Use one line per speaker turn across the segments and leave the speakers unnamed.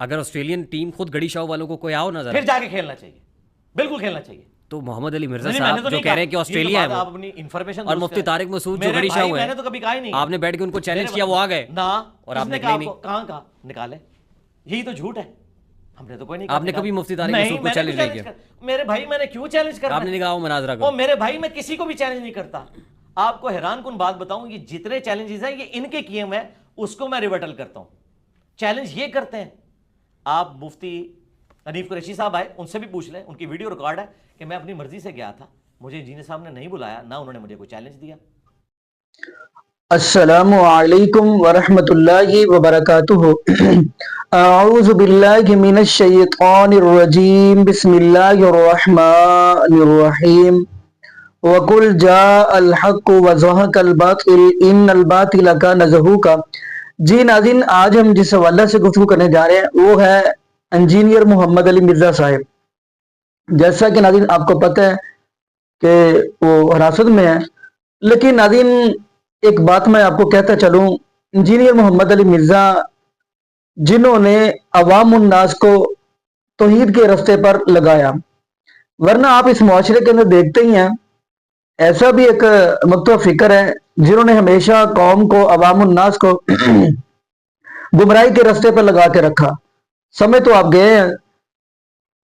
اگر Australian team خود گڑی شاہ والوں کو کوئی آؤ نظر
پھر جا کے کھیلنا چاہیے, بالکل کھیلنا چاہیے.
تو محمد علی مرزا
نہیں, میں نے
صاحب
تو
جو
نہیں
کہہ رہے ہیں
کہا.
کہ آسٹریلیا ہے
آپ
وہ,
اپنی انفارمیشن
اور مفتی طارق مسعود جو گڑی شاہ ہوئے
میں
ہیں,
نے تو کبھی کہا ہی نہیں.
آپ نے بیٹھ کے ان کو چیلنج کیا, وہ آ گئے
نا,
اور آپ نے
کہا کہاں کہا نکالے, یہی تو جھوٹ ہے. ہم نے تو کوئی نہیں کہا.
آپ نے کبھی مفتی طارق مسعود کو چیلنج نہیں کیا؟
میرے بھائی میں نے کیوں چیلنج کرنا؟
آپ نے نہیں کہا وہ مناظرہ کرو.
او میرے بھائی میں کسی کو بھی چیلنج نہیں کرتا. آپ کو حیران کن بات بتاؤں, یہ جتنے چیلنجز ہیں یہ ان کے کیے ہوئے ہیں, اس کو میں ریورٹل کرتا ہوں. چیلنج یہ کرتے ہیں. آپ مفتی حنیف قریشی صاحب آئے, ان سے بھی پوچھ لیں, ان کی ویڈیو ریکارڈ ہے کہ میں اپنی مرضی سے گیا تھا, مجھے انجینئر صاحب نے نہیں بلایا, نہ انہوں نے مجھے کوئی چیلنج دیا.
السلام علیکم ورحمۃ اللہ وبرکاتہ. اعوذ باللہ من الشیطان الرجیم, بسم اللہ الرحمن الرحیم. وَقُلْ جَاءَ الْحَقُّ وَزَهَقَ الْبَاطِلُ إِنَّ الْبَاطِلَ كَانَ زَهُوقًا. جی ناظرین, آج ہم جس حوالے سے گفتگو کرنے جا رہے ہیں وہ ہے انجینئر محمد علی مرزا صاحب. جیسا کہ ناظرین آپ کو پتہ ہے کہ وہ حراست میں ہے, لیکن ناظرین ایک بات میں آپ کو کہتا چلوں, انجینئر محمد علی مرزا جنہوں نے عوام الناس کو توحید کے راستے پر لگایا, ورنہ آپ اس معاشرے کے اندر دیکھتے ہی ہیں ایسا بھی ایک مکتوب فکر ہے جنہوں نے ہمیشہ قوم کو, عوام الناس کو گمراہی کے راستے پر لگا کے رکھا. سمجھ تو آپ گئے ہیں.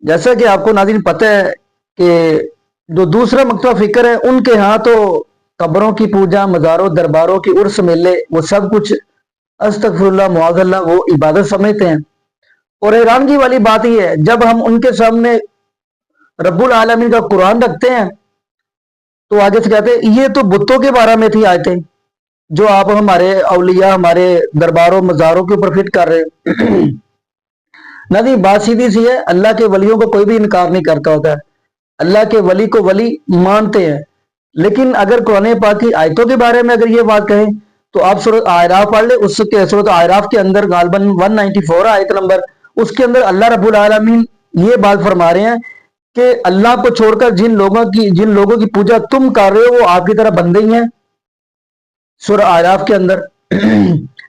جیسا کہ آپ کو ناظرین پتہ ہے کہ جو دوسرا مکتوب فکر ہے ان کے ہاں تو قبروں کی پوجا, مزاروں, درباروں کی عرس میلے, وہ سب کچھ استغفر اللہ معاذ اللہ وہ عبادت سمجھتے ہیں. اور حیرانگی والی بات یہ ہے, جب ہم ان کے سامنے رب العالمین کا قرآن رکھتے ہیں تو آگے سے کہتے ہیں یہ تو بتوں کے بارے میں تھی آیتیں جو آپ ہمارے اولیاء, ہمارے درباروں, مزاروں کے اوپر فٹ کر رہے. نہیں, بات سیدھی سی ہے, اللہ کے ولیوں کو کوئی بھی انکار نہیں کرتا ہوتا ہے, اللہ کے ولی کو ولی مانتے ہیں. لیکن اگر قرآن پاک کی آیتوں کے بارے میں اگر یہ بات کہیں تو آپ سورۃ اعراف پڑھ لیں. اس کے سورۃ اعراف کے اندر غالباً 194 آیت نمبر, اس کے اندر اللہ رب العالمین یہ بات فرما رہے ہیں کہ اللہ کو چھوڑ کر جن لوگوں کی پوجا تم کر رہے ہو وہ آپ کی طرح بندے ہی ہیں, سورہ اعراف کے اندر.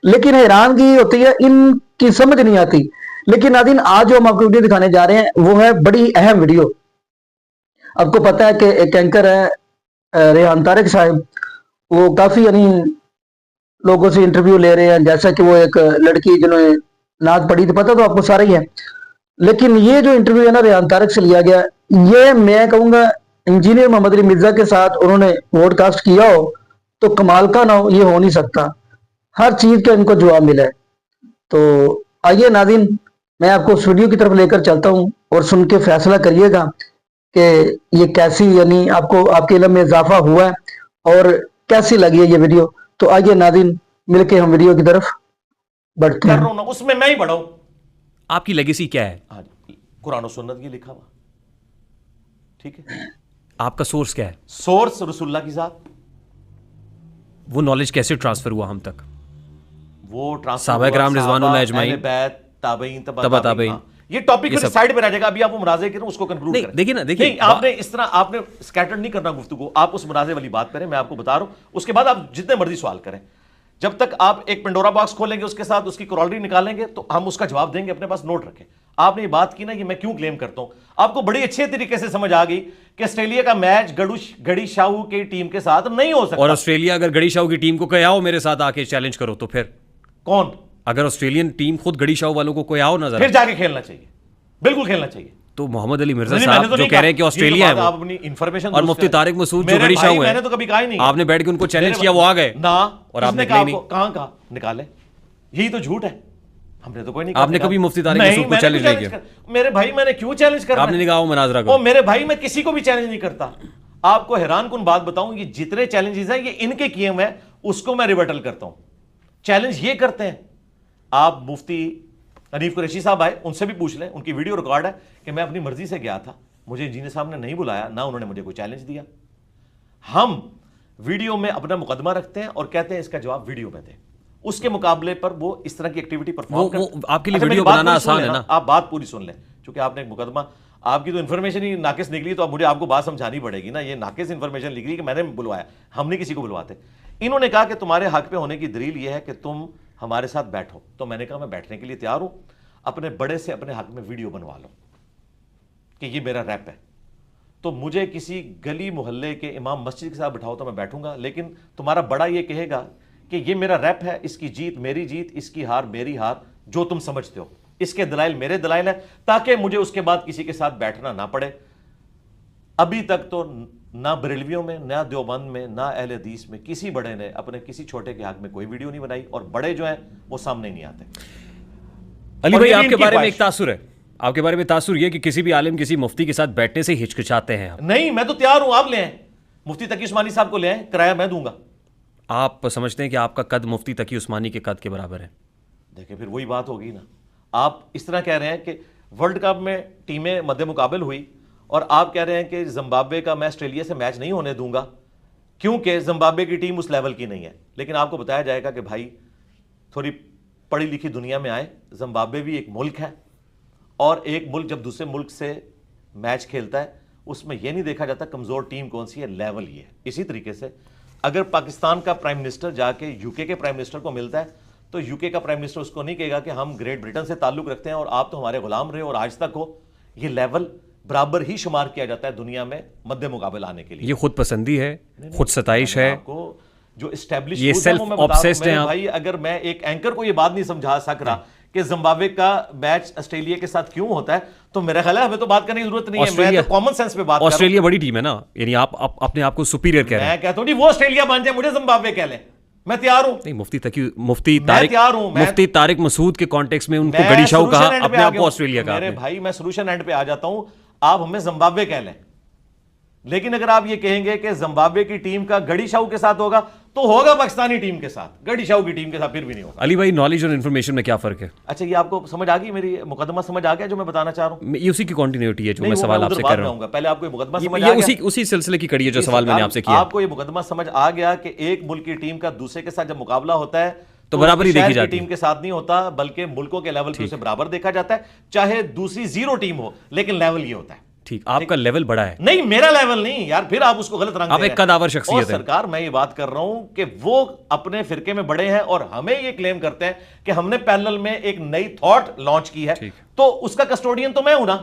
لیکن حیرانگی یہ ہوتی ہے ان کی سمجھ نہیں آتی. لیکن ناظرین آج جو ہم آپ کو ویڈیو دکھانے جا رہے ہیں وہ ہے بڑی اہم ویڈیو. آپ کو پتہ ہے کہ ایک اینکر ہے ریحان طارق صاحب, وہ کافی لوگوں سے انٹرویو لے رہے ہیں, جیسا کہ وہ ایک لڑکی جنہوں نے نعت پڑھی تھی, پتہ تو آپ کو سارا ہی ہے. لیکن یہ جو انٹرویو ہے نا ریحان طارق سے لیا گیا, یہ میں کہوں گا انجینئر محمد علی مرزا کے ساتھ انہوں نے ووڈ کاسٹ کیا ہو تو کمال کا نہ ہو, یہ ہو نہیں سکتا. ہر چیز کا ان کو جواب ملا ہے. تو آئیے ناظرین میں آپ کو اس ویڈیو کی طرف لے کر چلتا ہوں اور سن کے فیصلہ کریے گا کہ یہ کیسی آپ کو آپ کے علم میں اضافہ ہوا ہے اور کیسی لگی ہے یہ ویڈیو. تو آئیے ناظرین مل کے ہم ویڈیو کی طرف بڑھتے ہیں.
اس میں ہی پڑھوں.
آپ کی لیگیسی کیا ہے؟
قرآن و سنت یہ لکھا ہوا, ٹھیک ہے.
آپ کا سورس کیا ہے؟
سورس رسول اللہ کی ذات.
وہ نالج کیسے ٹرانسفر ہوا ہم تک؟
وہ
صحابہ کرام رضوان اللہ اجمعین,
تابعین,
تبع تابعین,
یہ ٹاپک پھر سائیڈ پہ رہ جائے گا. ابھی آپ وہ مناظرے کریں, اس کو کنکلوڈ کریں.
دیکھیں نا, دیکھیں
آپ نے اس طرح آپ نے سکیٹر نہیں کرنا گفتگو, آپ اس مناظرے والی بات کریں. میں آپ کو بتا رہا ہوں, اس کے بعد آپ جتنے مرضی سوال کریں. جب تک آپ ایک پنڈورا باکس کھولیں گے, اس کے ساتھ اس کی کرالری نکالیں گے تو ہم اس کا جواب دیں گے. اپنے پاس نوٹ رکھیں. آپ نے یہ بات کی نا کہ میں کیوں کلیم کرتا ہوں, آپ کو بڑی اچھے طریقے سے سمجھ آ گئی کہ آسٹریلیا کا میچ گڑی شاہو کی ٹیم کے ساتھ نہیں ہو سکتا.
اور آسٹریلیا اگر گڑی شاہو کی ٹیم کو کہے آؤ میرے ساتھ آ کے چیلنج کرو تو پھر
کون؟
اگر آسٹریلین ٹیم خود گڑی شاہو والوں کو کوئی آؤ نظر,
پھر جا کے کھیلنا چاہیے, بالکل کھیلنا چاہیے.
تو محمد علی مرزا صاحب جو کہہ رہے ہیں کہ آسٹریلیا ہے
آپ اپنی انفارمیشن,
اور مفتی طارق مسعود جو گڑی شاہو
میں نے تو کبھی کہا ہی نہیں.
آپ نے بیٹھ کے ان کو چیلنج کیا, وہ آ گئے
نا,
اور آپ نے
کہاں کہا نکالے, یہی تو جھوٹ ہے. ہم نے تو کوئی نہیں کہا.
آپ نے کبھی مفتی طارق مسعود کو چیلنج نہیں کیا؟
میرے بھائی میں نے کیوں چیلنج کرنا؟
آپ نے نہیں کہا وہ مناظرہ کرو.
میرے بھائی میں کسی کو بھی چیلنج نہیں کرتا. آپ کو حیران کن بات بتاؤں, یہ جتنے چیلنجز ہیں یہ ان کے کیے ہوئے ہیں, اس کو میں ریورٹل کرتا ہوں. چیلنج یہ کرتے ہیں. آپ مفتی حنیف قریشی صاحب آئے, ان سے بھی پوچھ لیں, ان کی ویڈیو ریکارڈ ہے کہ میں اپنی مرضی سے گیا تھا, مجھے انجینئر صاحب نے نہیں بلایا, نہ انہوں نے مجھے کوئی چیلنج دیا. ہم ویڈیو میں اپنا مقدمہ رکھتے ہیں اور کہتے ہیں اس کا جواب ویڈیو میں دیں. اس کے مقابلے پر وہ اس طرح کی ایکٹیویٹی پرفارم کرتے ہیں.
آپ کے لیے ویڈیو بنانا آسان ہے نا,
آپ بات پوری سن لیں, چونکہ آپ نے ایک مقدمہ, آپ کی تو انفارمیشن ہی ناقص نکلی, تو اب مجھے آپ کو بات سمجھانی پڑے گی نا. یہ ناقص انفارمیشن نکلی کہ میں نے بلوایا, ہم نہیں کسی کو بلواتے. انہوں نے کہا کہ تمہارے حق پہ ہونے کی دلیل یہ ہے کہ تم ہمارے ساتھ بیٹھو. تو میں نے کہا میں بیٹھنے کے لیے تیار ہوں. اپنے بڑے سے اپنے حق میں ویڈیو بنوا لو کہ یہ میرا ریپ ہے، تو مجھے کسی گلی محلے کے امام مسجد کے ساتھ بٹھاؤ تو میں بیٹھوں گا، لیکن تمہارا بڑا یہ کہے گا کہ یہ میرا ریپ ہے، اس کی جیت میری جیت، اس کی ہار میری ہار، جو تم سمجھتے ہو، اس کے دلائل میرے دلائل ہیں، تاکہ مجھے اس کے بعد کسی کے ساتھ بیٹھنا نہ پڑے۔ ابھی تک تو نہ بریلویوں میں، نہ دیوبند میں، نہ اہل حدیث میں کسی بڑے نے اپنے کسی چھوٹے کے حق میں کوئی ویڈیو نہیں بنائی، اور بڑے جو ہیں وہ سامنے نہیں آتے۔
علی
اور
بھائی
یہ
آپ
بھی
کے
ان کی
بارے میں
خواہش۔
ایک تاثر ہے، آپ کے بارے میں تاثر یہ کہ کسی بھی عالم کسی مفتی کے ساتھ بیٹھنے سے ہچکچاتے ہیں آپ۔
نہیں، میں تو تیار ہوں، آپ لے آئیں، مفتی تقی عثمانی صاحب کو لے آئیں، کرایہ میں دوں گا۔
آپ سمجھتے ہیں کہ آپ کا قد مفتی تقی عثمانی کے قد کے برابر ہے؟
دیکھیں پھر وہی بات ہوگی نا، آپ اس طرح کہہ رہے ہیں کہ ورلڈ کپ میں ٹیمیں مد مقابل ہوئی، اور آپ کہہ رہے ہیں کہ زمبابوے کا میں آسٹریلیا سے میچ نہیں ہونے دوں گا کیونکہ زمبابوے کی ٹیم اس لیول کی نہیں ہے، لیکن آپ کو بتایا جائے گا کہ بھائی تھوڑی پڑھی لکھی دنیا میں آئے، زمبابوے بھی ایک ملک ہے، اور ایک ملک جب دوسرے ملک سے میچ کھیلتا ہے اس میں یہ نہیں دیکھا جاتا کمزور ٹیم کون سی ہے، لیول یہ ہے۔ اسی طریقے سے اگر پاکستان کا پرائم منسٹر جا کے یو کے پرائم منسٹر کو ملتا ہے تو یو کے کا پرائم منسٹر اس کو نہیں کہے گا کہ ہم گریٹ بریٹن سے تعلق رکھتے ہیں اور آپ تو ہمارے غلام رہے اور آج تک ہو۔ یہ لیول برابر ہی شمار کیا جاتا ہے دنیا میں مد مقابل آنے کے لیے۔
یہ خود پسندی ہے، خود ستائش ہے،
آپ کو جو اسٹیبلش
یہ self obsessed ہیں آپ۔
بھائی اگر میں ایک اینکر کو یہ بات نہیں سمجھا سک رہا کہ زمبابوے کا میچ آسٹریلیا کے ساتھ کیوں ہوتا ہے تو میرا خیال ہے ہمیں تو بات کرنے کی ضرورت نہیں ہے، میں تو کامن سینس پہ بات کر رہا ہوں۔
آسٹریلیا بڑی ٹیم ہے نا، یعنی آپ اپنے آپ کو سپیریئر کہہ رہے ہیں۔
میں کہتا ہوں جی وہ آسٹریلیا بن جائے، مجھے زمبابوے کہہ لیں، میں تیار ہوں۔
نہیں، مفتی طارق مسعود کے کانٹیکس میں ان کو گڑی شاہو کہا، اپنے آپ کو آسٹریلیا کہا۔
میرے بھائی میں سولوشن اینڈ پہ آ جاتا ہوں، آپ ہمیں زمبابوے کہہ لیں، لیکن اگر آپ یہ کہیں گے کہ زمبابوے کی ٹیم کا گڑی شاہو کے ساتھ ہوگا تو ہوگا پاکستانی ٹیم کے ساتھ، گڑی شاہو کی ٹیم کے ساتھ پھر بھی نہیں ہوگا۔
علی بھائی نالج اور انفارمیشن میں کیا فرق ہے؟
اچھا یہ آپ کو سمجھ آ گئی، میری مقدمہ سمجھ آ گیا جو میں بتانا چاہ رہا ہوں؟
یہ اسی کی کنٹینیوٹی ہے جو میں سوال آپ سے کر رہا ہوں۔
پہلے آپ کو یہ مقدمہ سمجھ آ گیا،
اسی سلسلے کی کڑی ہے جو سوال میں نے آپ سے کیا۔
آپ کو یہ مقدمہ سمجھ آ گیا کہ ایک ملک کی ٹیم کا دوسرے کے ساتھ جب مقابلہ ہوتا ہے
تو برابری دیکھی جاتی ہے،
ٹیم کے ساتھ نہیں ہوتا بلکہ ملکوں کے لیول پہ اسے برابر دیکھا جاتا ہے، چاہے دوسری زیرو ٹیم ہو لیکن لیول یہ ہوتا ہے۔
ٹھیک، آپ کا لیول بڑا ہے۔
نہیں میرا لیول نہیں یار، پھر آپ اس کو غلط رنگ
آپ ایک قداور شخصیت ہے۔
اور سرکار میں یہ بات کر رہا ہوں کہ وہ اپنے فرقے میں بڑے ہیں اور ہمیں یہ کلیم کرتے ہیں کہ ہم نے پینل میں ایک نئی تھاٹ لانچ کی ہے تو اس کا کسٹوڈین تو میں ہوں نا۔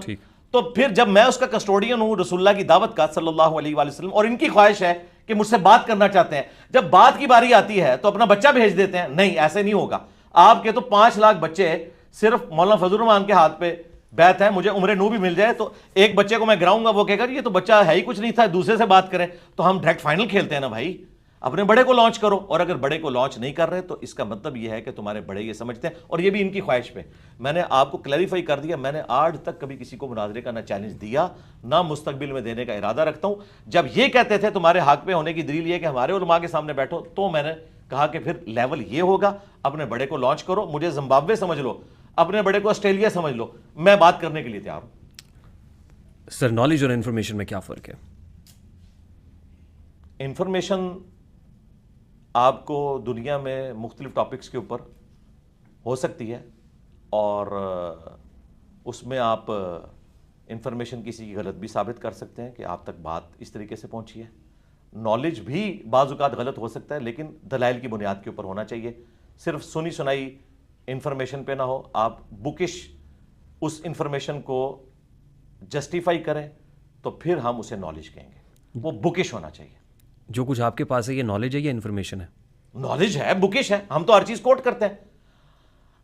تو پھر جب میں اس کا کسٹوڈین ہوں رسول اللہ کی دعوت کا صلی اللہ علیہ وآلہ وسلم، اور ان کی خواہش ہے کہ مجھ سے بات کرنا چاہتے ہیں، جب بات کی باری آتی ہے تو اپنا بچہ بھیج دیتے ہیں، نہیں ایسے نہیں ہوگا۔ آپ کے تو 5 لاکھ بچے صرف مولانا فضل الرحمان کے ہاتھ پہ بیت ہے، مجھے عمر نو بھی مل جائے تو ایک بچے کو میں گراؤں گا، وہ کہے گا یہ تو بچہ ہے ہی کچھ نہیں تھا، دوسرے سے بات کریں، تو ہم ڈائریکٹ فائنل کھیلتے ہیں نا بھائی۔ اپنے بڑے کو لانچ کرو، اور اگر بڑے کو لانچ نہیں کر رہے تو اس کا مطلب یہ ہے کہ تمہارے بڑے یہ سمجھتے ہیں، اور یہ بھی ان کی خواہش پہ۔ میں نے آپ کو کلیریفائی کر دیا، میں نے آج تک کبھی کسی کو مناظرے کا نہ چیلنج دیا نہ مستقبل میں دینے کا ارادہ رکھتا ہوں۔ جب یہ کہتے تھے تمہارے حق پہ ہونے کی دلیل یہ کہ ہمارے علماء کے سامنے بیٹھو، تو میں نے کہا کہ پھر لیول یہ ہوگا، اپنے بڑے کو لانچ کرو، مجھے زمبابوے سمجھ لو، اپنے بڑے کو آسٹریلیا سمجھ لو، میں بات کرنے کے لیے تیار ہوں۔
سر نالج اور انفارمیشن میں کیا فرق ہے؟
انفارمیشن آپ کو دنیا میں مختلف ٹاپکس کے اوپر ہو سکتی ہے اور اس میں آپ انفارمیشن کسی کی غلط بھی ثابت کر سکتے ہیں کہ آپ تک بات اس طریقے سے پہنچی ہے۔ نالج بھی بعض اوقات غلط ہو سکتا ہے لیکن دلائل کی بنیاد کے اوپر ہونا چاہیے، صرف سنی سنائی انفارمیشن پہ نہ ہو، آپ بکش اس انفارمیشن کو جسٹیفائی کریں تو پھر ہم اسے نالج کہیں گے، وہ بکش ہونا چاہیے۔
جو کچھ آپ کے پاس ہے یہ نالج ہے یا انفارمیشن ہے؟
نالج ہے، بکش ہے، ہم تو ہر چیز کوٹ کرتے ہیں۔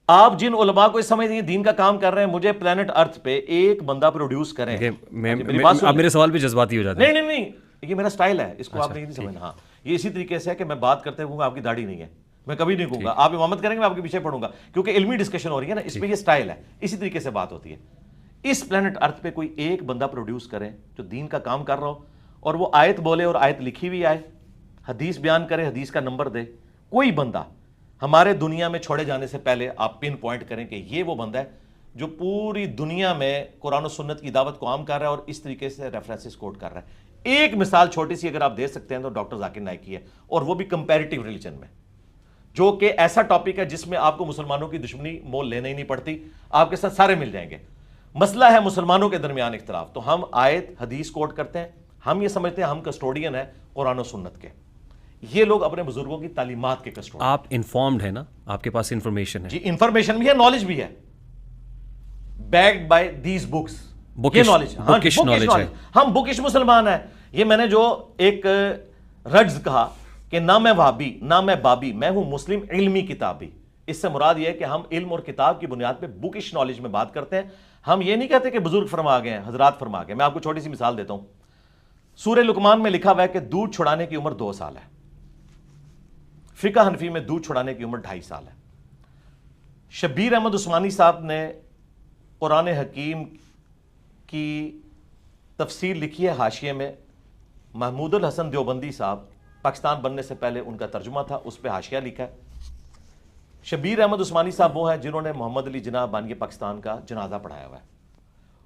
آپ جن علماء کو اس سمجھ نہیں دین کا کام کر رہے ہیں، مجھے پلانٹ ارتھ پہ ایک بندہ پروڈیوس کریں۔
آپ میرے سوال پہ جذباتی ہو جاتے ہیں۔
نہیں یہ میرا سٹائل ہے، اس کو آپ نہیں سمجھنا۔ ہاں یہ اسی طریقے سے ہے کہ میں بات کرتے ہوں آپ کی داڑھی نہیں ہے، میں کبھی نہیں کہوں گا آپ امامت کریں گے میں آپ کے پیچھے پڑھوں گا، کیونکہ علمی ڈسکشن ہو رہی ہے نا، اس میں یہ سٹائل ہے، اسی طریقے سے بات ہوتی ہے۔ اس پلانٹ ارتھ پہ کوئی ایک بندہ پروڈیوس کرے جو دین کا کام کر رہا ہو اور وہ آیت بولے اور آیت لکھی ہوئی آئے، حدیث بیان کرے، حدیث کا نمبر دے، کوئی بندہ ہمارے دنیا میں چھوڑے جانے سے پہلے آپ پن پوائنٹ کریں کہ یہ وہ بندہ ہے جو پوری دنیا میں قرآن و سنت کی دعوت کو عام کر رہا ہے اور اس طریقے سے ریفرنسز کوٹ کر رہا ہے۔ ایک مثال چھوٹی سی اگر آپ دے سکتے ہیں تو ڈاکٹر ذاکر نائک کی ہے، اور وہ بھی کمپیریٹیو ریلیجن میں، جو کہ ایسا ٹاپک ہے جس میں آپ کو مسلمانوں کی دشمنی مول لینا ہی نہیں پڑتی، آپ کے ساتھ سارے مل جائیں گے۔ مسئلہ ہے مسلمانوں کے درمیان اختلاف، تو ہم آیت حدیث کوٹ کرتے ہیں، ہم یہ سمجھتے ہیں ہم کسٹوڈین ہیں قرآن و سنت کے، یہ لوگ اپنے بزرگوں کی تعلیمات کے کسٹوڈین۔
آپ انفارمڈ ہیں نا، آپ کے پاس انفارمیشن ہے؟
جی انفارمیشن بھی ہے، نالج بھی ہے۔ backed by these books.
Bookish knowledge ہے.
ہم بکش مسلمان ہیں. یہ میں نے جو ایک رجز کہا کہ نہ میں وہابی نہ میں بابی، میں ہوں مسلم علمی کتابی. اس سے مراد یہ ہے کہ ہم علم اور کتاب کی بنیاد پہ بکش نالج میں بات کرتے ہیں. ہم یہ نہیں کہتے کہ بزرگ فرما گئے ہیں، حضرات فرما گئے. میں آپ کو چھوٹی سی مثال دیتا ہوں. سورہ لقمان میں لکھا ہوا ہے کہ دودھ چھڑانے کی عمر 2 سال ہے. فقہ حنفی میں دودھ چھڑانے کی عمر 2.5 سال ہے. شبیر احمد عثمانی صاحب نے قرآن حکیم کی تفسیر لکھی ہے حاشیے میں. محمود الحسن دیوبندی صاحب پاکستان بننے سے پہلے ان کا ترجمہ تھا، اس پہ حاشیہ لکھا ہے. شبیر احمد عثمانی صاحب وہ ہیں جنہوں نے محمد علی جناح بانی پاکستان کا جنازہ پڑھایا ہوا ہے.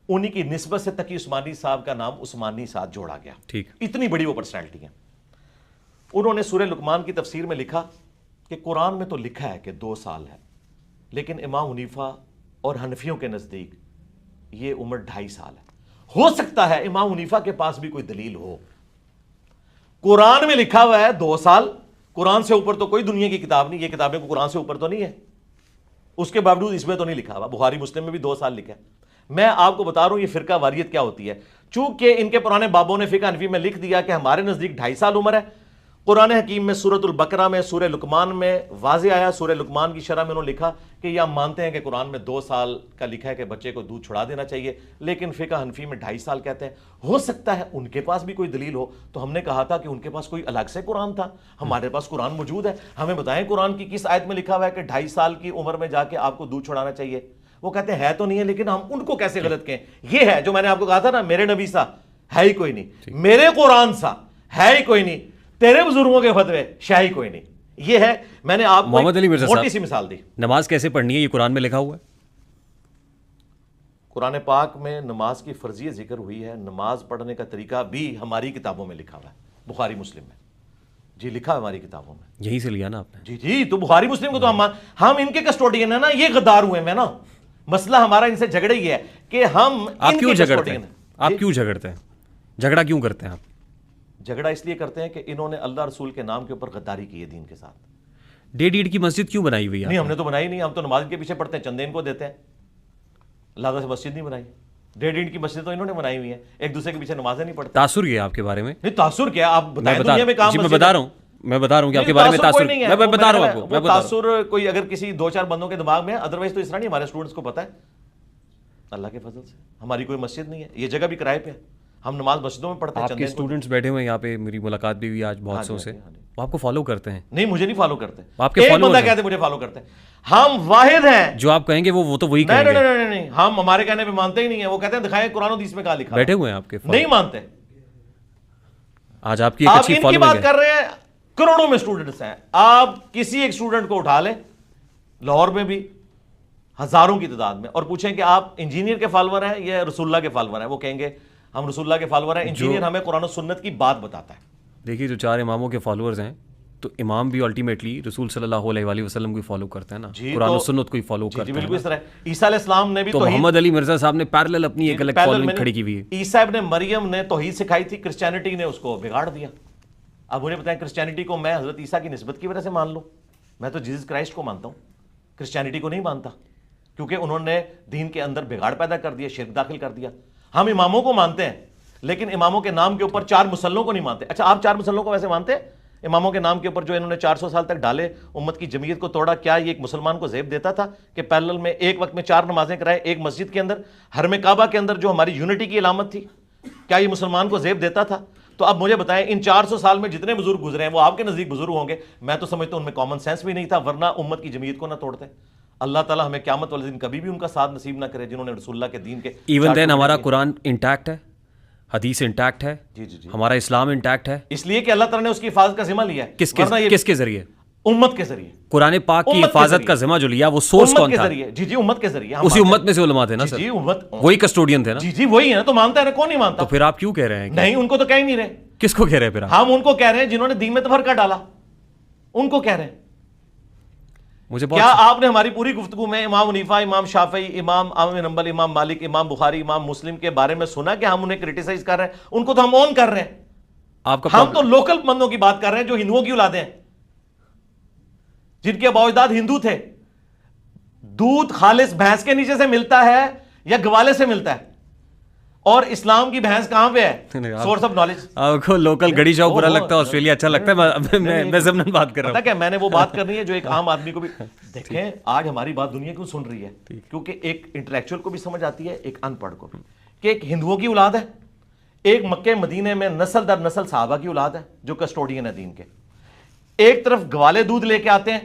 انہی کی نسبت سے تقی عثمانی صاحب کا نام عثمانی ساتھ جوڑا گیا.
ٹھیک،
اتنی بڑی وہ پرسنالٹی ہیں. انہوں نے سورہ لقمان کی تفسیر میں لکھا کہ قرآن میں تو لکھا ہے کہ 2 سال ہے، لیکن امام حنیفہ اور حنفیوں کے نزدیک یہ عمر 2.5 سال ہے. ہو سکتا ہے امام حنیفہ کے پاس بھی کوئی دلیل ہو. قرآن میں لکھا ہوا ہے 2 سال، قرآن سے اوپر تو کوئی دنیا کی کتاب نہیں. یہ کتابیں کو قرآن سے اوپر تو نہیں ہے، اس کے باوجود اس میں تو نہیں لکھا ہوا. بخاری مسلم میں بھی 2 سال لکھا ہے. میں آپ کو بتا رہا ہوں یہ فرقہ واریت کیا ہوتی ہے. چونکہ ان کے پرانے بابوں نے فقہ حنفی میں لکھ دیا کہ ہمارے نزدیک 2.5 سال عمر ہے. قرآن حکیم میں سورۃ البقرہ میں سورہ لقمان میں واضح آیا. سورہ لقمان کی شرح میں انہوں نے لکھا کہ یہ ہم مانتے ہیں کہ قرآن میں 2 سال کا لکھا ہے کہ بچے کو دودھ چھڑا دینا چاہیے، لیکن فقہ حنفی میں 2.5 سال کہتے ہیں. ہو سکتا ہے ان کے پاس بھی کوئی دلیل ہو. تو ہم نے کہا تھا کہ ان کے پاس کوئی الگ سے قرآن تھا، ہمارے پاس قرآن موجود ہے. ہمیں بتائیں قرآن کی کس آیت میں لکھا ہوا ہے کہ 2.5 سال کی عمر میں جا کے آپ کو دودھ چھڑانا چاہیے. وہ کہتے ہیں ہے تو نہیں ہے، لیکن ہم ان کو کیسے غلط کہیں. یہ ہے جو میں نے آپ کو کہا تھا نا، میرے نبی سا ہے ہی کوئی نہیں، میرے قرآن سا ہے ہی کوئی نہیں، تیرے بزرگوں کے فتوے شاہی کوئی نہیں. یہ ہے. میں نے آپ کو
محمد علی مرزا
موٹی سی مثال دی.
نماز کیسے پڑھنی ہے یہ قرآن میں لکھا ہوا ہے.
قرآن پاک میں نماز کی فرضیت ذکر ہوئی ہے. نماز پڑھنے کا طریقہ بھی ہماری کتابوں میں لکھا ہوا ہے، بخاری مسلم میں. جی لکھا ہے ہماری کتابوں میں.
یہیں سے لیا نا آپ نے.
جی جی تو بخاری مسلم کو تو ہم ان کے کسٹوڈین ہیں نا. یہ غدار ہوئے میں نا. مسئلہ ہمارا ان سے جھگڑے ہی ہے کہ ہم
آپ کیوں جھگڑتے ہیں. آپ کیوں جھگڑتے ہیں، جھگڑا کیوں کرتے ہیں آپ.
جھگڑا اس لیے کرتے ہیں کہ انہوں نے اللہ رسول کے نام کے اوپر غداری کی ہے دین کے ساتھ.
ڈیڑھ اینٹ کی مسجد کیوں بنائی ہوئی ہے؟
نہیں ہم نے تو بنائی نہیں. ہم تو نماز کے پیچھے پڑھتے ہیں، چندے ان کو دیتے ہیں. اللہ سے مسجد نہیں بنائی. 1.5 اینٹ کی مسجد تو انہوں نے بنائی ہوئی ہے. ایک دوسرے کے پیچھے نمازیں نہیں پڑھتے.
تاثر کیا آپ کے بارے میں؟
نہیں تاثر کیا آپ بتائیں. دنیا میں کام
میں بتا رہا ہوں کہ آپ کے بارے میں تاثر نہیں ہے. میں بتا رہا ہوں آپ کو.
تاثر کوئی اگر کسی 2-4 بندوں کے دماغ میں ہے، ادروائز تو اس طرح نہیں. ہمارے اسٹوڈنٹس کو پتہ ہے اللہ کے فضل سے ہماری کوئی مسجد نہیں ہے. یہ جگہ بھی کرائے پہ ہے. ہم نماز مسجدوں میں پڑھتے ہیں.
آپ کے اسٹوڈنٹس بیٹھے ہوئے ہیں یہاں پہ، میری ملاقات بھی ہوئی آج بہت سو سے. وہ آپ کو فالو کرتے ہیں؟
نہیں مجھے نہیں فالو کرتے.
آپ کے
ایک بندہ کہتے مجھے فالو کرتے ہیں. ہم واحد ہیں
جو آپ کہیں گے وہ تو وہی کہیں گے.
نہیں ہم ہمارے کہنے پہ مانتے ہی نہیں ہیں. وہ کہتے ہیں دکھائیں قرآن و حدیث میں کہاں لکھا.
بیٹھے ہوئے ہیں آپ کے،
نہیں مانتے.
آج آپ کی ایک اچھی
فالوئنگ بات کر رہے ہیں. کروڑوں میں اسٹوڈنٹس ہیں. آپ کسی ایک اسٹوڈنٹ کو اٹھا لیں لاہور میں بھی ہزاروں کی تعداد میں اور پوچھیں کہ آپ انجینئر کے فالوور ہیں یا رسول اللہ کے فالوور ہیں، وہ کہیں گے ہم رسول اللہ کے فالوور ہیں. انجینئر ہمیں قرآن و سنت کی بات بتاتا ہے.
دیکھیے جو 4 اماموں کے فالوورز ہیں تو امام بھی الٹیمیٹلی رسول صلی اللہ علیہ وآلہ وسلم کو فالو کرتے ہیں نا، قرآن و سنت کو ہی فالو کرتے ہیں.
بالکل اس طرح عیسیٰ علیہ السلام نے بھی
تو محمد علی مرزا صاحب نے پیرلل اپنی ایک الگ فالوئنگ کھڑی کی ہوئی ہے.
عیسیٰ ابن مریم نے توحید سکھائی تھی، کرسچینٹی نے اس کو بگاڑ دیا. اب انہیں بتائیں کرسچینٹی کو میں حضرت عیسیٰ کی نسبت کی وجہ سے مان لوں؟ میں تو جیسس کرائسٹ کو مانتا ہوں، کرسچینٹی کو نہیں مانتا، کیونکہ انہوں نے دین کے اندر بگاڑ پیدا کر دیا، شرک داخل کر دیا. ہم اماموں کو مانتے ہیں لیکن اماموں کے نام کے اوپر 4 مسلوں کو نہیں مانتے. اچھا آپ 4 مسلوں کو ویسے مانتے ہیں؟ اماموں کے نام کے اوپر جو انہوں نے 400 سال تک ڈالے، امت کی جمعیت کو توڑا. کیا یہ ایک مسلمان کو زیب دیتا تھا کہ پیرلل میں ایک وقت میں 4 نمازیں کرائے ایک مسجد کے اندر، حرم کعبہ کے اندر جو ہماری یونٹی کی علامت تھی؟ کیا یہ مسلمان کو زیب دیتا تھا؟ تو اب مجھے بتائیں ان 400 سال میں جتنے بزرگ گزرے ہیں وہ آپ کے نزدیک بزرگ ہوں گے؟ میں تو سمجھتا ہوں ان میں کامن سینس بھی نہیں تھا، ورنہ امت کی جمعیت کو نہ توڑتے. اللہ تعالیٰ ہمیں قیامت والے دن کبھی بھی ان کا ساتھ نصیب نہ کرے جنہوں نے رسول اللہ کے دین کے.
ایون دین ہمارا قرآن انٹیکٹ ہے، حدیث انٹیکٹ ہے، ہمارا اسلام انٹیکٹ ہے،
اس لیے کہ اللہ تعالیٰ نے اس کی حفاظت کا ذمہ لیا ہے.
کس کے ذریعے؟
امت کے ذریعے.
قرآن پاک کی حفاظت کا ذمہ جو لیا وہ سورس کون تھا؟
جی امت کے ذریعے.
اسی امت میں سے علماء تھے نا سر، وہی کسٹوڈین تھے نا.
جی وہی ہے نا. تو مانتا ہے نا، کون نہیں مانتا؟
تو پھر آپ کیوں کہہ رہے ہیں؟
نہیں ان کو تو کہہ نہیں رہے.
کس کو کہہ رہے ہیں پھر؟
ہم ان کو کہہ رہے ہیں جنہوں نے دین میں تفرقہ ڈالا، ان کو کہہ رہے ہیں. کیا آپ نے ہماری پوری گفتگو میں امام حنیفہ، امام شافعی، امام احمد بن حنبل، امام مالک، امام بخاری، امام مسلم کے بارے میں سنا کہ ہم انہیں کرٹیسائز کر رہے ہیں؟ ان کو تو ہم اون کر رہے ہیں. ہم تو لوکل بندوں کی بات کر رہے ہیں جو ہندوؤں کی اولادیں ہیں، جن کے باوجداد ہندو تھے. دودھ خالص بھینس کے نیچے سے ملتا ہے یا گوالے سے ملتا ہے؟ اور اسلام کی بحث کہاں پہ ہے؟ Source of knowledge.
آپ کو لوکل گڑی چاؤ برا لگتا ہے، آسٹریلیا اچھا لگتا ہے. میں ضمن بات کر رہا ہوں.
پتہ کیا میں نے وہ بات کرنی ہے جو ایک عام آدمی کو بھی. دیکھیں آج ہماری بات دنیا کیوں سن رہی ہے؟ کیونکہ ایک انٹلیکچوئل کو بھی سمجھ آتی ہے، ایک ان پڑھ کو بھی، کہ ایک ہندوؤں کی اولاد ہے، ایک مکہ مدینے میں نسل در نسل صحابہ کی اولاد ہے جو کسٹوڈین ہے دین کے. ایک طرف گوالے دودھ لے کے آتے ہیں،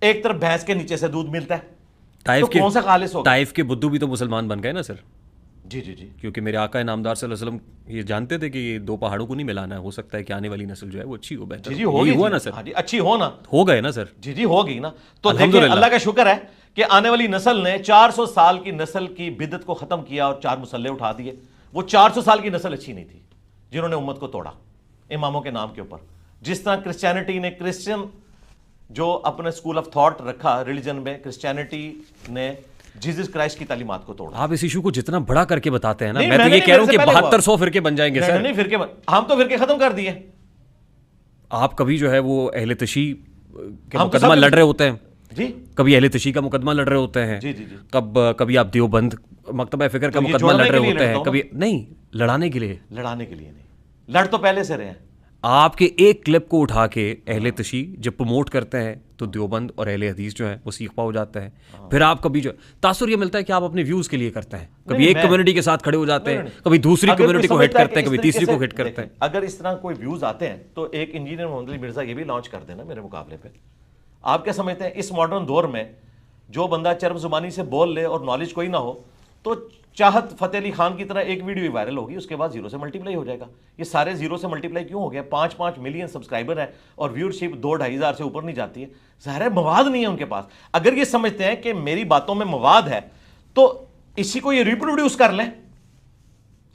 ایک طرف بھینس کے نیچے سے دودھ ملتا ہے. تو کون سا خالص ہوگا؟
طائف کے بدو بھی تو مسلمان بن گئے نا سر.
جی جی جی.
کیونکہ میرے آقا نامدار صلی اللہ علیہ وسلم یہ جانتے تھے کہ یہ دو پہاڑوں کو نہیں ملانا ہے، ہو سکتا ہے کہ آنے والی نسل جو ہے وہ اچھی ہو، بہتر.
جی ہوگی.
ہوا نا سر؟
ہاں جی اچھی ہو نا.
ہو گئے نا سر؟
جی جی ہوگی نا. تو دیکھیں اللہ کا شکر ہے کہ آنے والی نسل نے 400 سال کی نسل کی بدعت کو ختم کیا اور 4 مسلح اٹھا دیے. وہ 400 سال کی نسل اچھی نہیں تھی جنہوں نے امت کو توڑا اماموں کے نام کے اوپر. جس طرح کرسچینٹی نے کرسچن جو اپنے اسکول آف تھاٹ رکھا ریلیجن میں، کرسچینٹی نے جیزس کرائسٹ کی تعلیمات کو توڑا.
آپ اس ایشو کو جتنا بڑا کر کے بتاتے ہیں نا، میں تو یہ کہہ رہا ہوں کہ 7200 فرقے بن جائیں گے سر.
نہیں فرقے، ہم تو فرقے ختم کر دیے.
آپ کبھی جو ہے وہ اہل تشیع کا مقدمہ لڑ رہے ہوتے ہیں
جی،
کبھی اہل تشیع کا مقدمہ لڑ رہے ہوتے ہیں
جی جی جی،
کبھی آپ دیوبند مکتبہ فکر کا مقدمہ لڑ رہے ہوتے ہیں، کبھی نہیں لڑانے کے لیے
نہیں، لڑ تو پہلے سے رہے ہیں.
آپ کے ایک کلپ کو اٹھا کے اہل تشیع جب پروموٹ کرتے ہیں تو دیوبند اور اہل حدیث جو ہے وہ سیخ پا ہو جاتا ہے. پھر آپ کبھی جو تاثر یہ ملتا ہے کہ آپ اپنے ویوز کے لیے کرتے ہیں، کبھی ایک کمیونٹی کے ساتھ کھڑے ہو جاتے ہیں، کبھی دوسری کمیونٹی کو ہٹ کرتے ہیں، کبھی تیسری کو ہٹ کرتے ہیں.
اگر اس طرح کوئی ویوز آتے ہیں تو ایک انجینئر محمد علی مرزا یہ بھی لانچ کر دینا میرے مقابلے پہ. آپ کیا سمجھتے ہیں اس ماڈرن دور میں جو بندہ چرب زبانی سے بول لے اور نالج کوئی نہ ہو تو چاہت فتح علی خان کی طرح ایک ویڈیو وائرل ہوگی، اس کے بعد 0 سے ملٹیپلائی ہو جائے گا. یہ سارے 0 سے ملٹیپلائی کیوں ہو گیا؟ 5 ملین سبسکرائبر ہیں اور ویورشپ 2-2.5 ہزار سے اوپر نہیں جاتی ہے. ظاہر ہے مواد نہیں ہے ان کے پاس. اگر یہ سمجھتے ہیں کہ میری باتوں میں مواد ہے تو اسی کو یہ ریپروڈیوس کر لیں.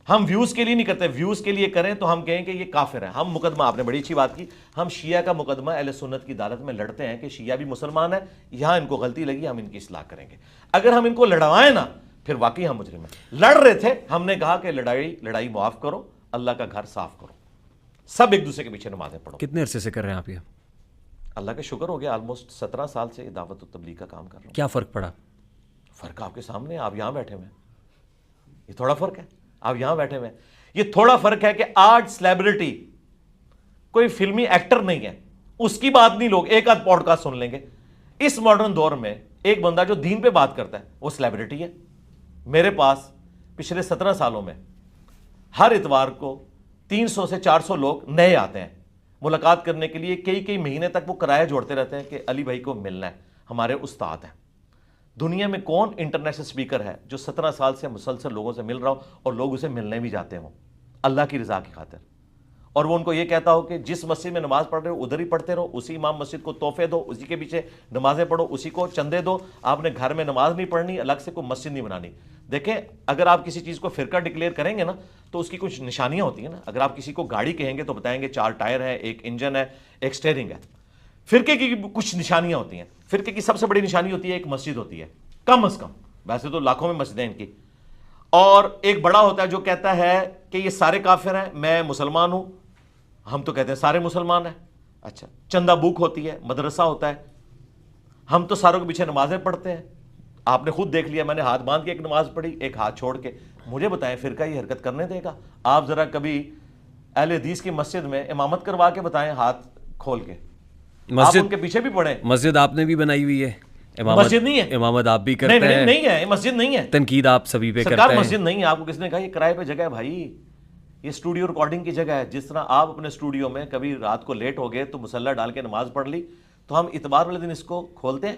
ہم ویوز کے لیے نہیں کرتے، ویوز کے لیے کریں تو ہم کہیں کہ یہ کافر ہے. ہم مقدمہ، آپ نے بڑی اچھی بات کی، ہم شیعہ کا مقدمہ اہل سنت کی عدالت میں لڑتے ہیں کہ شیعہ بھی مسلمان ہے، یہاں ان کو غلطی لگی، ہم ان کی اصلاح کریں گے. اگر ہم ان کو لڑوائیں نا پھر واقعی ہم مجرم ہیں. لڑ رہے تھے، ہم نے کہا کہ لڑائی معاف کرو، اللہ کا گھر صاف کرو، سب ایک دوسرے کے پیچھے نمازیں پڑھو.
کتنے عرصے سے کر رہے ہیں آپ یہ؟
اللہ کا شکر ہو گیا، آلموسٹ 17 سال سے دعوت و تبلیغ کا کام کر رہا ہوں.
کیا فرق پڑا؟
فرق آپ کے سامنے ہے، آپ یہاں بیٹھے ہوئے ہیں. یہ تھوڑا فرق ہے، آپ یہاں بیٹھے ہوئے ہیں. یہ تھوڑا فرق ہے کہ آج سیلیبریٹی کوئی فلمی ایکٹر نہیں ہے، اس کی بات نہیں لوگ ایک آدھ پوڈ کاسٹ سن لیں گے. اس ماڈرن دور میں ایک بندہ جو دین پہ بات کرتا ہے وہ سیلیبریٹی ہے. میرے پاس پچھلے 17 سالوں میں ہر اتوار کو 300 سے 400 لوگ نئے آتے ہیں ملاقات کرنے کے لیے. کئی مہینے تک وہ کرایہ جوڑتے رہتے ہیں کہ علی بھائی کو ملنا ہے، ہمارے استاد ہیں. دنیا میں کون انٹرنیشنل سپیکر ہے جو 17 سال سے مسلسل لوگوں سے مل رہا ہو اور لوگ اسے ملنے بھی جاتے ہوں اللہ کی رضا کی خاطر، اور وہ ان کو یہ کہتا ہو کہ جس مسجد میں نماز پڑھ رہے ہو ادھر ہی پڑھتے رہو، اسی امام مسجد کو تحفے دو، اسی کے پیچھے نمازیں پڑھو، اسی کو چندے دو. آپ نے گھر میں نماز نہیں پڑھنی، الگ سے کوئی مسجد نہیں بنانی. دیکھیں اگر آپ کسی چیز کو فرقہ ڈکلیئر کریں گے نا تو اس کی کچھ نشانیاں ہوتی ہیں نا. اگر آپ کسی کو گاڑی کہیں گے تو بتائیں گے 4 ٹائر ہے، ایک انجن ہے، ایک سٹیئرنگ ہے. فرقے کی کچھ نشانیاں ہوتی ہیں. فرقے کی سب سے بڑی نشانی ہوتی ہے ایک مسجد ہوتی ہے، کم از کم، ویسے تو لاکھوں میں مسجدیں ان کی. اور ایک بڑا ہوتا ہے جو کہتا ہے کہ یہ سارے کافر ہیں، میں مسلمان ہوں. ہم تو کہتے ہیں سارے مسلمان ہیں. اچھا، چندہ بوک ہوتی ہے، مدرسہ ہوتا ہے، ہم تو ساروں کے پیچھے نمازیں پڑھتے ہیں. آپ نے خود دیکھ لیا، میں نے ہاتھ باندھ کے ایک نماز پڑھی، ایک ہاتھ چھوڑ کے. مجھے بتائیں فرقہ یہ حرکت کرنے دے گا؟ آپ ذرا کبھی اہل حدیث کی مسجد میں امامت کروا کے بتائیں ہاتھ کھول کے، آپ ان کے پیچھے بھی پڑھیں.
مسجد آپ نے بھی بنائی ہوئی ہے،
مسجد نہیں ہے،
امامت آپ بھی کرتے ہیں.
نہیں ہے، مسجد نہیں ہے،
تنقید آپ سبھی پہ کرتے ہیں.
مسجد نہیں ہے. آپ کو کس نے کہا یہ کرائے پہ جگہ ہے؟ بھائی یہ اسٹوڈیو ریکارڈنگ کی جگہ ہے. جس طرح آپ اپنے اسٹوڈیو میں کبھی رات کو لیٹ ہو گئے تو مصلی ڈال کے نماز پڑھ لی، تو ہم اتوار والے دن اس کو کھولتے ہیں.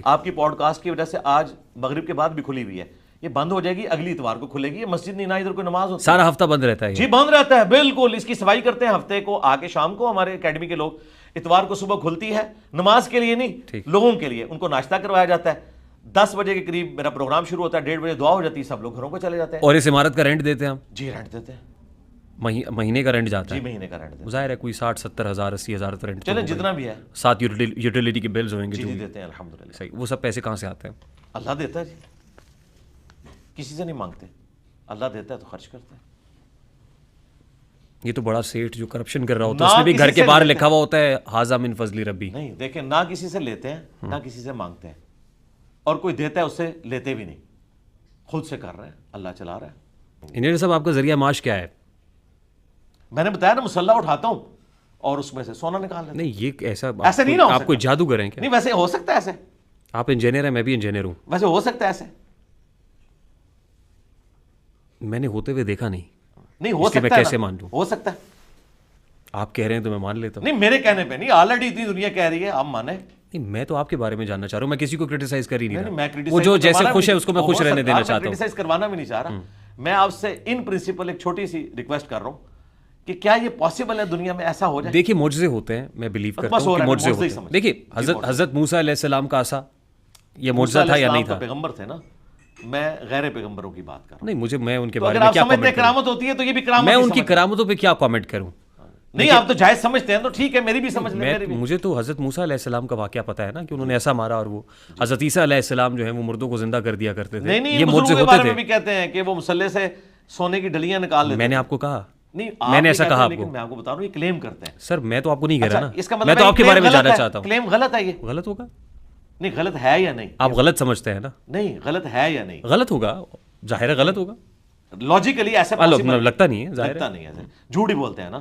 آپ کی پوڈ کاسٹ کی وجہ سے آج مغرب کے بعد بھی کھلی ہوئی ہے، یہ بند ہو جائے گی، اگلی اتوار کو کھلے گی. یہ مسجد نہیں، نہ ادھر کوئی نماز ہوتی ہے.
سارا ہفتہ بند رہتا ہے؟
جی بند رہتا ہے، بالکل. اس کی صفائی کرتے ہیں ہفتے کو آ کے شام کو. ہمارے اکیڈمی کے لوگ اتوار کو صبح کھلتی ہے، نماز کے لیے نہیں، لوگوں کے لیے. ان کو ناشتہ کروایا جاتا ہے. 10 بجے کے قریب میرا پروگرام شروع ہوتا ہے، 1:30 بجے دعا ہو جاتی ہے، سب لوگ گھروں کو چلے جاتے ہیں.
اور اس عمارت کا رینٹ دیتے ہیں ہم؟
جی رینٹ دیتے ہیں،
مہینے کا رینٹ جاتا ہے؟
جی مہینے کا رینٹ دیتے ہیں.
ظاہر ہے کوئی 60-70 ہزار 80 ہزار رینٹ،
چلیں جتنا بھی ہے،
ساتھ یوٹیلیٹی کے بلز ہوئیں گے.
جی دیتے ہیں الحمدللہ.
صحیح. وہ سب پیسے کہاں سے آتے ہیں؟
اللہ دیتا ہے جی، کسی سے نہیں مانگتے. اللہ دیتا ہے تو خرچ کرتے ہیں.
یہ تو بڑا سیٹ جو کرپشن کر رہا ہوتا ہے اس میں بھی گھر کے باہر لکھا ہوا ہوتا ہے ھذا من فضل ربی.
نہیں دیکھیں، نہ کسی سے لیتے ہیں نہ کسی سے مانگتے ہیں، اور کوئی دیتا ہے اس سے لیتے بھی نہیں. خود سے کر رہے ہیں, اللہ چلا رہا ہے.
انجینئر صاحب آپ کا ذریعہ معاش کیا ہے؟
میں نے بتایا نا, مسلح اٹھاتا ہوں اور اس میں سے سونا نکال لیتا ہوں.
نہیں یہ ایسا
ایسے نہیں نہ ہو
آپ کوئی
سکتا.
جادوگر ہیں کیا؟
نہیں ویسے ہو سکتا ہے, ایسے
آپ انجینئر ہیں, میں بھی انجینئر ہوں.
ویسے ہو سکتا ہے ایسے.
میں نے ہوتے ہوئے دیکھا نہیں,
نہیں ہو
اس لیے میں
سکتا ہے
کیسے
نا.
مان لوں؟
ہو سکتا ہے.
آپ کہہ رہے ہیں تو میں مان لیتا ہوں.
نہیں میرے کہنے پہ نہیں, آلریڈی اتنی دنیا کہہ رہی ہے, آپ مانیں.
نہیں میں تو آپ کے بارے میں جاننا چاہ رہا ہوں, میں کسی کو کرٹیسائز کر ہی نہیں
میں
رہا. وہ جو جیسے خوش ہے اس کو میں خوش رہنے دینا چاہتا ہوں.
کرٹیسائز کروانا بھی نہیں چاہ رہا. میں آپ سے ان پرنسپل ایک چھوٹی سی ریکویسٹ کر رہا ہوں کہ کیا یہ پاسبل ہے دنیا میں ایسا ہو جائے؟
دیکھیے معجزے ہوتے ہیں, میں بلیو کرتا ہوں کہ معجزے ہوتے ہیں. دیکھیے حضرت موسیٰ علیہ السلام کا عصا یہ معجزہ تھا یا نہیں تھا؟
پیغمبر تھے نا, میں غیر پیغمبروں کی بات کر رہا ہوں.
نہیں میں ان کے
تو
بارے
اگر
میں
آپ
کیا
سمجھتے ہیں
کامنٹ کروں؟
کرامت ہوتی ہے تو یہ بھی کرامت.
میں ان کی کرامتوں پہ کیا کامنٹ کروں؟
نہیں آپ تو جائز سمجھتے ہیں تو ٹھیک ہے, میری بھی سمجھ لیں. میری بھی.
مجھے تو حضرت موسیٰ علیہ السلام کا واقعہ پتا ہے نا کہ انہوں نے ایسا مارا, اور وہ حضرت عیسیٰ علیہ السلام جو ہے وہ مردوں کو زندہ کر دیا کرتے تھے.
نہیں
یہ معجزے
کے
ہوتے
بارے
تھے.
میں بھی کہتے ہیں کہ وہ مسلح سے سونے کی ڈلیاں نکال لیتے.
میں نے آپ کو کہا,
نہیں
میں نے ایسا کہا آپ کو.
میں آپ کو بتا رہا ہوں یہ کلیم کرتے ہیں.
سر میں تو آپ کو نہیں کہہ رہا نا,
اس کا
میں
مطلب
تو آپ کے بارے میں جاننا چاہتا ہوں.
کلیم غلط ہے, یہ
غلط ہوگا.
نہیں غلط ہے یا نہیں؟
آپ غلط سمجھتے ہیں نا.
نہیں غلط ہے یا نہیں؟
غلط ہوگا, ظاہر ہے غلط ہوگا.
لاجیکلی ایسا
لگتا نہیں ہے, ظاہر
لگتا نہیں ہے, جھوٹ ہی بولتے ہیں نا.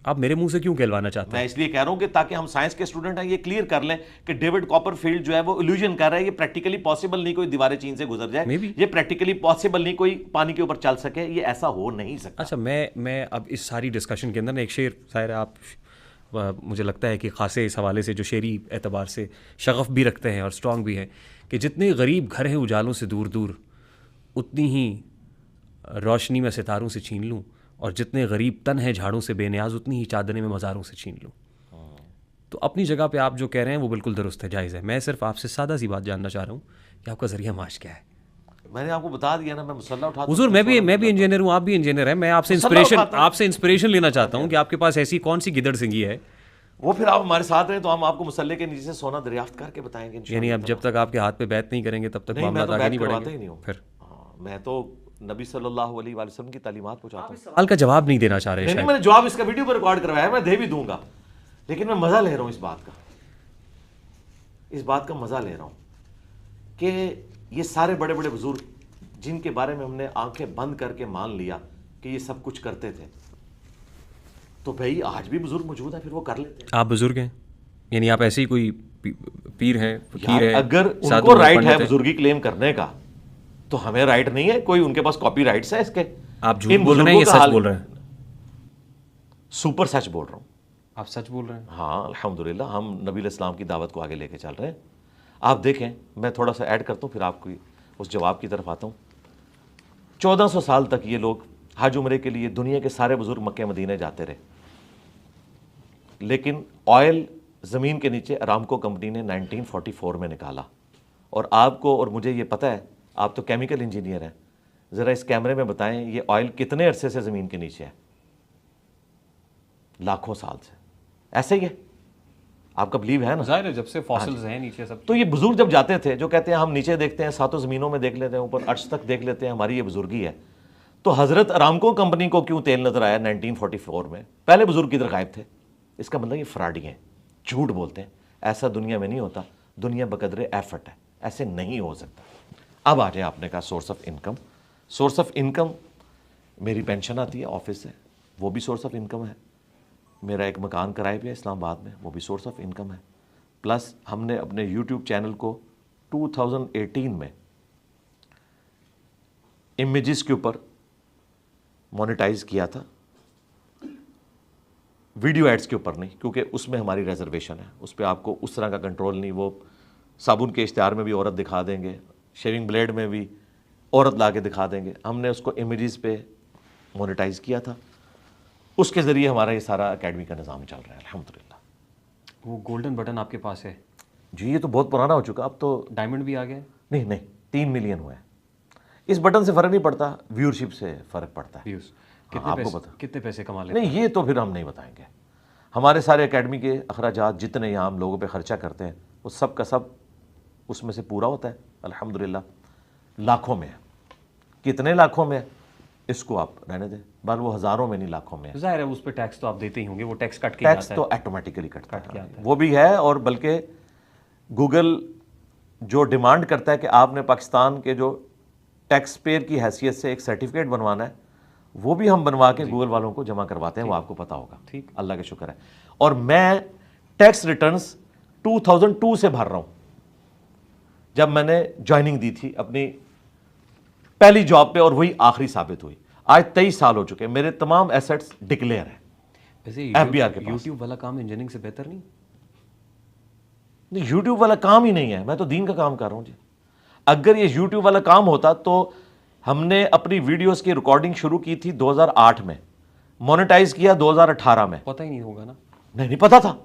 آپ میرے منہ سے کیوں کہلوانا چاہتے ہیں؟
میں اس لیے کہہ رہا ہوں کہ تاکہ ہم سائنس کے اسٹوڈنٹ ہیں یہ کلیئر کر لیں کہ ڈیوڈ کاپر فیلڈ جو ہے وہ الوژن کر رہا ہے, یہ پریکٹیکلی پاسبل نہیں کوئی دیواریں چین سے گزر جائے, یہ پریکٹیکلی پاسبل نہیں کوئی پانی کے اوپر چل سکے, یہ ایسا ہو نہیں سکتا.
اچھا میں اب اس ساری ڈسکشن کے اندر ایک شعر, ظاہر ہے آپ مجھے لگتا ہے کہ خاصے اس حوالے سے جو شعری اعتبار سے شغف بھی رکھتے ہیں اور اسٹرانگ بھی ہیں, کہ جتنے غریب گھر ہیں اجالوں سے دور دور, اتنی ہی روشنی میں ستاروں سے چھین لوں, اور جتنے غریب تن ہیں جھاڑوں سے بے نیاز, اتنی ہی چادریں میں مزاروں سے چھین لوں. تو اپنی جگہ پہ آپ جو کہہ رہے ہیں وہ بالکل درست ہے, جائز ہے. میں صرف آپ سے سادہ سی بات جاننا چاہ رہا ہوں کہ آپ کا ذریعہ معاش کیا ہے.
میں نے آپ کو بتا دیا نا, میں مسلح اٹھاتا ہوں.
حضور میں بھی انجینئر ہوں, آپ بھی انجینئر ہیں. میں آپ سے انسپریشن لینا چاہتا ہوں کہ آپ کے پاس ایسی کون سی گدڑ سنگھی ہے.
وہ پھر آپ ہمارے ساتھ رہیں تو ہم آپ کو مسلح کے نیچے سے سونا دریافت کر کے بتائیں گے.
یعنی اب جب تک آپ کے ہاتھ پہ بیعت نہیں کریں گے تب تک معاملات آگے نہیں بڑھیں گے. پھر
میں تو نبی صلی اللہ علیہ وسلم کی تعلیمات پہنچاتا ہوں.
سوال کا جواب نہیں دینا چاہ رہے.
نہیں میں نے جواب اس کا ویڈیو پر ریکارڈ کروایا ہے, میں دے بھی دوں گا, لیکن میں مزہ لے رہا ہوں اس بات کا مزہ لے رہا ہوں کہ یہ سارے بڑے بڑے بزرگ جن کے بارے میں ہم نے آنکھیں بند کر کے مان لیا کہ یہ سب کچھ کرتے تھے, تو بھائی آج بھی بزرگ موجود ہیں, پھر وہ کر لیتے ہیں.
آپ بزرگ ہیں, یعنی آپ ایسے ہی کوئی پیر ہیں, فقیر ہیں.
اگر ان کو رائٹ ہے بزرگی کلیم کرنے کا تو ہمیں رائٹ نہیں ہے, کوئی ان کے پاس کاپی رائٹس ہے اس کے.
آپ جھوٹ بول رہے ہیں یا سچ بول رہے ہیں؟
سپر سچ بول رہا ہوں.
آپ سچ بول رہے ہیں؟
ہاں الحمدللہ, ہم نبی علیہ السلام کی دعوت کو آگے لے کے چل رہے ہیں. آپ دیکھیں, میں تھوڑا سا ایڈ کرتا ہوں پھر آپ کو اس جواب کی طرف آتا ہوں. 1400 سال تک یہ لوگ حج عمرے کے لیے دنیا کے سارے بزرگ مکہ مدینہ جاتے رہے, لیکن آئل زمین کے نیچے ارامکو کمپنی نے 1944 میں نکالا. اور آپ کو اور مجھے یہ پتہ ہے, آپ تو کیمیکل انجینئر ہیں, ذرا اس کیمرے میں بتائیں یہ آئل کتنے عرصے سے زمین کے نیچے ہے؟ لاکھوں سال سے. ایسے ہی ہے, آپ کا بلیو ہے نا؟
ظاہر ہے, جب سے فاسلز ہیں نیچے سب.
تو یہ بزرگ جب جاتے تھے جو کہتے ہیں ہم نیچے دیکھتے ہیں, ساتوں زمینوں میں دیکھ لیتے ہیں, اوپر عرش تک دیکھ لیتے ہیں, ہماری یہ بزرگی ہے. تو حضرت ارامکو کمپنی کو کیوں تیل نظر آیا 1944 میں؟ پہلے بزرگ کدھر غائب تھے؟ اس کا مطلب یہ فراڈی ہیں, جھوٹ بولتے ہیں. ایسا دنیا میں نہیں ہوتا, دنیا بقدر ایفرٹ ہے, ایسے نہیں ہو سکتا. اب آ جائیں, آپ نے کہا source of income. Source of income میری پینشن آتی ہے آفس سے, وہ بھی سورس آف انکم ہے. میرا ایک مکان کرائے پہ ہے اسلام آباد میں, وہ بھی سورس آف انکم ہے. پلس ہم نے اپنے یوٹیوب چینل کو 2018 میں امیجز کے اوپر مونیٹائز کیا تھا, ویڈیو ایڈز کے اوپر نہیں, کیونکہ اس میں ہماری ریزرویشن ہے, اس پہ آپ کو اس طرح کا کنٹرول نہیں. وہ صابن کے اشتہار میں بھی عورت دکھا دیں گے, شیونگ بلیڈ میں بھی عورت لا کے دکھا دیں گے. ہم نے اس کو امیجز پہ مونیٹائز کیا تھا, اس کے ذریعے ہمارا یہ سارا اکیڈمی کا نظام چل رہا ہے الحمدللہ.
وہ گولڈن بٹن آپ کے پاس ہے؟
جی یہ تو بہت پرانا ہو چکا, اب تو
ڈائمنڈ بھی آ گیا؟
نہیں 3 ملین ہوئے ہیں. اس بٹن سے فرق نہیں پڑتا, ویورشپ سے فرق پڑتا ہے. آپ کو پتا
کتنے پیسے کما لیتے؟
نہیں یہ تو پھر ہم نہیں بتائیں گے. ہمارے سارے اکیڈمی کے اخراجات جتنے یہاں ہم لوگوں پہ خرچہ کرتے ہیں وہ سب کا سب اس میں سے پورا ہوتا ہے الحمدللہ. لاکھوں میں ہے. کتنے لاکھوں میں اس کو آپ رہنے دیں, بل وہ ہزاروں میں نہیں لاکھوں میں ہے.
ظاہر ہے اس پہ ٹیکس تو آپ دیتے ہی ہوں گے, وہ ٹیکس کٹ کے آتا ہے.
ٹیکس تو آٹومیٹیکلی کٹتا ہے, وہ بھی ہے. اور بلکہ گوگل جو ڈیمانڈ کرتا ہے کہ آپ نے پاکستان کے جو ٹیکس پیئر کی حیثیت سے ایک سرٹیفکیٹ بنوانا ہے، وہ بھی ہم بنوا کے گوگل والوں کو جمع کرواتے ہیں، وہ آپ کو پتا ہوگا.
ٹھیک،
اللہ کا شکر ہے. اور میں ٹیکس ریٹرنز 2002 سے بھر رہا ہوں، جب میں نے جوائننگ دی تھی اپنی پہلی جاب پہ، اور وہی آخری ثابت ہوئی. آج 23 سال ہو چکے ہیں، میرے تمام ایسٹس ڈکلیئر ہیں.
ویسے
FBR کے پاس
یوٹیوب والا کام انجینئرنگ سے بہتر نہیں؟
یوٹیوب والا کام ہی نہیں ہے، میں تو دین کا کام کر رہا ہوں جی. اگر یہ یوٹیوب والا کام ہوتا تو ہم نے اپنی ویڈیوز کی ریکارڈنگ شروع کی تھی 2008 میں، مونیٹائز کیا 2018 میں.
پتہ ہی نہیں ہوگا نا.
نہیں پتا تھا،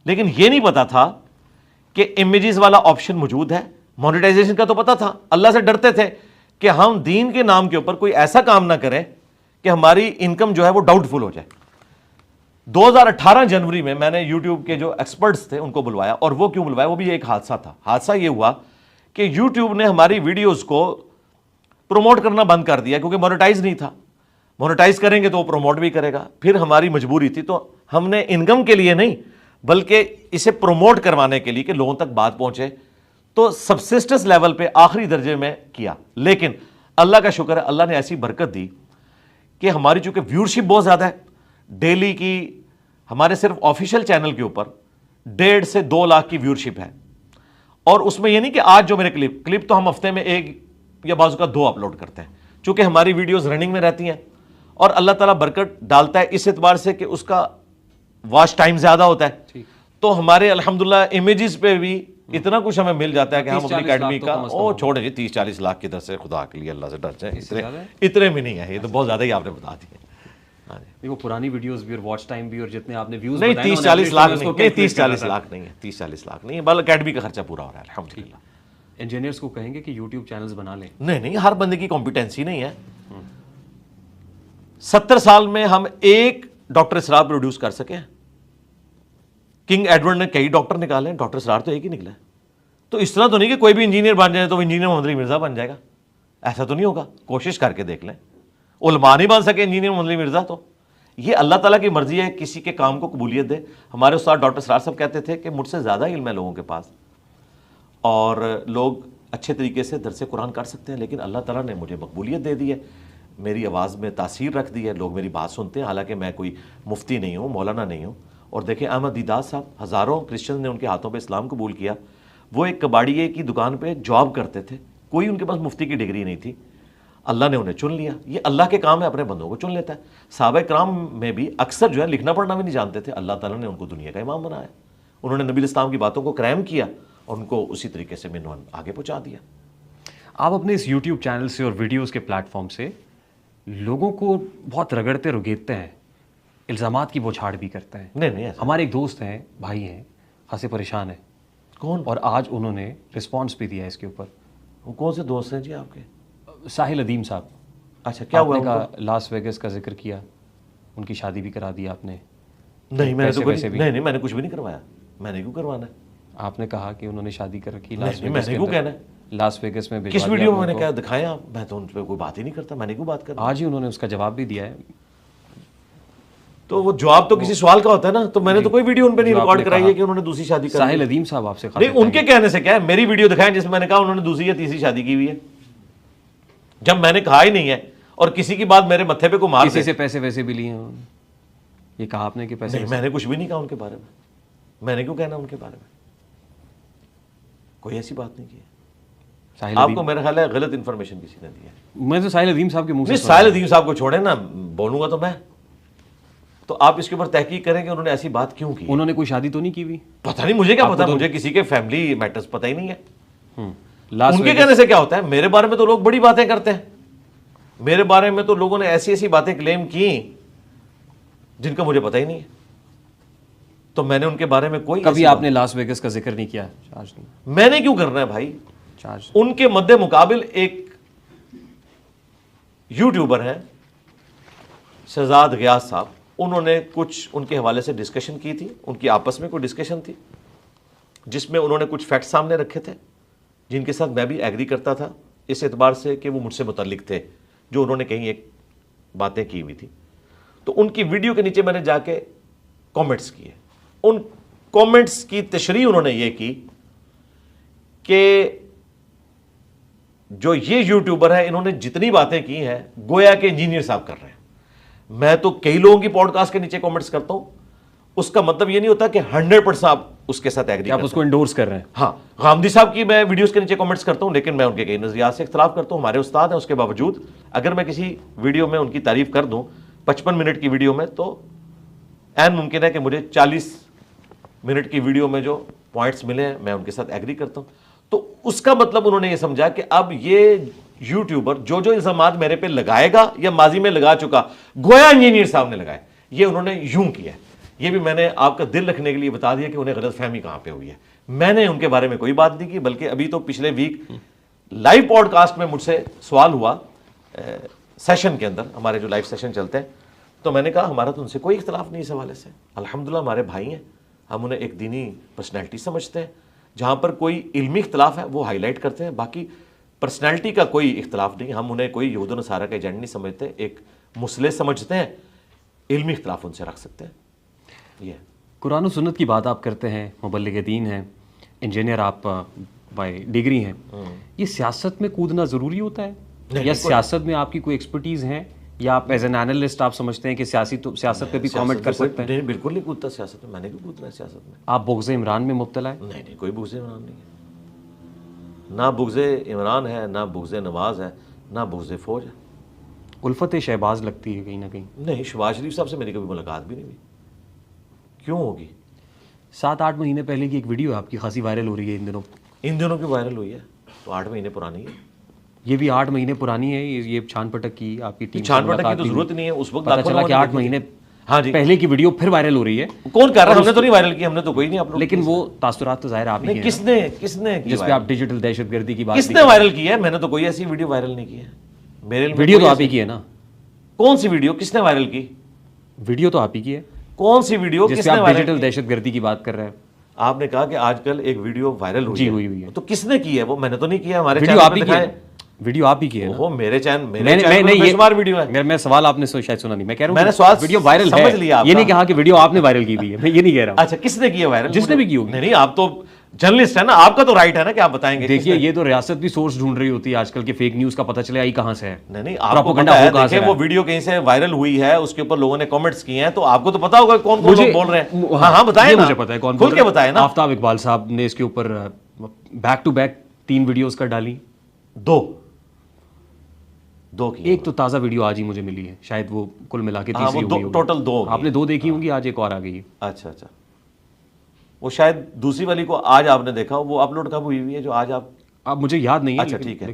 لیکن یہ نہیں پتا تھا کہ امیجز والا آپشن موجود ہے. مونیٹائزیشن کا تو پتا تھا. اللہ سے ڈرتے تھے کہ ہم دین کے نام کے اوپر کوئی ایسا کام نہ کریں کہ ہماری انکم جو ہے وہ ڈاؤٹ فل ہو جائے. 2018 جنوری میں نے یوٹیوب کے جو ایکسپرٹس تھے ان کو بلوایا. اور وہ کیوں بلوایا؟ وہ بھی ایک حادثہ تھا. حادثہ یہ ہوا کہ یوٹیوب نے ہماری ویڈیوز کو پروموٹ کرنا بند کر دیا کیونکہ مونیٹائز نہیں تھا. مونیٹائز کریں گے تو وہ پروموٹ بھی کرے گا. پھر ہماری مجبوری تھی، تو ہم نے انکم کے لیے نہیں بلکہ اسے پروموٹ کروانے کے لیے کہ لوگوں تک بات پہنچے، تو سبسسٹنس لیول پہ آخری درجے میں کیا. لیکن اللہ کا شکر ہے، اللہ نے ایسی برکت دی کہ ہماری چونکہ ویورشپ بہت زیادہ ہے، ڈیلی کی ہمارے صرف آفیشیل چینل کے اوپر 1.5 سے 2 لاکھ کی ویورشپ ہے. اور اس میں یہ نہیں کہ آج جو میرے کلپ تو ہم ہفتے میں 1 یا بعض کا 2 اپلوڈ کرتے ہیں، چونکہ ہماری ویڈیوز رننگ میں رہتی ہیں. اور اللہ تعالیٰ برکت ڈالتا ہے اس اعتبار سے کہ اس کا واچ ٹائم زیادہ ہوتا ہے، تو ہمارے الحمدللہ امیجز پہ بھی اتنا کچھ ہمیں مل جاتا ہے کہ ہم اپنی اکیڈمی کا چھوڑیں جی 30-40 لاکھ کی در سے، خدا کے لیے اللہ سے ڈر جائیں. اتنے بھی نہیں ہے، یہ تو بہت زیادہ ہی آپ نے بتا دیے.
وہ پرانی ویڈیوز بھی اور واچ ٹائم بھی اور جتنے آپ نے ویوز
نہیں 30-40 لاکھ نہیں، 30-40 لاکھ نہیں ہے، 30-40 لاکھ نہیں ہے، بل اکیڈمی کا خرچہ پورا ہو رہا ہے الحمدللہ.
انجینئرز کو کہیں گے کہ یوٹیوب چینلز بنا لیں.
نہیں، ہر بندے کی کمپیٹنسی نہیں ہے. 70 سال میں ہم ایک ڈاکٹر اسرار پروڈیوس کر سکے ہیں. کنگ ایڈورڈ نے کئی ڈاکٹر نکالے ہیں، ڈاکٹر اسرار تو ایک ہی نکلا ہے. تو اس طرح تو نہیں کہ کوئی بھی انجینئر بن جائے تو انجینئر محمد علی مرزا بن جائے گا، ایسا تو نہیں ہوگا. کوشش کر کے دیکھ لیں. علماء نہیں بن سکے انجینئر محمد علی مرزا، تو یہ اللہ تعالیٰ کی مرضی ہے، کسی کے کام کو قبولیت دے. ہمارے استاد ڈاکٹر اسرار صاحب کہتے تھے کہ مجھ سے زیادہ علم ہے لوگوں کے پاس، اور لوگ اچھے طریقے سے درس قرآن کر سکتے ہیں، لیکن اللہ تعالیٰ نے مجھے مقبولیت دے دی ہے، میری آواز میں تاثیر رکھ دی ہے، لوگ میری بات سنتے ہیں. حالانکہ میں کوئی مفتی نہیں ہوں، مولانا نہیں ہوں. اور دیکھیں احمد دیدات صاحب، ہزاروں کرسچن نے ان کے ہاتھوں پہ اسلام قبول کیا. وہ ایک کباڑیے کی دکان پہ جاب کرتے تھے، کوئی ان کے پاس مفتی کی ڈگری نہیں تھی. اللہ نے انہیں چن لیا. یہ اللہ کے کام ہے، اپنے بندوں کو چن لیتا ہے. صحابہ کرام میں بھی اکثر جو ہے لکھنا پڑھنا بھی نہیں جانتے تھے، اللہ تعالیٰ نے ان کو دنیا کا امام بنایا. انہوں نے نبی اسلام کی باتوں کو کریم کیا اور ان کو اسی طریقے سے منوان آگے پہنچا دیا.
آپ اپنے اس یوٹیوب چینل سے اور ویڈیوز کے پلیٹ فارم سے لوگوں کو بہت رگڑتے رگیدتے ہیں، الزامات کی بوچھاڑ بھی کرتے ہیں.
نہیں
ہمارے ایک دوست ہیں، بھائی ہیں، خاصے پریشان ہیں.
کون؟
اور آج انہوں نے رسپانس بھی دیا ہے اس کے اوپر.
وہ کون سے دوست ہیں جی آپ کے؟
ساحل ادیم صاحب.
اچھا، کیا ہوا؟
کا لاس ویگس کا ذکر کیا، ان کی شادی بھی کرا دی آپ نے.
نہیں میں نے تو نہیں میں نے کچھ بھی نہیں کروایا. میں نے کیوں کروانا ہے؟
آپ نے کہا کہ انہوں نے شادی کر رکھی
لاس ویگس. میں نے کیوں کہنا ہے؟
لاس ویگس میں
کس ویڈیو میں نے کیا دکھایا آپ؟ میں تو ان پہ کوئی بات ہی نہیں کرتا. میں نے کیوں بات کرنا؟
آج ہی انہوں نے اس کا جواب بھی دیا ہے.
تو وہ جواب تو کسی سوال کا ہوتا ہے نا. تو میں نے تو کوئی ویڈیو ان پہ نہیں ریکارڈ کرائی ہے کہ انہوں نے دوسری شادی کی.
ساحل ادیم صاحب آپ سے
نہیں، ان کے کہنے سے کیا ہے، میری ویڈیو دکھائیں جس میں نے کہا انہوں نے دوسری یا تیسری شادی کی ہوئی ہے، جب میں نے کہا ہی نہیں ہے. اور کسی کی بات میرے متھے پہ کو مار
کسی سے پیسے ویسے بھی لیے ہیں، یہ کہا آپ نے کہ پیسے؟
نہیں، میں نے کچھ بھی نہیں کہا ان کے بارے میں. میں نے کیوں کہنا ان کے بارے میں؟ کوئی ایسی بات نہیں کی ہے. آپ کو میرا خیال ہے غلط انفارمیشن کسی نے دی ہے.
میں تو ساحل ادیم صاحب کے منہ سے
ساحل ادیم صاحب کو چھوڑیں نا، بولوں گا تو میں. تو آپ اس کے اوپر تحقیق کریں کہ انہوں نے ایسی بات کیوں کی.
انہوں نے کوئی شادی تو نہیں کی ہوئی؟
پتہ نہیں، مجھے کیا پتا، مجھے کسی کے فیملی میٹرز پتہ ہی نہیں ہے.
ان
کے کہنے سے کیا ہوتا ہے؟ میرے بارے میں تو لوگ بڑی باتیں کرتے ہیں. میرے بارے میں تو لوگوں نے ایسی ایسی باتیں کلیم کی جن کا مجھے پتہ ہی نہیں ہے. تو میں نے ان کے بارے میں کوئی
کبھی آپ نے لاس ویگس کا ذکر نہیں کیا؟ چارج نہیں.
میں نے کیوں کرنا ہے بھائی؟
چارج
ان کے مد مقابل ایک یوٹیوبر ہیں شہزاد غیاث صاحب، انہوں نے کچھ ان کے حوالے سے ڈسکشن کی تھی. ان کی آپس میں کوئی ڈسکشن تھی جس میں انہوں نے کچھ فیکٹ سامنے رکھے تھے جن کے ساتھ میں بھی ایگری کرتا تھا، اس اعتبار سے کہ وہ مجھ سے متعلق تھے، جو انہوں نے کہیں ایک باتیں کی ہوئی تھی. تو ان کی ویڈیو کے نیچے میں نے جا کے کامنٹس کیے. ان کامنٹس کی تشریح انہوں نے یہ کی کہ جو یہ یوٹیوبر ہے انہوں نے جتنی باتیں کی ہیں گویا کہ انجینئر صاحب کر رہے ہیں. میں تو کئی لوگوں کی پوڈ کاسٹ کے نیچے کامنٹس کرتا ہوں, اس کا مطلب یہ نہیں ہوتا کہ 100% آپ اس کے ساتھ ایگری
آپ اس کو انڈورس کر رہے ہیں.
ہاں, غامدی صاحب کی میں ویڈیوز کے نیچے کامنٹس کرتا ہوں, لیکن میں ان کے کئی نظریات سے اختلاف کرتا ہوں. ہمارے استاد ہیں, اس کے باوجود اگر میں کسی ویڈیو میں ان کی تعریف کر دوں 55 منٹ کی ویڈیو میں, تو عین ممکن ہے کہ مجھے 40 منٹ کی ویڈیو میں جو پوائنٹس ملے ہیں میں ان کے ساتھ ایگری کرتا ہوں. تو اس کا مطلب انہوں نے یہ سمجھا کہ اب یہ یوٹیوبر جو الزامات میرے پہ لگائے گا یا ماضی میں لگا چکا, گویا انجینئر صاحب نے لگائے, یہ انہوں نے یوں کیا. یہ بھی میں نے آپ کا دل رکھنے کے لیے بتا دیا کہ انہیں غلط فہمی کہاں پہ ہوئی ہے. میں نے ان کے بارے میں کوئی بات نہیں کی, بلکہ ابھی تو پچھلے ویک لائیو پوڈ کاسٹ میں مجھ سے سوال ہوا سیشن کے اندر, ہمارے جو لائیو سیشن چلتے ہیں, تو میں نے کہا ہمارا تو ان سے کوئی اختلاف نہیں اس حوالے سے, الحمدللہ ہمارے بھائی ہیں, ہم انہیں ایک دینی پرسنالٹی سمجھتے ہیں, جہاں پر کوئی علمی اختلاف ہے وہ ہائی لائٹ کرتے ہیں, باقی پرسنالٹی کا کوئی اختلاف نہیں. ہم انہیں کوئی یہود و نصارہ کا ایجنٹ نہیں سمجھتے, ایک مسلح سمجھتے ہیں, علمی اختلاف ان سے رکھ سکتے ہیں. یہ
قرآن و سنت کی بات آپ کرتے ہیں, مبلغ دین ہیں, انجینئر آپ بائی ڈگری ہیں, یہ سیاست میں کودنا ضروری ہوتا ہے یا سیاست میں آپ کی کوئی ایکسپرٹیز ہیں, یا آپ ایز این اینالسٹ آپ سمجھتے ہیں کہ سیاست پہ بھی کامنٹ کر سکتے ہیں؟
نہیں, بالکل نہیں کودتا سیاست میں, میں نے بھی کودنا ہے سیاست میں.
آپ بغض عمران میں مبتلا ہے؟
نہیں, کوئی بغض عمران نہیں ہے, نہ بغض عمران ہے, نہ بغض نواز ہے, نہ بغض فوج ہے.
الفت شہباز لگتی ہے کہیں نہ کہیں.
نہیں, شہباز شریف صاحب سے میری کبھی ملاقات بھی نہیں ہوئی. کیوں ہوگی؟
7-8 مہینے پہلے کی ایک ویڈیو آپ کی خاصی وائرل ہو رہی ہے
ان دنوں کی وائرل ہوئی ہے, تو 8 مہینے پرانی ہے.
یہ بھی 8 مہینے پرانی ہے. یہ چھان پٹک کی آپ کی ٹیم,
چھان پٹک کی تو ضرورت نہیں ہے. اس وقت
پتہ چلا کہ 8 مہینے
ہاں جی
پہلے کی ویڈیو پھر وائرل ہو رہی ہے.
کون کر رہا ہے؟ ہم نے تو نہیں وائرل کی, ہم نے تو کوئی نہیں اپلوڈ.
لیکن وہ تاثرات تو ظاہر آپ ہی ہیں.
کس نے
جس پہ آپ ڈیجیٹل دہشت گردی کی بات
کس نے وائرل کی ہے؟ میں نے تو کوئی ایسی ویڈیو وائرل نہیں کی ہے. میرے
ویڈیو تو آپ ہی کی ہے نا.
کون سی ویڈیو کس نے وائرل کی؟
ویڈیو تو آپ ہی کی ہے.
کون سی ویڈیو
جس
کس
پہ
نے
آپ
وائرل
ڈیجیٹل دہشت گردی کی بات کر رہے ہیں؟
آپ نے کہا کہ آج کل ایک ویڈیو وائرل
جی ہوئی ہے,
تو کس نے کی ہے وہ؟ میں نے تو نہیں کیا. ہمارے
ویڈیو آپ ہی کی ہے. ویڈیو آپ ہی کی ہے.
وہ میرے چینل میں بے شمار ویڈیو ہے.
میں سوال آپ نے شاید سنا نہیں. میں کہہ رہا ہوں
میں نے سوال
ویڈیو وائرل
سمجھ لیا.
یہ نہیں کہا کہ ویڈیو آپ نے وائرل کی ہوئی ہے, میں یہ نہیں کہہ رہا ہوں.
اچھا, کس نے کی ہے وائرل؟
جس نے بھی کی ہوگی.
نہیں, آپ تو جرنلسٹ ہے نا, آپ کا تو رائٹ ہے نا کہ آپ بتائیں گے.
دیکھیے, یہ تو ریاست بھی سورس ڈھونڈ رہی ہوتی ہے آج کل کے فیک نیوز کا پتہ چلے آئی کہاں سے ہے.
نہیں, آپ کو پتہ ہے, دیکھیں وہ ویڈیو کہیں سے وائرل ہوئی ہے, اس کے اوپر لوگوں نے کامنٹس کیے ہیں, تو آپ کو تو پتا ہوگا کون کون لوگ بول رہے ہیں. ہاں بتائیں نا,
مجھے پتا ہے کون
کھل کے بتائیں نا.
آفتاب اقبال صاحب نے اس کے اوپر بیک ٹو بیک 3 ویڈیوز کا ڈالی. 2 کی. ایک تو تازہ ویڈیو آج ہی مجھے ملی ہے, شاید وہ کل ملا کے تیسری ہوگی.
ٹوٹل 2
آپ نے 2 دیکھی ہوں گی, آج ایک اور آ گئی ہے.
اچھا, وہ شاید دوسری والی کو آج آپ نے دیکھا, وہ اپلوڈ کب ہوئی ہے جو آج آپ
مجھے یاد نہیں ہے.
اچھا ٹھیک ہے,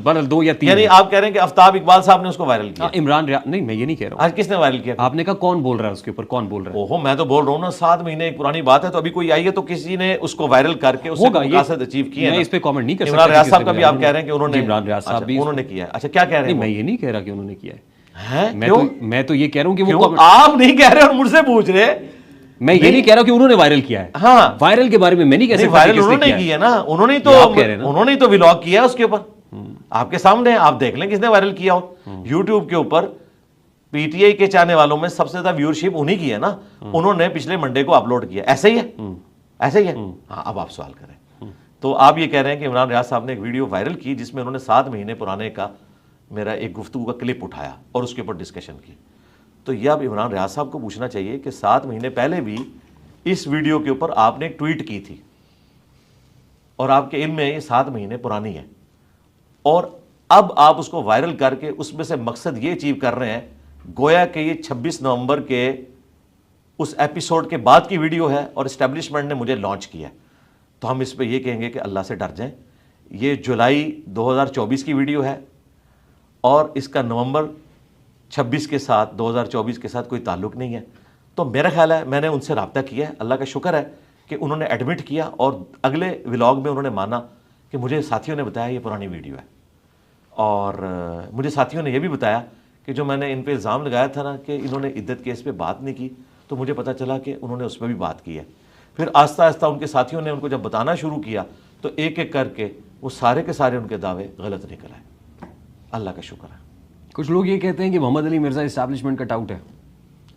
برل 2 یا 3.
یعنی آپ کہہ رہے ہیں کہ آفتاب اقبال صاحب نے اس کو وائرل کیا.
عمران نہیں, میں یہ نہیں کہہ رہا ہوں.
آج کس نے وائرل کیا؟
آپ نے کہا کون بول رہا ہے اس کے اوپر, کون بول رہا ہے؟
اوہو, میں تو بول رہا ہوں نا 7 مہینے ایک پرانی بات ہے, تو ابھی کوئی آئی ہے تو کسی نے اس کو وائرل کر کے اس سے مقاصد اچیو کی ہے.
میں اس پہ کامنٹ نہیں کر سکتا.
عمران ریاض صاحب کا بھی آپ کہہ رہے ہیں کہ انہوں نے,
عمران ریاض صاحب بھی
انہوں نے کیا ہے. اچھا, کیا کہہ رہے ہیں؟
میں یہ نہیں کہہ رہا کہ انہوں نے کیا
ہے.
میں تو یہ کہہ رہا ہوں کہ وہ
آپ نہیں کہہ رہے اور مجھ سے پوچھ رہے.
میں یہ نہیں کہہ رہا کہ انہوں نے وائرل کیا ہے.
ہاں,
وائرل کے بارے میں میں نہیں کہہ سکتا.
وائرل انہوں نے کی ہے نا, انہوں نے تو ولاگ کیا ہے اس کے اوپر, آپ کے سامنے, آپ دیکھ لیں کس نے وائرل کیا ہو. یوٹیوب کے اوپر پی ٹی آئی کے چاہنے والوں میں سب سے زیادہ ویورشپ انہی کی ہے نا, انہوں نے پچھلے منڈے کو اپلوڈ کیا. ایسے ہی ہے, ایسے ہی ہے. ہاں, اب آپ سوال کریں. تو آپ یہ کہہ رہے ہیں کہ عمران ریاض صاحب نے ایک ویڈیو وائرل کی جس میں انہوں نے 7 مہینے پرانے کا میرا ایک گفتگو کا کلپ اٹھایا اور اس کے اوپر ڈسکشن کی. تو یہ اب عمران ریاض صاحب کو پوچھنا چاہیے کہ 7 مہینے پہلے بھی اس ویڈیو کے اوپر آپ نے ٹویٹ کی تھی, اور آپ کے علم میں یہ 7 مہینے پرانی ہے, اور اب آپ اس کو وائرل کر کے اس میں سے مقصد یہ اچیو کر رہے ہیں گویا کہ یہ 26 نومبر کے اس ایپیسوڈ کے بعد کی ویڈیو ہے اور اسٹیبلشمنٹ نے مجھے لانچ کیا. تو ہم اس پہ یہ کہیں گے کہ اللہ سے ڈر جائیں. یہ جولائی 2024 کی ویڈیو ہے اور اس کا نومبر 26 کے ساتھ 2024 کے ساتھ کوئی تعلق نہیں ہے. تو میرا خیال ہے, میں نے ان سے رابطہ کیا ہے, اللہ کا شکر ہے کہ انہوں نے ایڈمٹ کیا اور اگلے ولاگ میں انہوں نے مانا کہ مجھے ساتھیوں نے بتایا یہ پرانی ویڈیو ہے. اور مجھے ساتھیوں نے یہ بھی بتایا کہ جو میں نے ان پہ الزام لگایا تھا نا کہ انہوں نے عدت کیس پہ بات نہیں کی, تو مجھے پتہ چلا کہ انہوں نے اس پہ بھی بات کی ہے. پھر آہستہ آہستہ ان کے ساتھیوں نے ان کو جب بتانا شروع کیا تو ایک ایک کر کے وہ سارے کے سارے ان کے دعوے غلط نکل آئے. اللہ کا شکر ہے.
کچھ لوگ یہ کہتے ہیں کہ محمد علی مرزا اسٹیبلشمنٹ کا ٹاؤٹ ہے.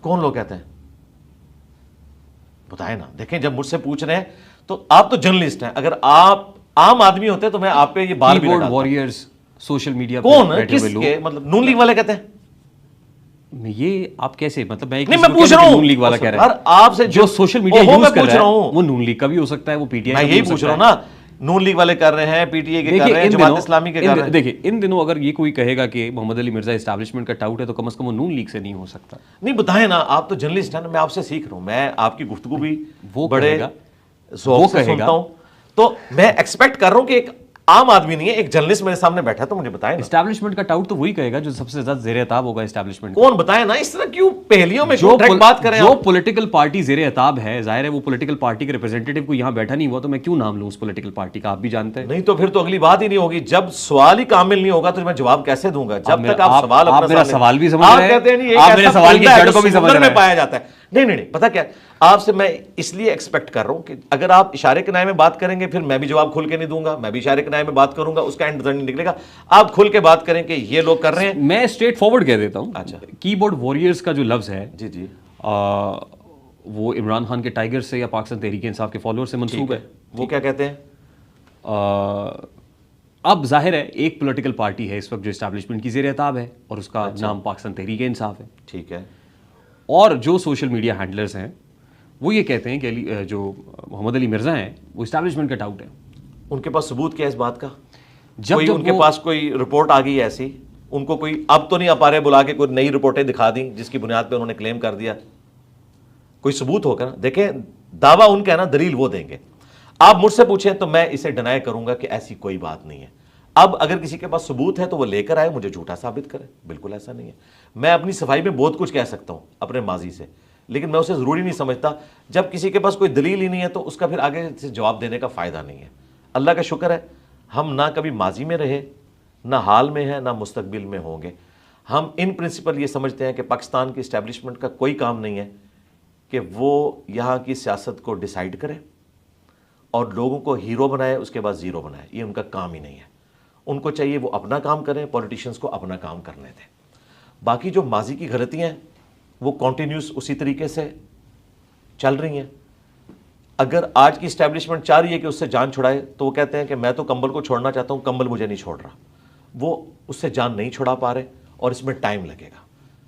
کون لوگ کہتے ہیں؟ بتائیں نا. دیکھیں, جب مجھ سے پوچھ رہے ہیں تو آپ تو جرنلسٹ ہیں, اگر آپ عام آدمی ہوتے تو میں آپ پہ یہ بار بھی
کیبورڈ واریئرز سوشل میڈیا
کون کس کے مطلب نون لیگ والے کہتے ہیں
یہ آپ کیسے مطلب میں
نہیں میں پوچھ رہا ہوں
نون لیگ والا کہہ رہا ہے
آپ سے
جو سوشل میڈیا یوز کر رہا ہے وہ نون لیگ کا بھی ہو سکتا ہے وہ پی ٹی آئی
میں یہی پوچھ رہا ہوں نا نون لیگ والے کر رہے ہیں پی ٹی اے کے کر رہے ہیں جماعت اسلامی کے کر رہے ہیں
دیکھیں ان دنوں اگر یہ کوئی کہے گا کہ محمد علی مرزا اسٹیبلشمنٹ کا ٹاؤٹ ہے تو کم از کم وہ نون لیگ سے نہیں ہو سکتا
نہیں بتائیں نا آپ تو جرنلسٹ ہیں نا میں آپ سے سیکھ رہا ہوں میں آپ کی گفتگو بھی
وہ
بڑے
کہے گا
ذوق سے سنتا ہوں تو میں ایکسپیکٹ کر رہا ہوں کہ ایک عام آدمی نہیں ہے ایک جرنلسٹ میرے سامنے بیٹھا ہے تو مجھے بتائیں
اسٹیبلشمنٹ کا ٹاؤٹ تو وہی کہے گا جو سب سے زیادہ زیر عتاب ہوگا اسٹیبلشمنٹ
کون بتائیں نا اس طرح کیوں پہلیوں میں کیوں ڈائریکٹ بات کریں
جو پولیٹیکل پارٹی زیر عتاب ہے ظاہر ہے وہ پولیٹیکل پارٹی کے ریپرزینٹیٹو کو یہاں بیٹھا نہیں ہوا تو میں کیوں نام لوں اس پولیٹیکل پارٹی کا آپ بھی جانتے ہیں
نہیں تو پھر تو اگلی بات ہی نہیں ہوگی جب سوال ہی کامل نہیں ہوگا تو میں جواب کیسے دوں گا جب تک آپ سوال
آپ میرا سوال بھی سمجھ رہے ہیں
کہتے ہیں
آپ میرے سوال کی جڑ کو بھی سمجھ رہے ہیں
پایا جاتا ہے نہیں پتا کیا آپ سے میں اس لیے ایکسپیکٹ کر رہا ہوں کہ اگر آپ اشارے کنائے میں بات کریں گے پھر میں بھی جواب کھل کے نہیں دوں گا میں بھی اشارے کنائے میں بات کروں گا اس کا اینڈ نہیں نکلے گا آپ کھل کے بات کریں کہ یہ لوگ کر رہے ہیں
میں اسٹریٹ فارورڈ کہہ دیتا ہوں
اچھا
کی بورڈ وارئرز کا جو لفظ ہے
جی جی
وہ عمران خان کے ٹائیگر سے یا پاکستان تحریک انصاف کے فالوور سے منسوب ہے
وہ کیا کہتے ہیں
اب ظاہر ہے ایک پولیٹیکل پارٹی ہے اس وقت جو اسٹیبلشمنٹ کی زیر عتاب ہے اور اس کا نام پاکستان تحریک انصاف ہے
ٹھیک ہے
اور جو سوشل میڈیا ہینڈلرز ہیں وہ یہ کہتے ہیں کہ جو محمد علی مرزا ہیں وہ اسٹیبلشمنٹ کا ٹاؤٹ ہے
ان کے پاس ثبوت کیا ہے اس بات کا
جب
ان کے پاس کوئی رپورٹ آ گئی ایسی ان کو کوئی اب تو نہیں آ پا رہے بلا کے کوئی نئی رپورٹیں دکھا دیں جس کی بنیاد پہ انہوں نے کلیم کر دیا کوئی ثبوت ہوگا نا دیکھیں دعویٰ ان کا ہے نا دلیل وہ دیں گے آپ مجھ سے پوچھیں تو میں اسے ڈینائی کروں گا کہ ایسی کوئی بات نہیں ہے اب اگر کسی کے پاس ثبوت ہے تو وہ لے کر آئے مجھے جھوٹا ثابت کرے بالکل ایسا نہیں ہے میں اپنی صفائی میں بہت کچھ کہہ سکتا ہوں اپنے ماضی سے لیکن میں اسے ضروری نہیں سمجھتا جب کسی کے پاس کوئی دلیل ہی نہیں ہے تو اس کا پھر آگے سے جواب دینے کا فائدہ نہیں ہے اللہ کا شکر ہے ہم نہ کبھی ماضی میں رہے نہ حال میں ہیں نہ مستقبل میں ہوں گے ہم ان پرنسپل یہ سمجھتے ہیں کہ پاکستان کی اسٹیبلشمنٹ کا کوئی کام نہیں ہے کہ وہ یہاں کی سیاست کو ڈیسائیڈ کرے اور لوگوں کو ہیرو بنائے اس کے بعد زیرو بنائے یہ ان کا کام ہی نہیں ہے ان کو چاہیے وہ اپنا کام کریں پولیٹیشنز کو اپنا کام کرنے دیں باقی جو ماضی کی غلطیاں ہیں وہ کنٹینیوس اسی طریقے سے چل رہی ہیں اگر آج کی اسٹیبلشمنٹ چاہ رہی ہے کہ اس سے جان چھڑائے تو وہ کہتے ہیں کہ میں تو کمبل کو چھوڑنا چاہتا ہوں کمبل مجھے نہیں چھوڑ رہا وہ اس سے جان نہیں چھڑا پا رہے اور اس میں ٹائم لگے گا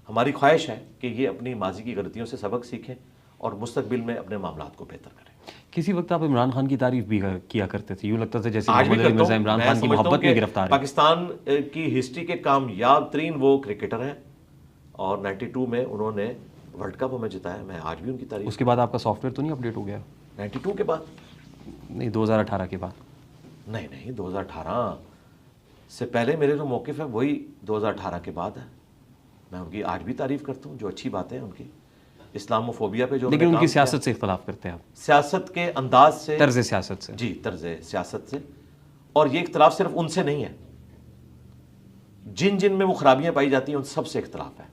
ہماری خواہش ہے کہ یہ اپنی ماضی کی غلطیوں سے سبق سیکھیں اور مستقبل میں اپنے معاملات کو بہتر کریں
کسی وقت آپ عمران خان کی تعریف بھی کیا کرتے تھے یوں لگتا تھا جیسے محمد علی مرزا عمران خان کی محبت میں گرفتار ہے
پاکستان کی ہسٹری کے کامیاب ترین وہ کرکٹر ہیں اور 92 میں انہوں نے ورلڈ کپ ہمیں جتایا میں آج بھی ان کی تعریف
اس کے بعد آپ کا سافٹ ویئر تو نہیں اپڈیٹ ہو گیا
92 کے بعد
نہیں 2018 کے بعد
نہیں 2018 سے پہلے میرے جو موقف ہے وہی 2018 کے بعد ہے میں ان کی آج بھی تعریف کرتا ہوں جو اچھی باتیں ہیں ان کی اسلاموفوبیا پہ جو
لیکن ان کی سیاست سے اختلاف کرتے ہیں آپ
سیاست کے انداز سے
طرز سیاست سے
جی طرز سیاست سے اور یہ اختلاف صرف ان سے نہیں ہے جن میں وہ خرابیاں پائی جاتی ہیں ان سب سے اختلاف ہے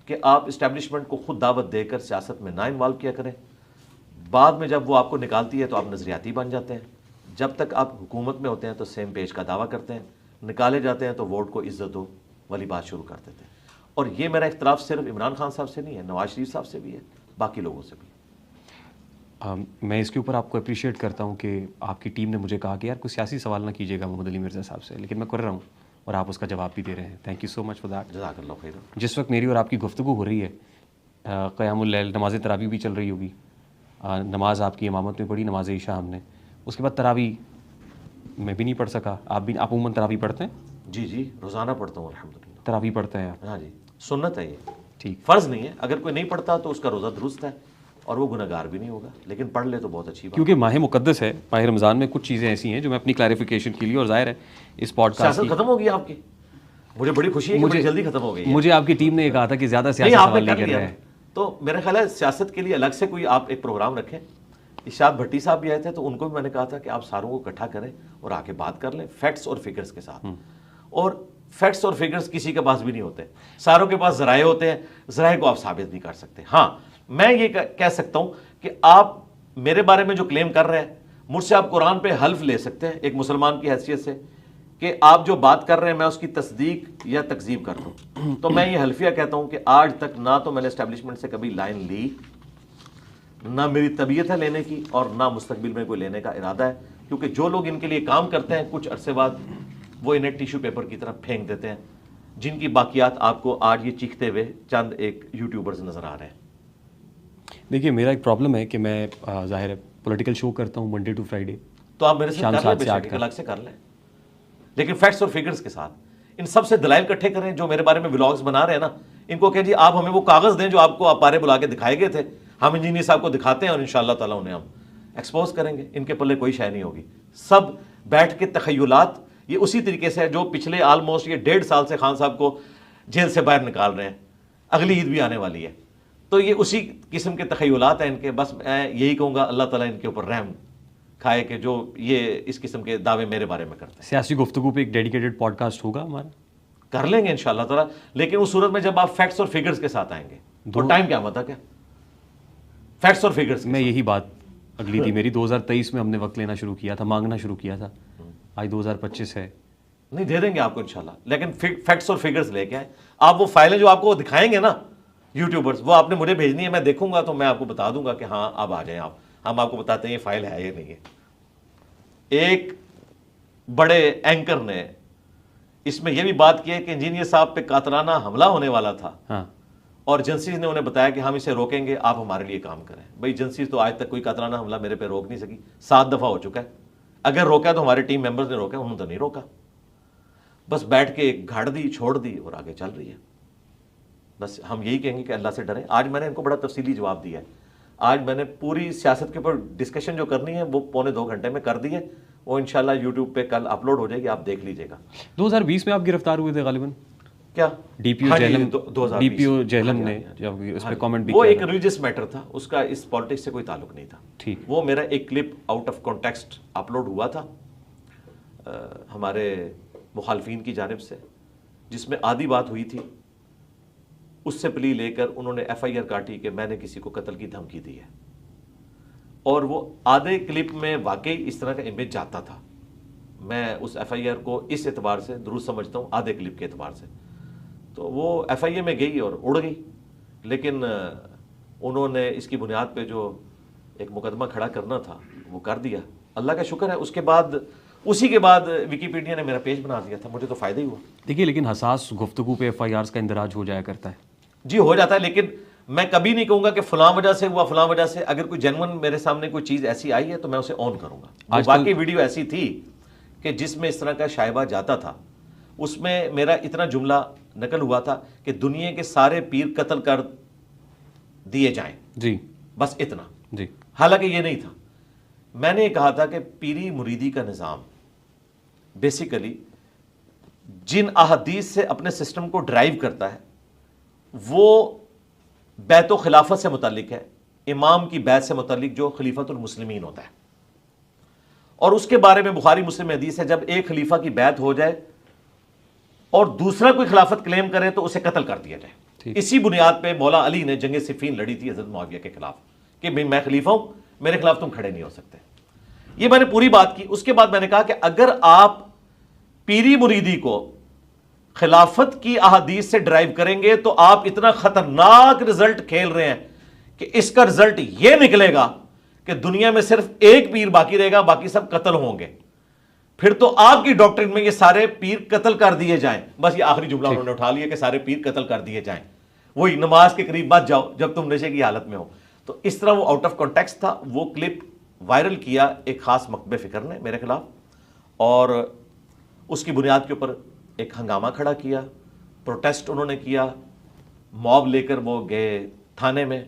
کہ آپ اسٹیبلشمنٹ کو خود دعوت دے کر سیاست میں نہ انوالو کیا کریں بعد میں جب وہ آپ کو نکالتی ہے تو آپ نظریاتی بن جاتے ہیں جب تک آپ حکومت میں ہوتے ہیں تو سیم پیج کا دعویٰ کرتے ہیں نکالے جاتے ہیں تو ووٹ کو عزت ہو والی بات شروع کر دیتے ہیں اور یہ میرا اختلاف صرف عمران خان صاحب سے نہیں ہے نواز شریف صاحب سے بھی ہے باقی لوگوں سے بھی
میں اس کے اوپر آپ کو اپریشیٹ کرتا ہوں کہ آپ کی ٹیم نے مجھے کہا کہ یار کوئی سیاسی سوال نہ کیجیے گا محمد علی مرزا صاحب سے لیکن میں کر رہا ہوں اور آپ اس کا جواب بھی دے رہے ہیں thank you so much for that
جزاک اللہ خیر
جس وقت میری اور آپ کی گفتگو ہو رہی ہے قیام اللیل نماز تراویح بھی چل رہی ہوگی نماز آپ کی امامت میں پڑھی نماز عشاء ہم نے اس کے بعد تراویح میں بھی نہیں پڑھ سکا آپ بھی آپ عموماً تراویح پڑھتے ہیں
جی روزانہ پڑھتا ہوں الحمدللہ
تراویح پڑھتے ہیں آپ
ہاں جی سنت ہے یہ
ٹھیک
فرض نہیں ہے اگر کوئی نہیں پڑھتا تو اس کا روزہ درست ہے اور وہ گناہگار بھی نہیں ہوگا لیکن پڑھ لے تو بہت اچھی بات
کیونکہ ماہ مقدس ہے ماہ رمضان میں کچھ چیزیں ایسی ہیں جو میں اپنی کلیریفیکیشن کے لیے اور ظاہر ہے اس پوڈ کاسٹ
سیاست ختم ہوگی آپ کی مجھے بڑی خوشی ہے کہ بڑی جلدی ختم ہو گئی
مجھے آپ کی ٹیم نے یہ کہا تھا کہ زیادہ سیاسی سوال نہیں کر رہے ہیں
تو میرا خیال ہے سیاست کے لیے الگ سے کوئی آپ ایک پروگرام رکھیں ارشاد بھٹی صاحب بھی آئے تھے تو ان کو بھی میں نے کہا تھا کہ آپ ساروں کو اکٹھا کریں اور آ کے بات کر لیں فیکٹس اور فگرز کے ساتھ اور فیکٹس اور فگرز کسی کے پاس بھی نہیں ہوتے ساروں کے پاس ذرائع ہوتے ہیں ذرائع کو آپ ثابت نہیں کر سکتے ہاں میں یہ کہہ سکتا ہوں کہ آپ میرے بارے میں جو کلیم کر رہے ہیں مجھ سے آپ قرآن پہ حلف لے سکتے ہیں ایک مسلمان کی حیثیت سے کہ آپ جو بات کر رہے ہیں میں اس کی تصدیق یا تکذیب کر دوں تو میں یہ حلفیہ کہتا ہوں کہ آج تک نہ تو میں نے اسٹیبلشمنٹ سے کبھی لائن لی نہ میری طبیعت ہے لینے کی اور نہ مستقبل میں کوئی لینے کا ارادہ ہے کیونکہ جو لوگ ان کے لیے کام کرتے ہیں کچھ عرصے بعد وہ انہیں ٹیشو پیپر کی طرح پھینک دیتے ہیں، جن کی باقیات آپ کو آج یہ چیختے ہوئے چند ایک یوٹیوبرز نظر آ رہے ہیں.
دیکھیے میرا ایک پرابلم ہے کہ میں ظاہر ہے پولیٹیکل شو کرتا ہوں منڈے ٹو فرائیڈے،
تو آپ میرے سے کر لیں، بے شک الگ سے کر لیں، لیکن فیکٹس اور فگرز کے ساتھ. ان سب سے دلائل اکٹھے کریں. جو میرے بارے میں ولاگز بنا رہے ہیں نا، ان کو کہیں جی آپ ہمیں وہ کاغذ دیں جو آپ کو پارے بلا کے دکھائے گئے تھے، ہم انجینئر صاحب کو دکھاتے ہیں اور انشاءاللہ تعالیٰ انہیں ہم ایکسپوز کریں گے. ان کے پلے کوئی شے نہیں ہوگی. سب بیٹھ کے تخیلات یہ اسی طریقے سے ہے جو پچھلے آلموسٹ یہ 1.5 سال سے خان صاحب کو جیل سے باہر نکال رہے ہیں. اگلی عید بھی آنے والی ہے، تو یہ اسی قسم کے تخیلات ہیں ان کے. بس میں یہی کہوں گا اللہ تعالیٰ ان کے اوپر رحم کھائے کہ جو یہ اس قسم کے دعوے میرے بارے میں کرتے ہیں.
سیاسی گفتگو پہ ایک ڈیڈیکیٹڈ پوڈ کاسٹ ہوگا ہمارا،
کر لیں گے انشاءاللہ تعالیٰ، لیکن اس صورت میں جب آپ فیکٹس اور فگرز کے ساتھ آئیں گے. اور ٹائم کیا مت ہے، کیا فیکٹس اور فگرز.
میں یہی بات اگلی تھی میری. 2023 میں ہم نے وقت لینا شروع کیا تھا، مانگنا شروع کیا تھا. آج 2025 ہے.
نہیں دے دیں گے آپ کو انشاءاللہ، لیکن فیکٹس اور فگرز لے کے آئیں. آپ وہ فائلیں جو آپ کو دکھائیں گے نا یوٹیوبرز، وہ آپ نے مجھے بھیجنی ہے. میں دیکھوں گا تو میں آپ کو بتا دوں گا کہ ہاں اب آ جائیں آپ، ہم آپ کو بتاتے ہیں یہ فائل ہے یا نہیں ہے. ایک بڑے اینکر نے اس میں یہ بھی بات کی ہے کہ انجینئر صاحب پہ قاتلانہ حملہ ہونے والا تھا،
ہاں،
اور ایجنسیز نے انہیں بتایا کہ ہم اسے روکیں گے، آپ ہمارے لیے کام کریں. بھائی ایجنسیز تو آج تک کوئی قاتلانہ حملہ میرے پہ روک نہیں سکی. 7 دفعہ ہو چکا ہے. اگر روکا تو ہمارے ٹیم ممبرز نے روکا، انہوں نے تو نہیں روکا. بس بیٹھ کے ایک گھاڑ دی، چھوڑ دی اور آگے چل رہی ہے. بس ہم یہی کہیں گے کہ اللہ سے ڈریں. آج میں نے ان کو بڑا تفصیلی جواب دیا ہے. آج میں نے پوری سیاست کے اوپر ڈسکشن جو کرنی ہے وہ 1.25 گھنٹے میں کر دی ہے. وہ انشاءاللہ یوٹیوب پہ کل اپلوڈ ہو جائے گی، آپ دیکھ لیجئے گا.
2020 میں آپ گرفتار ہوئے تھے غالباً.
کیا
ڈی پی او جہلم، ڈی پی او جہلم نے جب اس پہ کامنٹ بھی
وہ
کیا
ایک ریلیجس میٹر تھا، اس کا اس پالیٹکس سے کوئی تعلق نہیں تھا.
ٹھیک.
وہ میرا ایک clip out of context upload ہوا تھا ہمارے مخالفین کی جانب سے، جس میں آدھی بات ہوئی تھی. اس سے پلی لے کر انہوں نے ایف آئی آر کاٹی کہ میں نے کسی کو قتل کی دھمکی دی ہے. اور وہ آدھے کلپ میں واقعی اس طرح کا امیج جاتا تھا. میں اس ایف آئی آر کو اس اعتبار سے درست سمجھتا ہوں، آدھے کلپ کے اعتبار سے. تو وہ ایف آئی اے میں گئی اور اڑ گئی، لیکن انہوں نے اس کی بنیاد پہ جو ایک مقدمہ کھڑا کرنا تھا وہ کر دیا. اللہ کا شکر ہے. اس کے بعد اسی کے بعد ویکیپیڈیا نے میرا پیج بنا دیا تھا. مجھے تو فائدہ ہی ہوا.
دیکھیے لیکن حساس گفتگو پہ ایف آئی آرز کا اندراج ہو جایا کرتا ہے.
جی ہو جاتا ہے، لیکن میں کبھی نہیں کہوں گا کہ فلاں وجہ سے ہوا، فلاں وجہ سے. اگر کوئی جینون میرے سامنے کوئی چیز ایسی آئی ہے تو میں اسے آن کروں گا. باقی ویڈیو ایسی تھی کہ جس میں اس طرح کا شائبہ جاتا تھا، اس میں میرا اتنا جملہ نقل ہوا تھا کہ دنیا کے سارے پیر قتل کر دیے جائیں.
جی
بس اتنا.
جی.
حالانکہ یہ نہیں تھا. میں نے کہا تھا کہ پیری مریدی کا نظام بیسیکلی جن احادیث سے اپنے سسٹم کو ڈرائیو کرتا ہے وہ بیت و خلافت سے متعلق ہے، امام کی بیعت سے متعلق جو خلیفۃ المسلمین ہوتا ہے. اور اس کے بارے میں بخاری مسلم حدیث ہے، جب ایک خلیفہ کی بیعت ہو جائے اور دوسرا کوئی خلافت کلیم کرے تو اسے قتل کر دیا جائے. اسی بنیاد پہ مولا علی نے جنگ صفین لڑی تھی حضرت معاویہ کے خلاف کہ میں خلیفہ ہوں، میرے خلاف تم کھڑے نہیں ہو سکتے. یہ میں نے پوری بات کی. اس کے بعد میں نے کہا کہ اگر آپ پیری مریدی کو خلافت کی احادیث سے ڈرائیو کریں گے تو آپ اتنا خطرناک رزلٹ کھیل رہے ہیں کہ اس کا رزلٹ یہ نکلے گا کہ دنیا میں صرف ایک پیر باقی رہے گا، باقی سب قتل ہوں گے. پھر تو آپ کی ڈاکٹرن میں یہ سارے پیر قتل کر دیے جائیں. بس یہ آخری جملہ انہوں نے اٹھا لیا کہ سارے پیر قتل کر دیے جائیں. وہی نماز کے قریب مت جاؤ جب تم نشے کی حالت میں ہو. تو اس طرح وہ آؤٹ آف کانٹیکسٹ تھا. وہ کلپ وائرل کیا ایک خاص مکتب فکر نے میرے خلاف، اور اس کی بنیاد کے اوپر ایک ہنگامہ کھڑا کیا، پروٹیسٹ انہوں نے کیا. موب لے کر وہ گئے تھانے میں.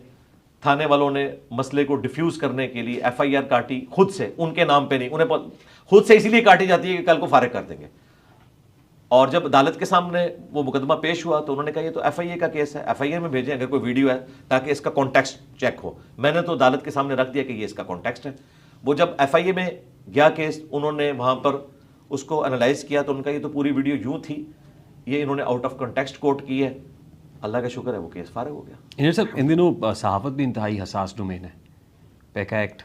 تھانے والوں نے مسئلے کو ڈیفیوز کرنے کے لیے ایف آئی آر کاٹی خود سے، ان کے نام پہ نہیں. انہیں خود سے اسی لیے کاٹی جاتی ہے کہ کل کو فارغ کر دیں گے. اور جب عدالت کے سامنے وہ مقدمہ پیش ہوا تو انہوں نے کہا یہ تو ایف آئی اے کا کیس ہے، ایف آئی اے میں بھیجیں اگر کوئی ویڈیو ہے تاکہ اس کا کانٹیکسٹ چیک ہو. میں نے تو عدالت کے سامنے رکھ دیا کہ یہ اس کا کانٹیکسٹ ہے. وہ جب ایف آئی اے میں گیا کیس، انہوں نے وہاں پر اس کو انالائز کیا تو ان کا یہ تو پوری ویڈیو یوں تھی، یہ انہوں نے آؤٹ آف کانٹیکسٹ کوٹ کی ہے. اللہ کا شکر ہے وہ کیس فارغ ہو گیا.
انجینئر صاحب ان دنوں صحافت بھی انتہائی حساس ڈومین ہے. پیکا ایکٹ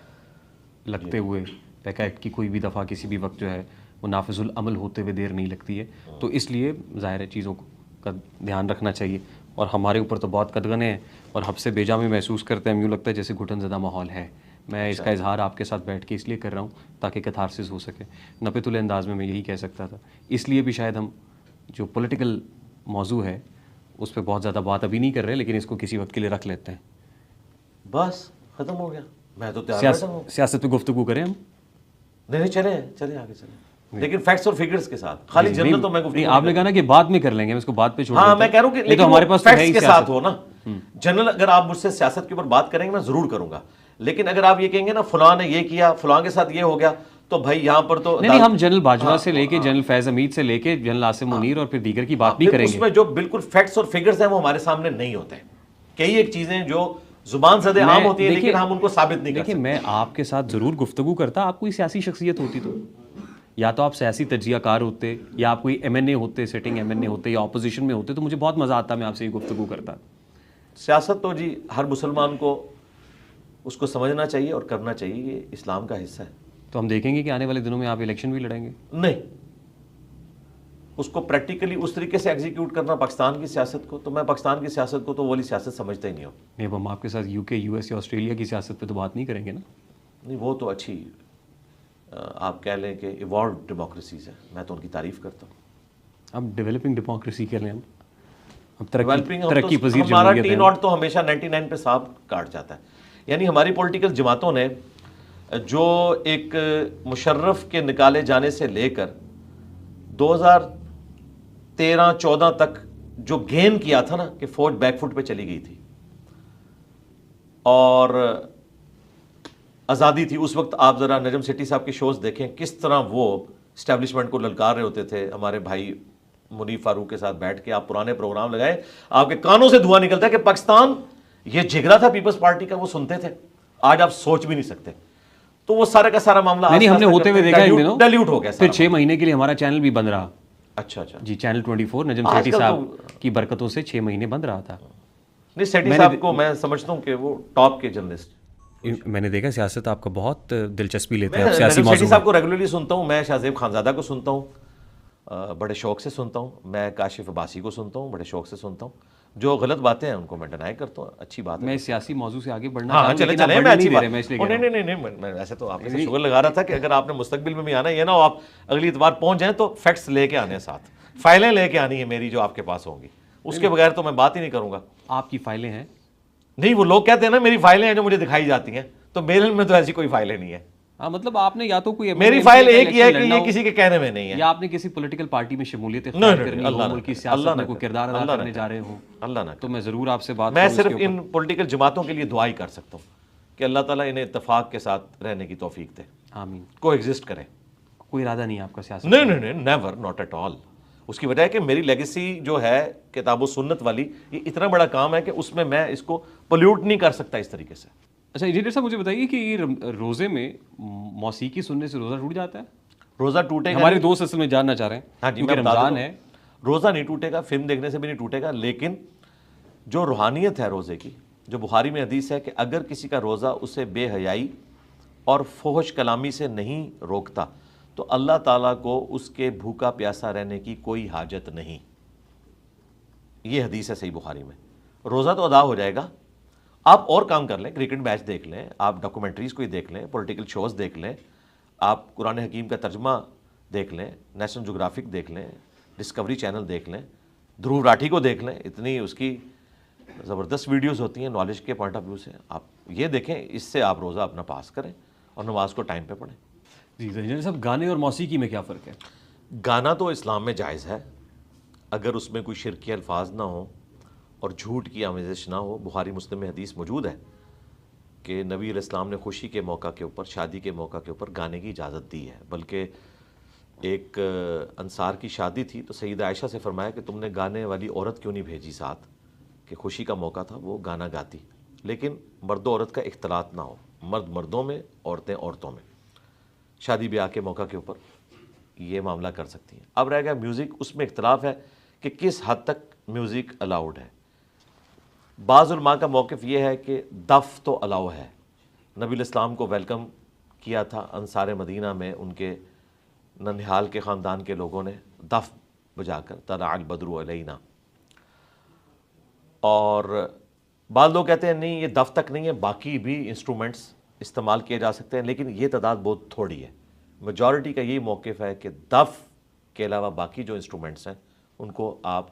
لگتے ہوئے، پیکا ایکٹ کی کوئی بھی دفعہ کسی بھی وقت جو ہے وہ نافذ العمل ہوتے ہوئے دیر نہیں لگتی ہے. تو اس لیے ظاہر ہے چیزوں کا دھیان رکھنا چاہیے. اور ہمارے اوپر تو بہت قدغنے ہیں اور حب سے بیجا میں محسوس کرتے ہیں. ہم یوں لگتا ہے جیسے گھٹن زدہ ماحول ہے. میں اس کا اظہار آپ کے ساتھ بیٹھ کے اس لیے کر رہا ہوں تاکہ کیتھارسس ہو سکے. نپت الانداز میں یہی کہہ سکتا تھا. اس لیے بھی شاید ہم جو پولیٹیکل موضوع ہے اس پہ بہت زیادہ بات ابھی نہیں کر رہے, لیکن اس کو کسی وقت کے لیے رکھ لیتے ہیں.
بس ختم ہو گیا. میں تو تیار بیٹھا ہوں.
سیاست پہ گفتگو کریں ہم.
نہیں چلیں آگے چلیں, لیکن فیکٹس اور فگرز کے ساتھ. خالی جنرل تو میں گفتگو
آپ نے کہا نا کہ بعد میں کر لیں گے, ہم اس کو بعد پہ چھوڑ.
ہاں میں کہہ رہا ہوں کہ
لیکن ہمارے پاس
فیکٹس کے ساتھ ہو نا. جنرل اگر آپ مجھ سے سیاست کے اوپر بات کریں گے میں ضرور کروں گا, لیکن اگر آپ یہ کہیں گے نا فلاں نے یہ کیا, فلاں کے ساتھ یہ ہو گیا, تو بھائی یہاں پر تو
نہیں, ہم جنرل باجوہ سے لے کے جنرل فیض حمید سے لے کے جنرل عاصم منیر اور پھر دیگر کی بات بھی کریں گے.
اس میں جو بالکل فیکٹس اور فگرز ہیں وہ ہمارے سامنے نہیں ہوتے ہیں. کئی ایک چیزیں جو زبان زدے عام ہوتی ہیں لیکن ہم ان کو ثابت نہیں کر سکتے.
دیکھیں میں آپ کے ساتھ ضرور گفتگو کرتا, آپ کوئی سیاسی شخصیت ہوتی تو, یا تو آپ سیاسی تجزیہ کار ہوتے, یا آپ کوئی ایم این اے ہوتے, سیٹنگ ایم این اے ہوتے, یا اپوزیشن میں ہوتے, تو مجھے بہت مزہ آتا, میں آپ سے یہ گفتگو کرتا.
سیاست تو جی ہر مسلمان کو اس کو سمجھنا چاہیے اور کرنا چاہیے, یہ اسلام کا حصہ ہے.
تو ہم دیکھیں گے کہ آنے والے دنوں میں آپ الیکشن بھی لڑیں گے؟
نہیں, اس کو پریکٹیکلی اس طریقے سے ایگزیکیوٹ کرنا پاکستان کی سیاست کو, تو میں پاکستان کی سیاست کو تو وہ والی سیاست سمجھتا ہی نہیں ہوں.
نہیں, اب ہم آپ کے ساتھ یو کے, یو ایس یا آسٹریلیا کی سیاست پہ تو بات نہیں کریں گے نا.
نہیں, وہ تو اچھی آپ کہہ لیں کہ ایوالوڈ ڈیموکریسیز ہیں, میں تو ان کی تعریف کرتا ہوں.
اب ڈیولپنگ ڈیموکریسی کر لیں ہم, اب
ڈیولپنگ
ترقی پذیر
ہمارا
جمہوریت
ٹی
ہے.
ناٹ تو ہمیشہ 99 پہ صاحب کاٹ جاتا ہے. یعنی ہماری پولیٹیکل جماعتوں نے جو ایک مشرف کے نکالے جانے سے لے کر 2013-14 تک جو گین کیا تھا نا کہ فوج بیک فٹ پہ چلی گئی تھی اور آزادی تھی, اس وقت آپ ذرا نجم سیٹھی صاحب کے شوز دیکھیں کس طرح وہ اسٹیبلشمنٹ کو للکار رہے ہوتے تھے. ہمارے بھائی منیف فاروق کے ساتھ بیٹھ کے آپ پرانے پروگرام لگائے, آپ کے کانوں سے دھواں نکلتا ہے کہ پاکستان یہ جگرا تھا پیپلز پارٹی کا, وہ سنتے تھے. آج آپ سوچ بھی نہیں سکتے. تو وہ سارا کا سارا معاملہ
نہیں, ہم نے ہوتے ہوئے دیکھا ان دنوں
ڈیلیوٹ ہو گیا.
پھر 6 مہینے کے لیے ہمارا چینل بھی بند رہا.
اچھا
جی, چینل 24 نجم سیٹھی صاحب کی برکتوں سے 6 مہینے بند رہا تھا.
نہیں, سیٹھی صاحب کو میں سمجھتا ہوں کہ وہ ٹاپ کے جرنلسٹ.
میں نے دیکھا سیاست آپ کا بہت دلچسپی لیتے ہیں, سیاسی موضوع.
سیٹھی صاحب کو ریگولرلی سنتا ہوں, میں شاہ زیب خانزادہ کو سنتا ہوں, بڑے شوق سے سنتا ہوں. میں کاشف عباسی کو سنتا ہوں, بڑے شوق سے سنتا ہوں. جو غلط باتیں ہیں ان کو میں ڈینائی کرتا ہوں, اچھی بات ہے.
میں سیاسی موضوع سے آگے بڑھنا
ہاں چلے میں اچھی بات
نہیں,
میں ایسے تو آپ سے شغل لگا رہا تھا کہ اگر آپ نے مستقبل میں بھی آنا ہے, یہ نہ ہو آپ اگلی اتوار پہنچ جائیں تو فیکٹس لے کے آنے, ساتھ فائلیں لے کے آنی ہے میری جو آپ کے پاس ہوں گی, اس کے بغیر تو میں بات ہی نہیں کروں گا.
آپ کی فائلیں ہیں؟
نہیں, وہ لوگ کہتے ہیں نا میری فائلیں ہیں جو مجھے دکھائی جاتی ہیں, تو میرے میں تو ایسی کوئی فائلیں نہیں ہے.
ہاں, مطلب آپ نے یا تو کوئی
میری فائل ایک ہی ہے کہ یہ کسی کے کہنے میں نہیں ہے,
یا آپ نے کسی پولیٹیکل پارٹی میں شمولیت اختیار کرنی ہو, ملک کی سیاست میں کوئی کردار ادا کرنے جا رہے ہوں.
اللہ نہ,
تو میں ضرور آپ سے بات
میں صرف ان پولیٹیکل جماعتوں کے لیے دعا ہی کر سکتا ہوں کہ اللہ تعالیٰ انہیں اتفاق کے ساتھ رہنے کی توفیق دے,
آمین.
کو ایگزسٹ کریں.
کوئی ارادہ نہیں آپ کا سیاست؟
نہیں, نیور, ناٹ ایٹ آل. اس کی وجہ ہے کہ میری لیگیسی جو ہے کتاب و سنت والی, یہ اتنا بڑا کام ہے کہ اس میں اس کو پولیوٹ نہیں کر سکتا اس طریقے سے.
اچھا انجینئر صاحب, مجھے بتائیے کہ یہ روزے میں موسیقی سننے سے روزہ ٹوٹ جاتا ہے؟
روزہ ٹوٹے گا,
ہمارے دوست اصل میں جاننا چاہ رہے ہیں.
ہاں جی,
کیونکہ رمضان ہے.
روزہ نہیں ٹوٹے گا, فلم دیکھنے سے بھی نہیں ٹوٹے گا, لیکن جو روحانیت ہے روزے کی, جو بخاری میں حدیث ہے کہ اگر کسی کا روزہ اسے بے حیائی اور فحش کلامی سے نہیں روکتا تو اللہ تعالیٰ کو اس کے بھوکا پیاسا رہنے کی کوئی حاجت نہیں. یہ حدیث ہے صحیح بخاری میں. روزہ تو ادا ہو جائے گا, آپ اور کام کر لیں, کرکٹ میچ دیکھ لیں, آپ ڈاکومنٹریز کوئی دیکھ لیں, پولیٹیکل شوز دیکھ لیں, آپ قرآن حکیم کا ترجمہ دیکھ لیں, نیشنل جغرافک دیکھ لیں, ڈسکوری چینل دیکھ لیں, دھروو راٹھی کو دیکھ لیں, اتنی اس کی زبردست ویڈیوز ہوتی ہیں نالج کے پوائنٹ آف ویو سے. آپ یہ دیکھیں, اس سے آپ روزہ اپنا پاس کریں اور نماز کو ٹائم پہ پڑھیں.
جی انجینئر صاحب, گانے اور موسیقی میں کیا فرق ہے؟
گانا تو اسلام میں جائز ہے اگر اس میں کوئی شرکی الفاظ نہ ہوں اور جھوٹ کی آمیزش نہ ہو. بخاری مسلم میں حدیث موجود ہے کہ نبی علیہ السلام نے خوشی کے موقع کے اوپر, شادی کے موقع کے اوپر گانے کی اجازت دی ہے. بلکہ ایک انصار کی شادی تھی تو سیدہ عائشہ سے فرمایا کہ تم نے گانے والی عورت کیوں نہیں بھیجی ساتھ, کہ خوشی کا موقع تھا وہ گانا گاتی, لیکن مرد و عورت کا اختلاط نہ ہو, مرد مردوں میں, عورتیں عورتوں میں. شادی بیاہ کے موقع کے اوپر یہ معاملہ کر سکتی ہیں. اب رہ گیا میوزک, اس میں اختلاف ہے کہ کس حد تک میوزک الاؤڈ ہے. بعض علماء کا موقف یہ ہے کہ دف تو الاؤ ہے. نبی علیہ السلام کو ویلکم کیا تھا انصار مدینہ میں, ان کے ننہال کے خاندان کے لوگوں نے دف بجا کر طلع البدر علینا. اور بعض لوگ کہتے ہیں نہیں, یہ دف تک نہیں ہے, باقی بھی انسٹرومنٹس استعمال کیے جا سکتے ہیں، لیکن یہ تعداد بہت تھوڑی ہے. میجورٹی کا یہی موقف ہے کہ دف کے علاوہ باقی جو انسٹرومنٹس ہیں ان کو آپ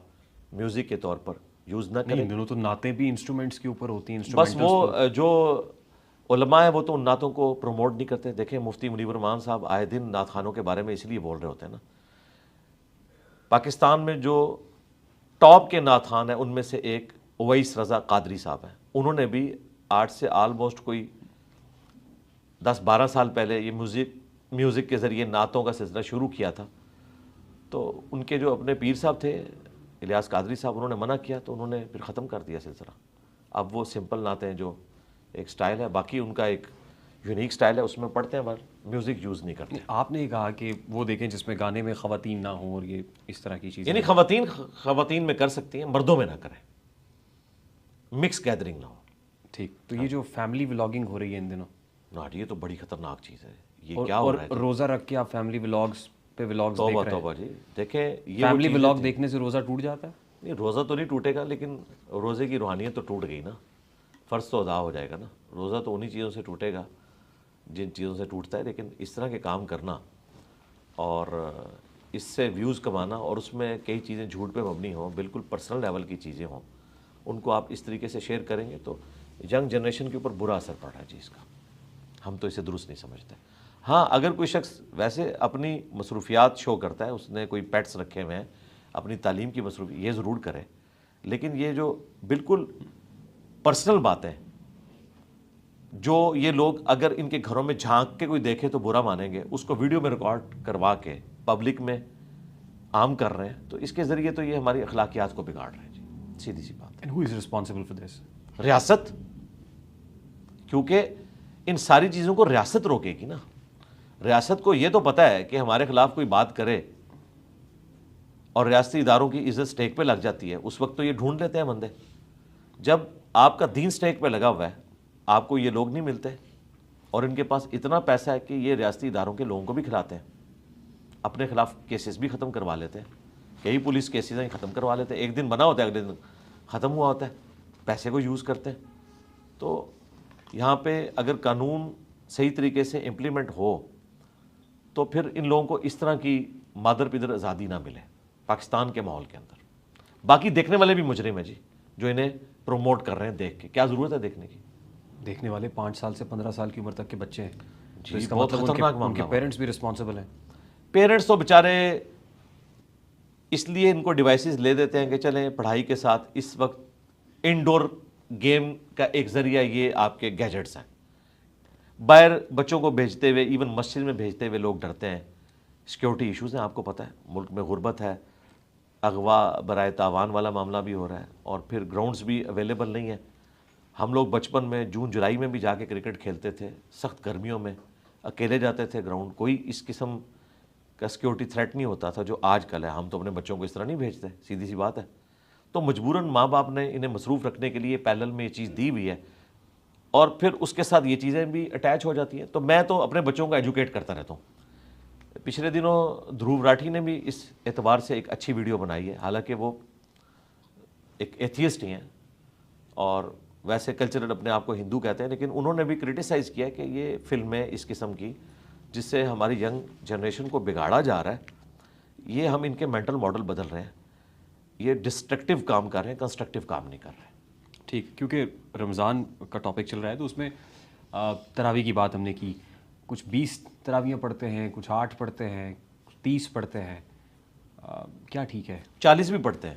میوزک کے طور پر یوز نہ کریں.
ان دنوں تو نعتیں بھی انسٹرومنٹس کے اوپر ہوتی ہیں.
بس وہ جو علماء ہیں وہ تو ان نعتوں کو پروموٹ نہیں کرتے. دیکھیں مفتی منیب الرحمان صاحب آئے دن نعت خوانوں کے بارے میں اس لیے بول رہے ہوتے ہیں نا. پاکستان میں جو ٹاپ کے نعت خوان ہیں ان میں سے ایک اویس رضا قادری صاحب ہیں. انہوں نے بھی آج سے آلموسٹ کوئی 10-12 سال پہلے یہ میوزک کے ذریعے نعتوں کا سلسلہ شروع کیا تھا. تو ان کے جو اپنے پیر صاحب تھے الیاس قادری صاحب، انہوں نے منع کیا تو انہوں نے پھر ختم کر دیا سلسلہ. اب وہ سمپل نعتیں جو ایک سٹائل ہے، باقی ان کا ایک یونیک سٹائل ہے، اس میں پڑھتے ہیں، میوزک یوز نہیں کرتے.
آپ نے کہا کہ وہ دیکھیں جس میں گانے میں خواتین نہ ہوں اور یہ اس طرح کی چیزیں،
یعنی خواتین میں کر سکتی ہیں، مردوں میں نہ کریں، مکس گیدرنگ نہ ہو.
ٹھیک. تو یہ جو فیملی ولاگنگ ہو رہی ہے ان دنوں،
ناٹ، یہ تو بڑی خطرناک چیز ہے. یہ کیا ہو رہا ہے؟
روزہ رکھ کے آپ فیملی ولاگز پہ ولاگز دیکھ
توبہ
رہے ہیں.
توبہ جی. دیکھیں یہ
فیملی ولاگ دیکھنے سے روزہ ٹوٹ جاتا ہے؟
نہیں، روزہ تو نہیں ٹوٹے گا، لیکن روزے کی روحانیت تو ٹوٹ گئی نا. فرض تو ادا ہو جائے گا نا. روزہ تو انہی چیزوں سے ٹوٹے گا جن چیزوں سے ٹوٹتا ہے. لیکن اس طرح کے کام کرنا اور اس سے ویوز کمانا اور اس میں کئی چیزیں جھوٹ پہ مبنی ہوں، بالکل پرسنل لیول کی چیزیں ہوں، ان کو آپ اس طریقے سے شیئر کریں گے تو ینگ جنریشن کے اوپر برا اثر پڑ رہا ہے جی اس کا. ہم تو اسے درست نہیں سمجھتے. ہاں اگر کوئی شخص ویسے اپنی مصروفیات شو کرتا ہے، اس نے کوئی پیٹس رکھے ہوئے ہیں، اپنی تعلیم کی مصروفیات، یہ ضرور کرے. لیکن یہ جو بالکل پرسنل باتیں جو یہ لوگ اگر ان کے گھروں میں جھانک کے کوئی دیکھے تو برا مانیں گے، اس کو ویڈیو میں ریکارڈ کروا کے پبلک میں عام کر رہے ہیں، تو اس کے ذریعے تو یہ ہماری اخلاقیات کو بگاڑ رہے ہیں جی. سیدھی سی بات ہے.
And who is responsible for this?
ریاست، کیونکہ ان ساری چیزوں کو ریاست روکے گی نا. ریاست کو یہ تو پتہ ہے کہ ہمارے خلاف کوئی بات کرے اور ریاستی اداروں کی عزت سٹیک پہ لگ جاتی ہے، اس وقت تو یہ ڈھونڈ لیتے ہیں بندے. جب آپ کا دین سٹیک پہ لگا ہوا ہے، آپ کو یہ لوگ نہیں ملتے اور ان کے پاس اتنا پیسہ ہے کہ یہ ریاستی اداروں کے لوگوں کو بھی کھلاتے ہیں، اپنے خلاف کیسز بھی ختم کروا لیتے ہیں. کئی پولیس کیسز ہیں ختم کروا لیتے ہیں، ایک دن بنا ہوتا ہے اگلے دن ختم ہوا ہوتا ہے، پیسے کو یوز کرتے ہیں. تو یہاں پہ اگر قانون صحیح طریقے سے امپلیمنٹ ہو تو پھر ان لوگوں کو اس طرح کی مادر پدر آزادی نہ ملے پاکستان کے ماحول کے اندر. باقی دیکھنے والے بھی مجرم ہیں جی، جو انہیں پروموٹ کر رہے ہیں. دیکھ کے کیا ضرورت ہے دیکھنے کی؟
دیکھنے والے 5 سال سے 15 سال کی عمر تک کے بچے ہیں
جی، بہت خطرناک معاملہ.
ان کے پیرنٹس بھی رسپانسبل ہیں.
پیرنٹس تو بیچارے اس لیے ان کو ڈیوائسز لے دیتے ہیں کہ چلیں پڑھائی کے ساتھ اس وقت انڈور گیم کا ایک ذریعہ یہ آپ کے گیجٹس ہیں. باہر بچوں کو بھیجتے ہوئے، ایون مسجد میں بھیجتے ہوئے لوگ ڈرتے ہیں. سیکیورٹی ایشوز ہیں، آپ کو پتہ ہے ملک میں غربت ہے، اغوا برائے تاوان والا معاملہ بھی ہو رہا ہے، اور پھر گراؤنڈز بھی اویلیبل نہیں ہیں. ہم لوگ بچپن میں جون جولائی میں بھی جا کے کرکٹ کھیلتے تھے، سخت گرمیوں میں اکیلے جاتے تھے گراؤنڈ، کوئی اس قسم کا سیکیورٹی تھریٹ نہیں ہوتا تھا جو آج کل ہے. ہم تو اپنے بچوں کو اس طرح نہیں بھیجتے، سیدھی سی بات ہے. تو مجبوراً ماں باپ نے انہیں مصروف رکھنے کے لیے پیرلل میں یہ چیز دی ہوئی ہے، اور پھر اس کے ساتھ یہ چیزیں بھی اٹیچ ہو جاتی ہیں. تو میں تو اپنے بچوں کو ایجوکیٹ کرتا رہتا ہوں. پچھلے دنوں دھروو راٹھی نے بھی اس اعتبار سے ایک اچھی ویڈیو بنائی ہے، حالانکہ وہ ایک ایتھیسٹ ہی ہیں اور ویسے کلچرل اپنے آپ کو ہندو کہتے ہیں، لیکن انہوں نے بھی کرٹیسائز کیا کہ یہ فلمیں اس قسم کی جس سے ہماری ینگ جنریشن کو بگاڑا جا رہا ہے، یہ ہم ان کے مینٹل ماڈل بدل رہے ہیں. یہ ڈسٹرکٹیو کام کر رہے ہیں، کنسٹرکٹیو کام نہیں کر رہے.
ٹھیک. کیونکہ رمضان کا ٹاپک چل رہا ہے تو اس میں تراویح کی بات ہم نے کی. کچھ 20 تراویحیں پڑھتے ہیں، کچھ 8 پڑھتے ہیں، کچھ 30 پڑھتے ہیں. کیا ٹھیک ہے؟
40 بھی پڑھتے ہیں،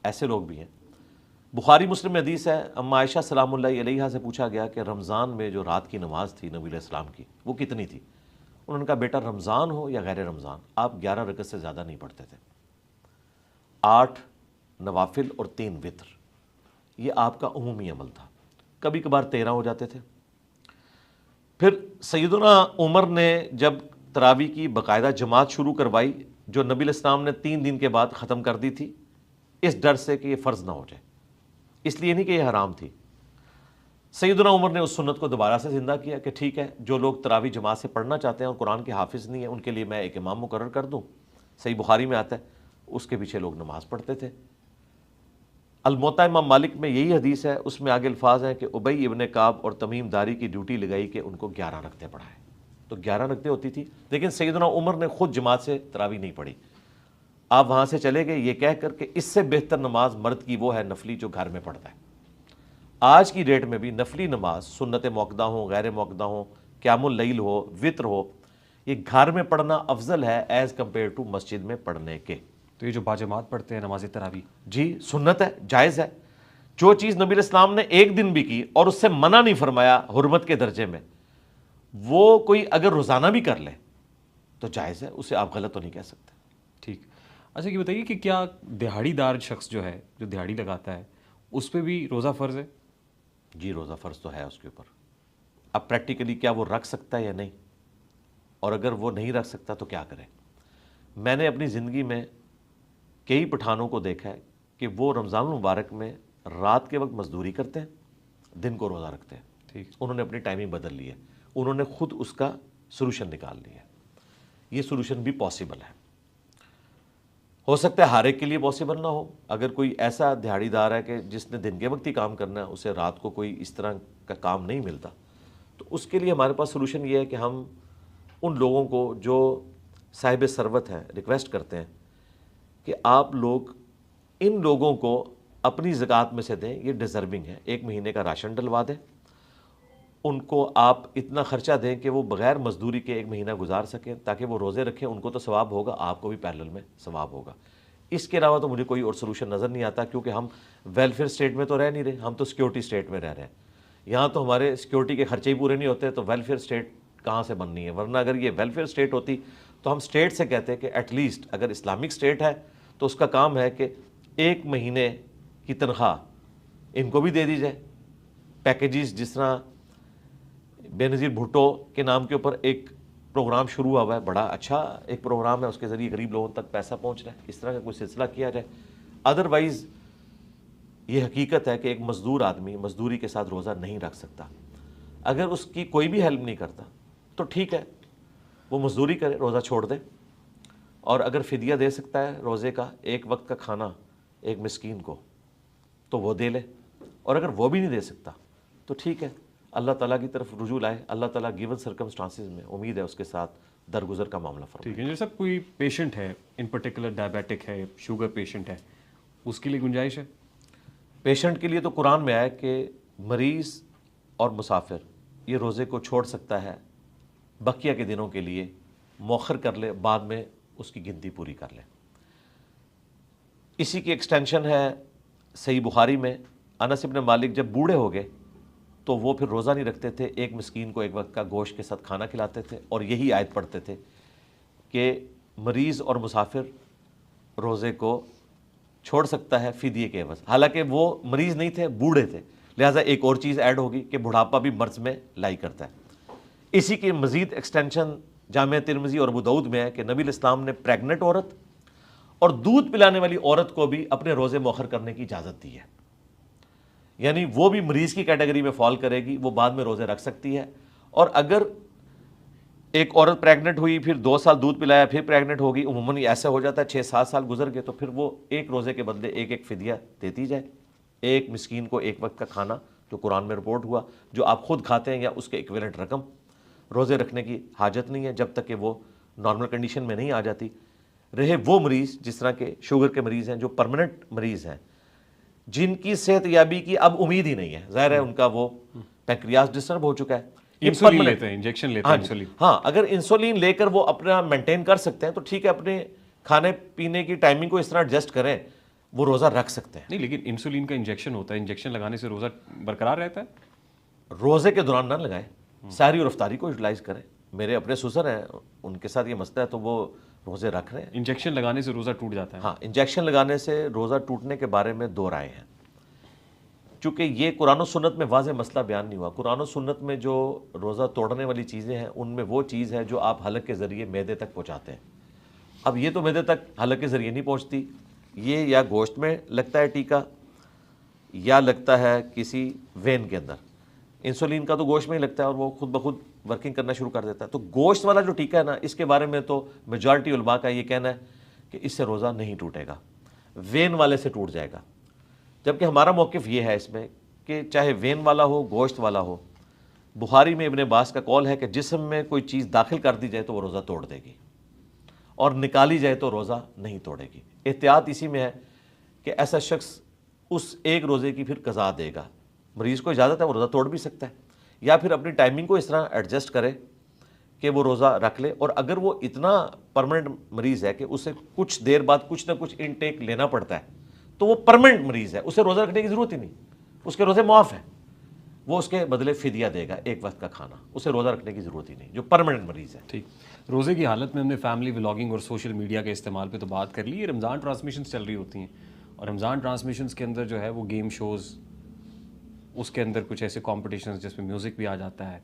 ایسے لوگ بھی ہیں. بخاری مسلم میں حدیث ہے، اما عائشہ سلام اللہ علیہا سے پوچھا گیا کہ رمضان میں جو رات کی نماز تھی نبی علیہ السلام کی وہ کتنی تھی؟ انہوں نے کہا بیٹا رمضان ہو یا غیر رمضان آپ 11 رکعت سے زیادہ نہیں پڑھتے تھے. 8 نوافل اور 3 وتر، یہ آپ کا عمومی عمل تھا. کبھی کبھار 13 ہو جاتے تھے. پھر سیدنا عمر نے جب تراویح کی باقاعدہ جماعت شروع کروائی جو نبی علیہ السلام نے 3 دن کے بعد ختم کر دی تھی، اس ڈر سے کہ یہ فرض نہ ہو جائے، اس لیے نہیں کہ یہ حرام تھی. سیدنا عمر نے اس سنت کو دوبارہ سے زندہ کیا کہ ٹھیک ہے جو لوگ تراویح جماعت سے پڑھنا چاہتے ہیں اور قرآن کے حافظ نہیں ہیں ان کے لیے میں ایک امام مقرر کر دوں. صحیح بخاری میں آتا ہے اس کے پیچھے لوگ نماز پڑھتے تھے. الموطا امام مالک میں یہی حدیث ہے، اس میں آگے الفاظ ہیں کہ ابی ابن کعب اور تمیم داری کی ڈیوٹی لگائی کہ ان کو 11 رکعتیں پڑھائیں، تو 11 رکعتیں ہوتی تھی، لیکن سیدنا عمر نے خود جماعت سے تراویح نہیں پڑھی، آپ وہاں سے چلے گئے یہ کہہ کر کہ اس سے بہتر نماز مرد کی وہ ہے نفلی جو گھر میں پڑھتا ہے۔ آج کی ڈیٹ میں بھی نفلی نماز سنت موقدہ ہوں، غیر موقدہ ہوں، قیام اللیل ہو، وطر ہو، یہ گھر میں پڑھنا افضل ہے ایز کمپیئر ٹو مسجد میں پڑھنے کے۔
تو یہ جو باجماعت پڑھتے ہیں نماز تراویح،
جی سنت ہے، جائز ہے۔ جو چیز نبی علیہ السلام نے ایک دن بھی کی اور اس سے منع نہیں فرمایا حرمت کے درجے میں، وہ کوئی اگر روزانہ بھی کر لے تو جائز ہے، اسے آپ غلط تو نہیں کہہ سکتے۔
ٹھیک۔ اچھا یہ بتائیے کہ کیا دیہاڑی دار شخص جو ہے، جو دیہاڑی لگاتا ہے، اس پہ بھی روزہ فرض ہے؟
جی روزہ فرض تو ہے اس کے اوپر، اب پریکٹیکلی کیا وہ رکھ سکتا ہے یا نہیں، اور اگر وہ نہیں رکھ سکتا تو کیا کرے۔ میں نے اپنی زندگی میں کئی پٹھانوں کو دیکھا ہے کہ وہ رمضان المبارک میں رات کے وقت مزدوری کرتے ہیں، دن کو روزہ رکھتے ہیں۔
ٹھیک۔
انہوں نے اپنی ٹائمنگ بدل لی ہے، انہوں نے خود اس کا سولوشن نکال لیا ہے۔ یہ سولوشن بھی پاسبل ہے، ہو سکتا ہے ہر ایک کے لیے پاسبل نہ ہو۔ اگر کوئی ایسا دیہاڑی دار ہے کہ جس نے دن کے وقت ہی کام کرنا ہے، اسے رات کو کوئی اس طرح کا کام نہیں ملتا، تو اس کے لیے ہمارے پاس سولوشن یہ ہے کہ ہم ان لوگوں کو جو صاحب ثروت ہیں ریکویسٹ کرتے ہیں کہ آپ لوگ ان لوگوں کو اپنی زکوٰۃ میں سے دیں، یہ ڈیزرونگ ہے، 1 مہینے کا راشن ڈلوا دیں، ان کو آپ اتنا خرچہ دیں کہ وہ بغیر مزدوری کے 1 مہینہ گزار سکیں، تاکہ وہ روزے رکھیں، ان کو تو ثواب ہوگا، آپ کو بھی پیرلل میں ثواب ہوگا۔ اس کے علاوہ تو مجھے کوئی اور سولوشن نظر نہیں آتا، کیونکہ ہم ویلفیئر اسٹیٹ میں تو رہ نہیں رہے، ہم تو سیکورٹی اسٹیٹ میں رہ رہے ہیں۔ یہاں تو ہمارے سیکورٹی کے خرچے ہی پورے نہیں ہوتے، تو ویلفیئر اسٹیٹ کہاں سے بننی ہے؟ ورنہ اگر یہ ویلفیئر اسٹیٹ ہوتی تو ہم اسٹیٹ سے کہتے کہ ایٹ لیسٹ اگر اسلامک اسٹیٹ ہے تو اس کا کام ہے کہ 1 مہینے کی تنخواہ ان کو بھی دے دی جائے۔ پیکیجز جس طرح بے نظیر بھٹو کے نام کے اوپر ایک پروگرام شروع ہوا ہے، بڑا اچھا ایک پروگرام ہے، اس کے ذریعے غریب لوگوں تک پیسہ پہنچ رہا ہے، اس طرح کا کوئی سلسلہ کیا جائے۔ ادروائز یہ حقیقت ہے کہ ایک مزدور آدمی مزدوری کے ساتھ روزہ نہیں رکھ سکتا۔ اگر اس کی کوئی بھی ہیلپ نہیں کرتا تو ٹھیک ہے، وہ مزدوری کرے، روزہ چھوڑ دے، اور اگر فدیہ دے سکتا ہے روزے کا 1 وقت کا کھانا 1 مسکین کو تو وہ دے لے، اور اگر وہ بھی نہیں دے سکتا تو ٹھیک ہے، اللہ تعالیٰ کی طرف رجوع لائے، اللہ تعالیٰ گیون سرکمسٹانسز میں امید ہے اس کے ساتھ درگزر کا معاملہ فرمائے۔
ٹھیک ہے۔ جیسا کوئی پیشنٹ ہے، ان پرٹیکولر ڈائبیٹک ہے، شوگر پیشنٹ ہے، اس کے لیے گنجائش ہے؟
پیشنٹ کے لیے تو قرآن میں آیا کہ مریض اور مسافر یہ روزے کو چھوڑ سکتا ہے، بقیہ کے دنوں کے لیے مؤخر کر لے، بعد میں اس کی گنتی پوری کر لے۔ اسی کی ایکسٹینشن ہے صحیح بخاری میں، انس ابن مالک جب بوڑھے ہو گئے تو وہ پھر روزہ نہیں رکھتے تھے، 1 مسکین کو 1 وقت کا گوشت کے ساتھ کھانا کھلاتے تھے، اور یہی آیت پڑھتے تھے کہ مریض اور مسافر روزے کو چھوڑ سکتا ہے فدیے کے عوض۔ حالانکہ وہ مریض نہیں تھے، بوڑھے تھے، لہٰذا ایک اور چیز ایڈ ہوگی کہ بڑھاپا بھی مرض میں لائی کرتا ہے۔ اسی کی مزید ایکسٹینشن جامع ترمذی اور ابو داؤد میں ہے کہ نبی علیہ السلام نے پریگننٹ عورت اور دودھ پلانے والی عورت کو بھی اپنے روزے مؤخر کرنے کی اجازت دی ہے، یعنی وہ بھی مریض کی کیٹیگری میں فال کرے گی، وہ بعد میں روزے رکھ سکتی ہے۔ اور اگر ایک عورت پریگننٹ ہوئی، پھر 2 سال دودھ پلایا، پھر پریگننٹ ہوگی، عموماً ایسا ہو جاتا ہے 6-7 سال گزر گئے، تو پھر وہ 1 روزے کے بدلے 1 فدیہ دیتی جائے، 1 مسکین کو 1 وقت کا کھانا، جو قرآن میں رپورٹ ہوا، جو آپ خود کھاتے ہیں یا اس کے ایکویلنٹ رقم۔ روزے رکھنے کی حاجت نہیں ہے جب تک کہ وہ نارمل کنڈیشن میں نہیں آ جاتی۔ رہے وہ مریض جس طرح کے شوگر کے مریض ہیں، جو پرماننٹ مریض ہیں، جن کی صحت یابی کی اب امید ہی نہیں ہے، ظاہر ہے ان کا وہ پینکریاس ڈسٹرب ہو چکا ہے،
انسولین لیتے ہیں، انجیکشن لیتے ہیں انسولین۔
ہاں اگر انسولین لے کر وہ اپنا مینٹین کر سکتے ہیں تو ٹھیک ہے، اپنے کھانے پینے کی ٹائمنگ کو اس طرح ایڈجسٹ کریں، وہ روزہ رکھ سکتے ہیں۔
نہیں، لیکن انسولین کا انجیکشن ہوتا ہے، انجیکشن لگانے سے روزہ برقرار رہتا ہے؟
روزے کے دوران نہ لگائیں، ساری اور افطاری کو یوٹیلائز کریں۔ میرے اپنے سسر ہیں، ان کے ساتھ یہ مسئلہ ہے تو وہ روزے رکھ رہے ہیں۔
انجیکشن لگانے سے روزہ ٹوٹ جاتا ہے؟
ہاں، انجیکشن لگانے سے روزہ ٹوٹنے کے بارے میں 2 رائے ہیں، چونکہ یہ قرآن و سنت میں واضح مسئلہ بیان نہیں ہوا۔ قرآن و سنت میں جو روزہ توڑنے والی چیزیں ہیں، ان میں وہ چیز ہے جو آپ حلق کے ذریعے معدے تک پہنچاتے ہیں۔ اب یہ تو معدے تک حلق کے ذریعے نہیں پہنچتی، یہ یا گوشت میں لگتا ہے ٹیکا، یا لگتا ہے کسی وین کے اندر۔ انسولین کا تو گوشت میں ہی لگتا ہے اور وہ خود بخود ورکنگ کرنا شروع کر دیتا ہے۔ تو گوشت والا جو ٹیکا ہے نا، اس کے بارے میں تو میجارٹی علماء کا یہ کہنا ہے کہ اس سے روزہ نہیں ٹوٹے گا، وین والے سے ٹوٹ جائے گا۔ جبکہ ہمارا موقف یہ ہے اس میں کہ چاہے وین والا ہو گوشت والا ہو، بخاری میں ابن عباس کا قول ہے کہ جسم میں کوئی چیز داخل کر دی جائے تو وہ روزہ توڑ دے گی، اور نکالی جائے تو روزہ نہیں توڑے گی۔ احتیاط اسی میں ہے کہ ایسا شخص اس ایک روزے کی پھر قضا دے گا۔ مریض کو اجازت ہے وہ روزہ توڑ بھی سکتا ہے، یا پھر اپنی ٹائمنگ کو اس طرح ایڈجسٹ کرے کہ وہ روزہ رکھ لے، اور اگر وہ اتنا پرماننٹ مریض ہے کہ اسے کچھ دیر بعد کچھ نہ کچھ انٹیک لینا پڑتا ہے تو وہ پرماننٹ مریض ہے، اسے روزہ رکھنے کی ضرورت ہی نہیں، اس کے روزے معاف ہیں، وہ اس کے بدلے فدیہ دے گا ایک وقت کا کھانا، اسے روزہ رکھنے کی ضرورت ہی نہیں جو پرماننٹ مریض ہے۔
ٹھیک، روزے کی حالت میں ہم نے فیملی ولاگنگ اور سوشل میڈیا کے استعمال پہ تو بات کر لی، یہ رمضان ٹرانسمیشنز چل رہی ہوتی ہیں، اور رمضان ٹرانسمیشنز کے اندر جو ہے وہ گیم شوز، اس کے اندر کچھ ایسے کمپٹیشنز جس میں میوزک بھی آ جاتا ہے،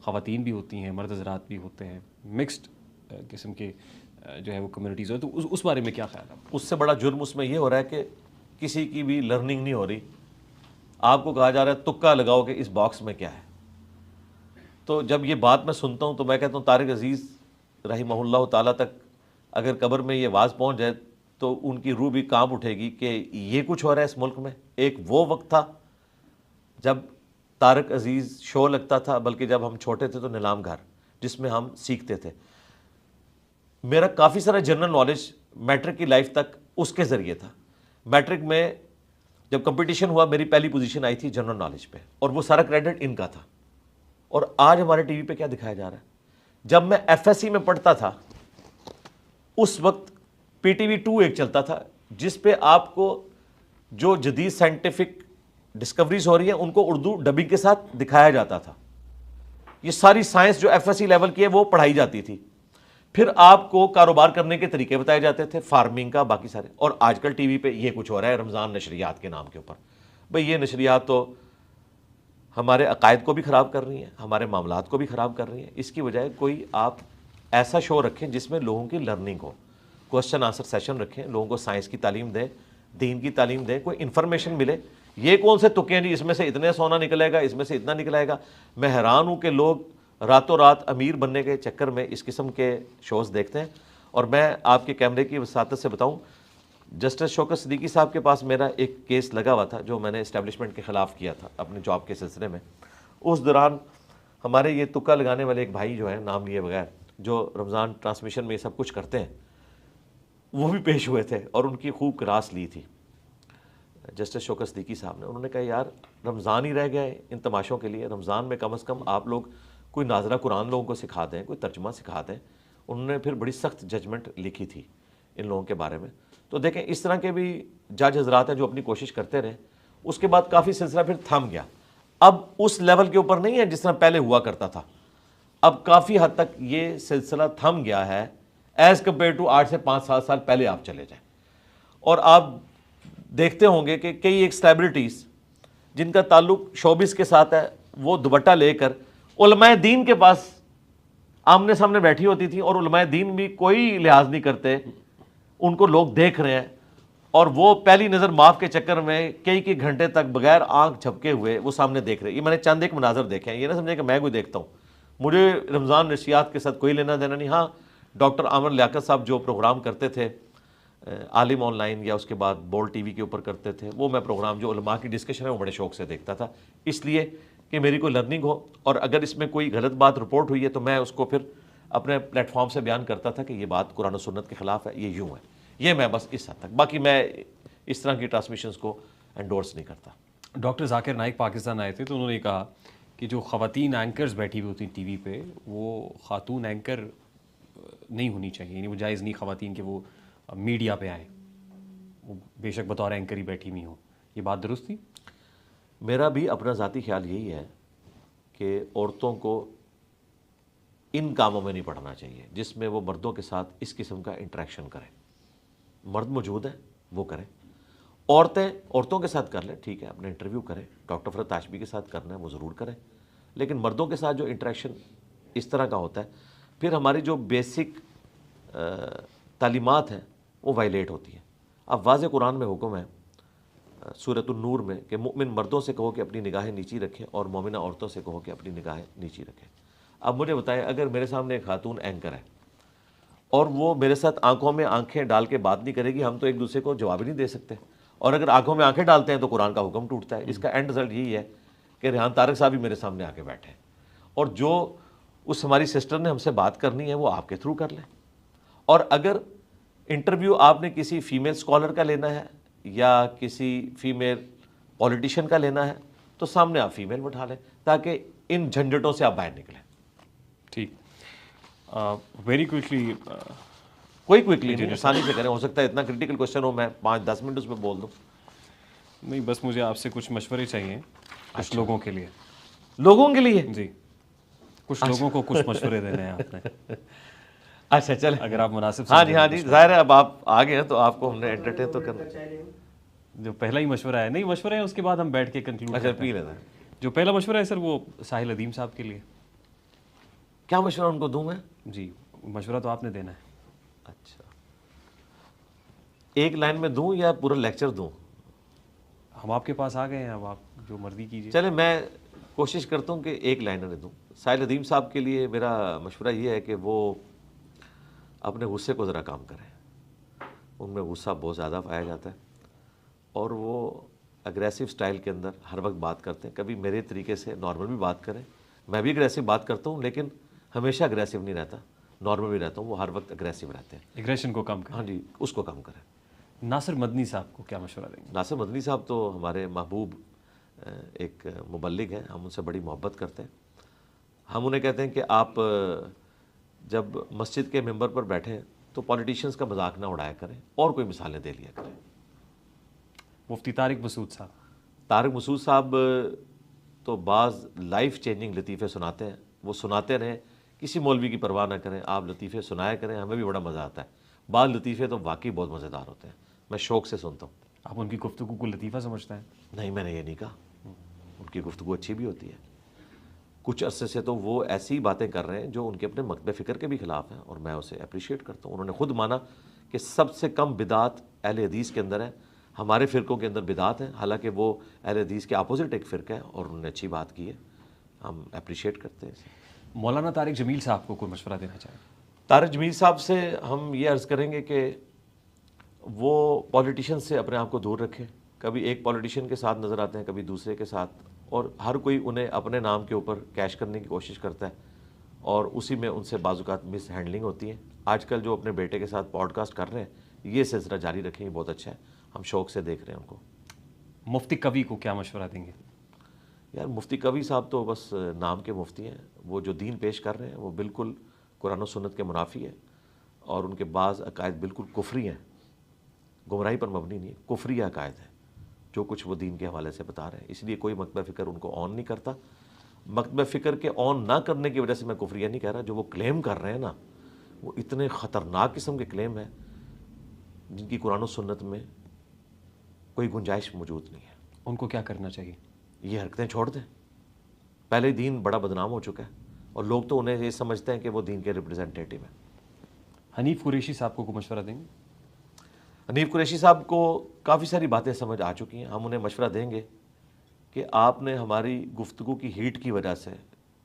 خواتین بھی ہوتی ہیں، مرد حضرات بھی ہوتے ہیں، مکسڈ قسم کے جو ہے وہ کمیونٹیز ہو، تو اس بارے میں کیا خیال ہے؟
اس سے بڑا جرم اس میں یہ ہو رہا ہے کہ کسی کی بھی لرننگ نہیں ہو رہی، آپ کو کہا جا رہا ہے تکا لگاؤ کہ اس باکس میں کیا ہے۔ تو جب یہ بات میں سنتا ہوں تو میں کہتا ہوں طارق عزیز رحمہ اللہ تعالیٰ تک اگر قبر میں یہ آواز پہنچ جائے تو ان کی روح بھی کانپ اٹھے گی کہ یہ کچھ ہو رہا ہے اس ملک میں۔ ایک وہ وقت تھا جب طارق عزیز شو لگتا تھا، بلکہ جب ہم چھوٹے تھے تو نیلام گھر، جس میں ہم سیکھتے تھے۔ میرا کافی سارا جنرل نالج میٹرک کی لائف تک اس کے ذریعے تھا۔ میٹرک میں جب کمپٹیشن ہوا میری پہلی پوزیشن آئی تھی جنرل نالج پہ، اور وہ سارا کریڈٹ ان کا تھا۔ اور آج ہمارے ٹی وی پہ کیا دکھایا جا رہا ہے؟ جب میں ایف ایس سی میں پڑھتا تھا اس وقت پی ٹی وی 2 ایک چلتا تھا جس پہ آپ کو جو جدید سائنٹیفک ڈسکوریز ہو رہی ہیں ان کو اردو ڈبنگ کے ساتھ دکھایا جاتا تھا۔ یہ ساری سائنس جو ایف ایس سی لیول کی ہے وہ پڑھائی جاتی تھی۔ پھر آپ کو کاروبار کرنے کے طریقے بتائے جاتے تھے، فارمنگ کا، باقی سارے۔ اور آج کل ٹی وی پہ یہ کچھ ہو رہا ہے رمضان نشریات کے نام کے اوپر۔ بھئی یہ نشریات تو ہمارے عقائد کو بھی خراب کر رہی ہیں، ہمارے معاملات کو بھی خراب کر رہی ہیں۔ اس کی بجائے کوئی آپ ایسا شو رکھیں جس میں لوگوں کی لرننگ ہو، کوسچن آنسر سیشن رکھیں، لوگوں کو سائنس کی تعلیم دیں، دین کی تعلیم دیں، کوئی انفارمیشن ملے۔ یہ کون سے تکے ہیں جی اس میں سے اتنے سونا نکلے گا، اس میں سے اتنا نکلائے گا؟ میں حیران ہوں کہ لوگ راتوں رات امیر بننے کے چکر میں اس قسم کے شوز دیکھتے ہیں۔ اور میں آپ کے کیمرے کی وساطت سے بتاؤں، جسٹس شوکت صدیقی صاحب کے پاس میرا ایک کیس لگا ہوا تھا جو میں نے اسٹیبلشمنٹ کے خلاف کیا تھا اپنے جاب کے سلسلے میں۔ اس دوران ہمارے یہ تکا لگانے والے ایک بھائی جو ہیں نام لیے بغیر، جو رمضان ٹرانسمیشن میں یہ سب کچھ کرتے ہیں، وہ بھی پیش ہوئے تھے اور ان کی خوب کراس لی تھی جسٹس شوکت صدیقی صاحب نے۔ انہوں نے کہا یار رمضان ہی رہ گیا ہے ان تماشوں کے لیے، رمضان میں کم از کم آپ لوگ کوئی ناظرہ قرآن لوگوں کو سکھا دیں، کوئی ترجمہ سکھا دیں۔ انہوں نے پھر بڑی سخت ججمنٹ لکھی تھی ان لوگوں کے بارے میں۔ تو دیکھیں اس طرح کے بھی جج حضرات ہیں جو اپنی کوشش کرتے رہے۔ اس کے بعد کافی سلسلہ پھر تھم گیا، اب اس لیول کے اوپر نہیں ہے جس طرح پہلے ہوا کرتا تھا۔ اب کافی حد تک یہ سلسلہ تھم گیا ہے ایز کمپیئر ٹو 8 سے 5 سال پہلے آپ چلے جائیں۔ اور آپ دیکھتے ہوں گے کہ کئی ایک سیلیبریٹیز جن کا تعلق شوبز کے ساتھ ہے وہ دوپٹہ لے کر علماء دین کے پاس آمنے سامنے بیٹھی ہوتی تھی، اور علماء دین بھی کوئی لحاظ نہیں کرتے، ان کو لوگ دیکھ رہے ہیں، اور وہ پہلی نظر معاف کے چکر میں کئی گھنٹے تک بغیر آنکھ جھپکے ہوئے وہ سامنے دیکھ رہے ہیں۔ یہ میں نے چند ایک مناظر دیکھے ہیں، یہ نہ سمجھے کہ میں کوئی دیکھتا ہوں، مجھے رمضان نشریات کے ساتھ کوئی لینا دینا نہیں۔ ہاں ڈاکٹر عامر لیاقت صاحب جو پروگرام کرتے تھے عالم آن لائن یا اس کے بعد بول ٹی وی کے اوپر کرتے تھے، وہ میں پروگرام جو علماء کی ڈسکشن ہے وہ بڑے شوق سے دیکھتا تھا، اس لیے کہ میری کوئی لرننگ ہو، اور اگر اس میں کوئی غلط بات رپورٹ ہوئی ہے تو میں اس کو پھر اپنے پلیٹ فارم سے بیان کرتا تھا کہ یہ بات قرآن و سنت کے خلاف ہے، یہ یوں ہے۔ یہ میں بس اس حد تک، باقی میں اس طرح کی ٹرانسمیشنز کو انڈورس نہیں کرتا۔
ڈاکٹر ذاکر نائک پاکستان آئے تھے تو انہوں نے کہا کہ جو خواتین اینکرز بیٹھی ہوئی ہوتی ہیں ٹی وی پہ، وہ خاتون اینکر نہیں ہونی چاہیے، یعنی وہ جائز نہیں خواتین کہ وہ میڈیا پہ آئیں، وہ بے شک بطور اینکر ہی بیٹھی ہوئی ہوں۔ یہ بات درست تھی؟
میرا بھی اپنا ذاتی خیال یہی ہے کہ عورتوں کو ان کاموں میں نہیں پڑھنا چاہیے جس میں وہ مردوں کے ساتھ اس قسم کا انٹریکشن کریں۔ مرد موجود ہیں وہ کریں، عورتوں کے ساتھ کر لیں، ٹھیک ہے، اپنے انٹرویو کریں، ڈاکٹر فرحت تاشبی کے ساتھ کرنا ہے وہ ضرور کریں، لیکن مردوں کے ساتھ جو انٹریکشن اس طرح کا ہوتا ہے پھر ہماری جو بیسک تعلیمات ہیں وہ وائلیٹ ہوتی ہیں۔ اب واضح قرآن میں حکم ہے سورۃ النور میں کہ مؤمن مردوں سے کہو کہ اپنی نگاہیں نیچی رکھیں اور مومنہ عورتوں سے کہو کہ اپنی نگاہیں نیچی رکھیں۔ اب مجھے بتائیں اگر میرے سامنے ایک خاتون اینکر ہے اور وہ میرے ساتھ آنکھوں میں آنکھیں ڈال کے بات نہیں کرے گی، ہم تو ایک دوسرے کو جواب ہی نہیں دے سکتے، اور اگر آنکھوں میں آنکھیں ڈالتے ہیں تو قرآن کا حکم ٹوٹتا ہے. اس کا اینڈ رزلٹ یہی ہے کہ ریحان طارق صاحب ہی میرے سامنے آ کے بیٹھے ہیں, اور جو اس ہماری سسٹر نے ہم سے بات کرنی ہے وہ آپ کے تھرو کر لیں. اور اگر انٹرویو آپ نے کسی فیمیل اسکالر کا لینا ہے یا کسی فیمیل پولیٹیشین کا لینا ہے تو سامنے آپ فیمیل بٹھا لیں تاکہ ان جھنجھٹوں سے آپ باہر نکلیں.
ٹھیک, ویری کوئکلی,
کوئی کوئکلی نہیں, آسانی سے کریں. ہو سکتا ہے اتنا کرٹیکل کوشچن ہو میں 5-10 منٹ اس میں بول دوں.
نہیں بس مجھے آپ سے کچھ مشورے چاہیے کچھ لوگوں کے لیے.
لوگوں کے لیے؟
جی, کچھ لوگوں کو کچھ مشورے دینے ہیں آپ نے.
اچھا چلیں,
اگر آپ مناسب
ہاں جی ظاہر ہے اب آپ آگے ہیں تو آپ کو ہم نے انٹرٹین تو کرنا.
جو پہلا ہی مشورہ ہے, نہیں مشورہ ہے اس کے بعد ہم بیٹھ کے کنکلوڈ.
اچھا پی لینا.
جو پہلا مشورہ ہے سر وہ ساحل ادیم صاحب کے لیے.
کیا مشورہ ان کو دوں میں؟
جی مشورہ تو آپ نے دینا ہے.
اچھا, ایک لائن میں دوں یا پورا لیکچر دوں؟
ہم آپ کے پاس آ گئے ہیں, اب آپ جو مرضی کیجیے.
چلے میں کوشش کرتا ہوں کہ ایک لائن میں دوں. ساحل ادیم صاحب کے لیے میرا مشورہ یہ ہے کہ وہ اپنے غصے کو ذرا کام کریں. ان میں غصہ بہت زیادہ پایا جاتا ہے اور وہ اگریسو سٹائل کے اندر ہر وقت بات کرتے ہیں. کبھی میرے طریقے سے نارمل بھی بات کریں, میں بھی اگریسو بات کرتا ہوں لیکن ہمیشہ اگریسو نہیں رہتا, نارمل بھی رہتا ہوں. وہ ہر وقت اگریسو رہتے ہیں.
ایگریشن کو کم کریں.
ہاں جی, اس کو کم کریں.
ناصر مدنی صاحب کو کیا مشورہ دیں گے؟
ناصر مدنی صاحب تو ہمارے محبوب ایک مبلغ ہیں, ہم ان سے بڑی محبت کرتے ہیں. ہم انہیں کہتے ہیں کہ آپ جب مسجد کے ممبر پر بیٹھیں تو پولیٹیشنز کا مذاق نہ اڑایا کریں اور کوئی مثالیں دے لیا کریں.
مفتی طارق مسعود صاحب.
طارق مسعود صاحب تو بعض لائف چینجنگ لطیفے سناتے ہیں, وہ سناتے رہیں, کسی مولوی کی پرواہ نہ کریں, آپ لطیفے سنایا کریں, ہمیں بھی بڑا مزہ آتا ہے. بعض لطیفے تو واقعی بہت مزیدار ہوتے ہیں, میں شوق سے سنتا ہوں.
آپ ان کی گفتگو کو لطیفہ سمجھتے ہیں؟
نہیں, میں نے یہ نہیں کہا, ان کی گفتگو اچھی بھی ہوتی ہے. کچھ عرصے سے تو وہ ایسی باتیں کر رہے ہیں جو ان کے اپنے مکتب فکر کے بھی خلاف ہیں اور میں اسے اپریشیٹ کرتا ہوں. انہوں نے خود مانا کہ سب سے کم بدعت اہل حدیث کے اندر ہے, ہمارے فرقوں کے اندر بدعت ہیں, حالانکہ وہ اہل حدیث کے اپوزٹ ایک فرقہ ہے اور انہوں نے اچھی بات کی ہے, ہم اپریشیٹ کرتے ہیں اسے.
مولانا طارق جمیل صاحب کو کوئی مشورہ دینا چاہیں؟
طارق جمیل صاحب سے ہم یہ عرض کریں گے کہ وہ پولیٹیشین سے اپنے آپ کو دور رکھیں. کبھی ایک پولیٹیشین کے ساتھ نظر آتے ہیں, کبھی دوسرے کے ساتھ, اور ہر کوئی انہیں اپنے نام کے اوپر کیش کرنے کی کوشش کرتا ہے اور اسی میں ان سے بعض اوقات مس ہینڈلنگ ہوتی ہے. آج کل جو اپنے بیٹے کے ساتھ پوڈ کاسٹ کر رہے ہیں یہ سلسلہ جاری رکھیں, یہ بہت اچھا ہے, ہم شوق سے دیکھ رہے ہیں ان کو.
مفتی کبھی کو کیا مشورہ دیں گے؟
یار مفتی کبھی صاحب تو بس نام کے مفتی ہیں, وہ جو دین پیش کر رہے ہیں وہ بالکل قرآن و سنت کے منافی ہے اور ان کے بعض عقائد بالکل کفری ہیں, گمراہی پر مبنی نہیں, کفری عقائد ہیں جو کچھ وہ دین کے حوالے سے بتا رہے ہیں. اس لیے کوئی مکتبہ فکر ان کو آن نہیں کرتا. مکتبہ فکر کے آن نہ کرنے کی وجہ سے میں کفریہ نہیں کہہ رہا, جو وہ کلیم کر رہے ہیں نا وہ اتنے خطرناک قسم کے کلیم ہیں جن کی قرآن و سنت میں کوئی گنجائش موجود نہیں ہے.
ان کو کیا کرنا چاہیے؟
یہ حرکتیں چھوڑ دیں. پہلے دین بڑا بدنام ہو چکا ہے اور لوگ تو انہیں یہ سمجھتے ہیں کہ وہ دین کے ریپرزنٹیٹیو ہیں.
حنیف قریشی صاحب کو کوئی مشورہ دیں گے؟
حنیف قریشی صاحب کو کافی ساری باتیں سمجھ آ چکی ہیں, ہم انہیں مشورہ دیں گے کہ آپ نے ہماری گفتگو کی ہیٹ کی وجہ سے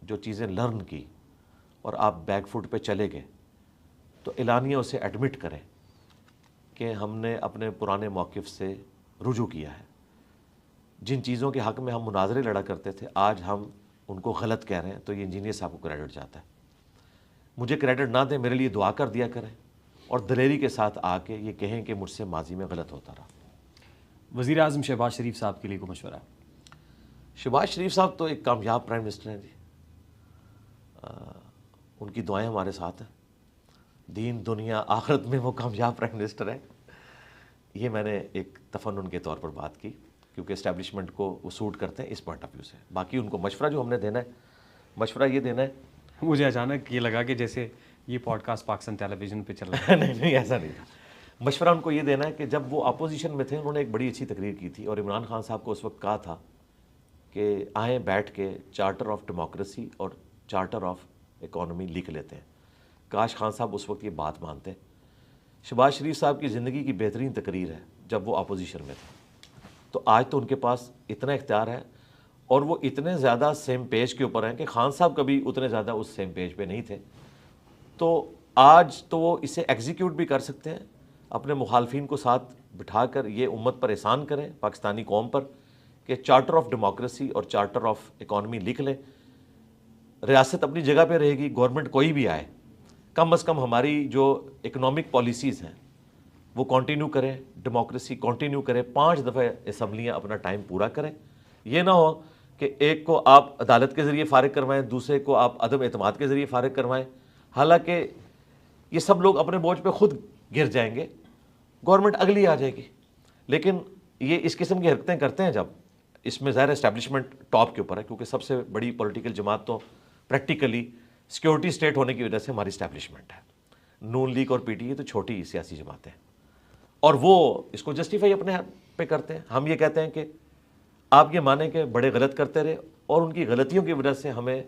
جو چیزیں لرن کی اور آپ بیک فوٹ پہ چلے گئے تو اعلانیہ اسے ایڈمٹ کریں کہ ہم نے اپنے پرانے موقف سے رجوع کیا ہے. جن چیزوں کے حق میں ہم مناظرے لڑا کرتے تھے آج ہم ان کو غلط کہہ رہے ہیں تو یہ انجینئر صاحب کو کریڈٹ جاتا ہے. مجھے کریڈٹ نہ دیں, میرے لیے دعا کر دیا کریں اور دلیری کے ساتھ آ کے یہ کہیں کہ مجھ سے ماضی میں غلط ہوتا رہا.
وزیر اعظم شہباز شریف صاحب کے لیے کوئی مشورہ؟
شہباز شریف صاحب تو ایک کامیاب پرائم منسٹر ہیں جی, ان کی دعائیں ہمارے ساتھ ہیں. دین دنیا آخرت میں وہ کامیاب پرائم منسٹر ہیں. یہ میں نے ایک تفنن کے طور پر بات کی کیونکہ اسٹیبلشمنٹ کو وہ سوٹ کرتے ہیں اس پوائنٹ آف ویو سے. باقی ان کو مشورہ جو ہم نے دینا ہے, مشورہ یہ دینا ہے.
مجھے اچانک یہ لگا کہ جیسے یہ پوڈ کاسٹ پاکستان ٹیلی ویژن پہ چل رہا ہے.
نہیں ایسا نہیں تھا. مشورہ ان کو یہ دینا ہے کہ جب وہ اپوزیشن میں تھے انہوں نے ایک بڑی اچھی تقریر کی تھی اور عمران خان صاحب کو اس وقت کہا تھا کہ آئیں بیٹھ کے چارٹر آف ڈیموکریسی اور چارٹر آف اکانومی لکھ لیتے ہیں. کاش خان صاحب اس وقت یہ بات مانتے. شہباز شریف صاحب کی زندگی کی بہترین تقریر ہے جب وہ اپوزیشن میں تھے, تو آج تو ان کے پاس اتنا اختیار ہے اور وہ اتنے زیادہ سیم پیج کے اوپر ہیں کہ خان صاحب کبھی اتنے زیادہ اس سیم پیج پہ نہیں تھے. تو آج تو وہ اسے ایگزیکیوٹ بھی کر سکتے ہیں, اپنے مخالفین کو ساتھ بٹھا کر یہ امت پر احسان کریں، پاکستانی قوم پر، کہ چارٹر آف ڈیموکریسی اور چارٹر آف اکانومی لکھ لیں. ریاست اپنی جگہ پہ رہے گی، گورنمنٹ کوئی بھی آئے، کم از کم ہماری جو اکنامک پالیسیز ہیں وہ کنٹینیو کریں، ڈیموکریسی کنٹینیو کریں، 5 دفعہ اسمبلیاں اپنا ٹائم پورا کریں. یہ نہ ہو کہ ایک کو آپ عدالت کے ذریعے فارغ کروائیں، دوسرے کو آپ عدم اعتماد کے ذریعے فارغ کروائیں. حالانکہ یہ سب لوگ اپنے بوجھ پہ خود گر جائیں گے، گورنمنٹ اگلی آ جائے گی. لیکن یہ اس قسم کی حرکتیں کرتے ہیں جب، اس میں ظاہر اسٹیبلشمنٹ ٹاپ کے اوپر ہے، کیونکہ سب سے بڑی پولیٹیکل جماعت تو پریکٹیکلی سیکیورٹی اسٹیٹ ہونے کی وجہ سے ہماری اسٹیبلشمنٹ ہے. نون لیگ اور پی ٹی اے تو چھوٹی سیاسی جماعتیں ہیں، اور وہ اس کو جسٹیفائی اپنے پہ کرتے ہیں. ہم یہ کہتے ہیں کہ آپ یہ مانیں کہ بڑے غلط کرتے رہے، اور ان کی غلطیوں کی وجہ سے ہمیں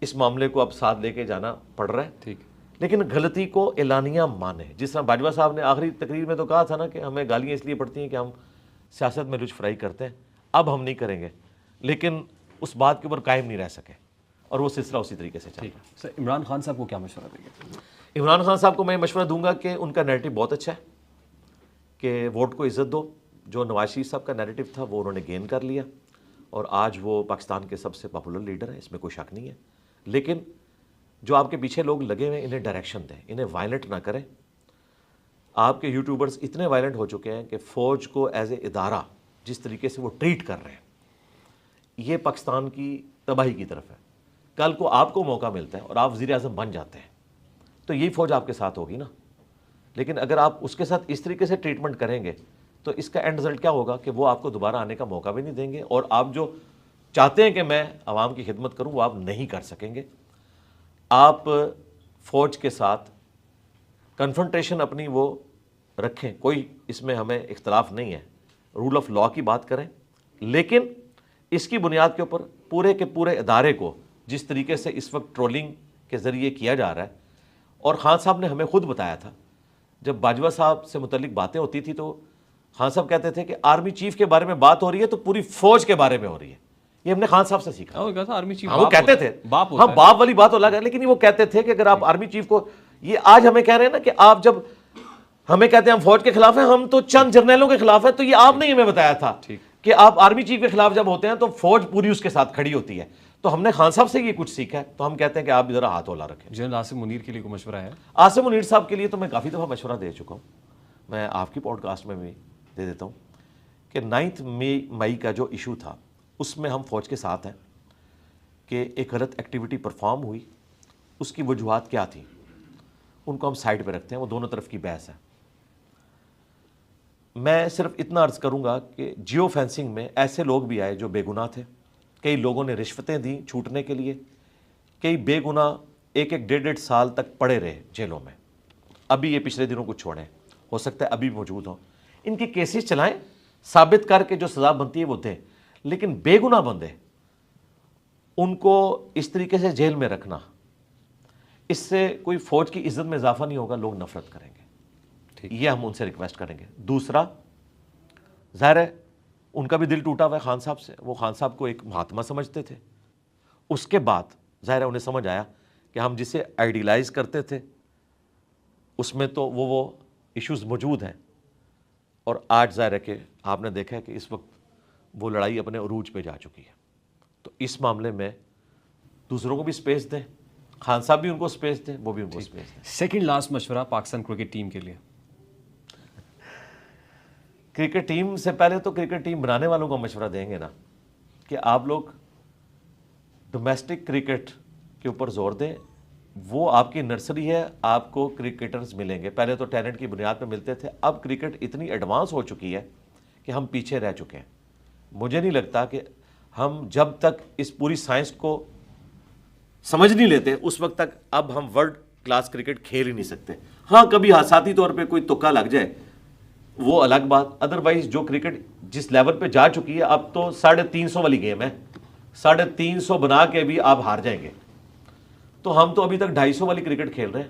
اس معاملے کو اب ساتھ لے کے جانا پڑ رہا ہے.
ٹھیک،
لیکن غلطی کو اعلانیہ مانیں. جس طرح باجوہ صاحب نے آخری تقریر میں تو کہا تھا نا کہ ہمیں گالیاں اس لیے پڑتی ہیں کہ ہم سیاست میں لچ فرائی کرتے ہیں. اب ہم نہیں کریں گے، لیکن اس بات کے اوپر قائم نہیں رہ سکے، اور وہ سلسلہ اسی طریقے سے چل رہا ہے.
سر عمران خان صاحب کو کیا مشورہ دیں گے؟
عمران خان صاحب کو میں مشورہ دوں گا کہ ان کا نیریٹو بہت اچھا ہے، کہ ووٹ کو عزت دو. جو نواز شریف صاحب کا نیریٹو تھا وہ انہوں نے گین کر لیا، اور آج وہ پاکستان کے سب سے پاپولر لیڈر ہیں، اس میں کوئی شک نہیں ہے. لیکن جو آپ کے پیچھے لوگ لگے ہوئے ہیں انہیں ڈائریکشن دیں، انہیں وائلنٹ نہ کریں. آپ کے یوٹیوبرز اتنے وائلنٹ ہو چکے ہیں کہ فوج کو ایز اے ادارہ جس طریقے سے وہ ٹریٹ کر رہے ہیں، یہ پاکستان کی تباہی کی طرف ہے. کل کو آپ کو موقع ملتا ہے اور آپ وزیر اعظم بن جاتے ہیں تو یہی فوج آپ کے ساتھ ہوگی نا. لیکن اگر آپ اس کے ساتھ اس طریقے سے ٹریٹمنٹ کریں گے تو اس کا اینڈ رزلٹ کیا ہوگا کہ وہ آپ کو دوبارہ آنے کا موقع بھی نہیں دیں گے، اور آپ جو چاہتے ہیں کہ میں عوام کی خدمت کروں وہ آپ نہیں کر سکیں گے. آپ فوج کے ساتھ کنفرنٹیشن اپنی وہ رکھیں، کوئی اس میں ہمیں اختلاف نہیں ہے، رول آف لاء کی بات کریں، لیکن اس کی بنیاد کے اوپر پورے کے پورے ادارے کو جس طریقے سے اس وقت ٹرولنگ کے ذریعے کیا جا رہا ہے. اور خان صاحب نے ہمیں خود بتایا تھا، جب باجوہ صاحب سے متعلق باتیں ہوتی تھی تو خان صاحب کہتے تھے کہ آرمی چیف کے بارے میں بات ہو رہی ہے تو پوری فوج کے بارے میں ہو رہی ہے. یہ ہم نے خان صاحب سے سیکھا.
آرمی چیف
وہ کہتے تھے، ہاں باپ والی بات الگ ہے، لیکن وہ کہتے تھے کہ اگر آپ آرمی چیف کو، یہ آج ہمیں کہہ رہے ہیں نا کہ آپ جب ہمیں کہتے ہیں ہم فوج کے خلاف ہیں، ہم تو چند جرنیلوں کے خلاف ہیں، تو یہ آپ نے ہمیں بتایا تھا کہ آپ آرمی چیف کے خلاف جب ہوتے ہیں تو فوج پوری اس کے ساتھ کھڑی ہوتی ہے. تو ہم نے خان صاحب سے یہ کچھ سیکھا ہے، تو ہم کہتے ہیں کہ آپ ذرا ہاتھ اولا رکھیں.
جنرل عاصم منیر کے لیے کوئی مشورہ ہے؟
عاصم منیر صاحب کے لیے تو میں کافی دفعہ مشورہ دے چکا ہوں، میں آپ کی پوڈ کاسٹ میں بھی دے دیتا ہوں کہ 9 مئی کا جو ایشو تھا اس میں ہم فوج کے ساتھ ہیں کہ ایک غلط ایکٹیویٹی پرفارم ہوئی، اس کی وجوہات کیا تھیں ان کو ہم سائڈ پہ رکھتے ہیں، وہ دونوں طرف کی بحث ہے. میں صرف اتنا عرض کروں گا کہ جیو فینسنگ میں ایسے لوگ بھی آئے جو بے گناہ تھے، کئی لوگوں نے رشوتیں دیں چھوٹنے کے لیے، کئی بے گناہ 1-1.5 سال تک پڑے رہے جیلوں میں. ابھی یہ پچھلے دنوں کو چھوڑیں، ہو سکتا ہے ابھی موجود ہوں. ان کے کیسز چلائیں، ثابت کر کے جو سزا بنتی ہے وہ دیں، لیکن بے گناہ بندے ان کو اس طریقے سے جیل میں رکھنا، اس سے کوئی فوج کی عزت میں اضافہ نہیں ہوگا، لوگ نفرت کریں گے. یہ ہم ان سے ریکویسٹ کریں گے. دوسرا، ظاہر ہے ان کا بھی دل ٹوٹا ہوا ہے خان صاحب سے، وہ خان صاحب کو ایک مہاتما سمجھتے تھے. اس کے بعد ظاہر ہے انہیں سمجھ آیا کہ ہم جسے آئیڈیلائز کرتے تھے اس میں تو وہ ایشوز موجود ہیں، اور آج ظاہر ہے کہ آپ نے دیکھا ہے کہ اس وقت وہ لڑائی اپنے عروج پہ جا چکی ہے. تو اس معاملے میں دوسروں کو بھی سپیس دیں، خان صاحب بھی ان کو سپیس دیں، وہ بھی ان کو سپیس دیں.
سیکنڈ لاسٹ مشورہ پاکستان کرکٹ ٹیم کے لیے؟
کرکٹ ٹیم سے پہلے تو کرکٹ ٹیم بنانے والوں کو مشورہ دیں گے نا کہ آپ لوگ ڈومیسٹک کرکٹ کے اوپر زور دیں. وہ آپ کی نرسری ہے، آپ کو کرکٹرز ملیں گے. پہلے تو ٹیلنٹ کی بنیاد پہ ملتے تھے، اب کرکٹ اتنی ایڈوانس ہو چکی ہے کہ ہم پیچھے رہ چکے ہیں. مجھے نہیں لگتا کہ ہم جب تک اس پوری سائنس کو سمجھ نہیں لیتے اس وقت تک اب ہم ورلڈ کلاس کرکٹ کھیل ہی نہیں سکتے. ہاں کبھی حادثاتی طور پہ کوئی تکا لگ جائے وہ الگ بات، ادروائز جو کرکٹ جس لیول پہ جا چکی ہے اب تو 350 والی گیم ہے، 350 بنا کے بھی آپ ہار جائیں گے. تو ہم تو ابھی تک 250 والی کرکٹ کھیل رہے ہیں،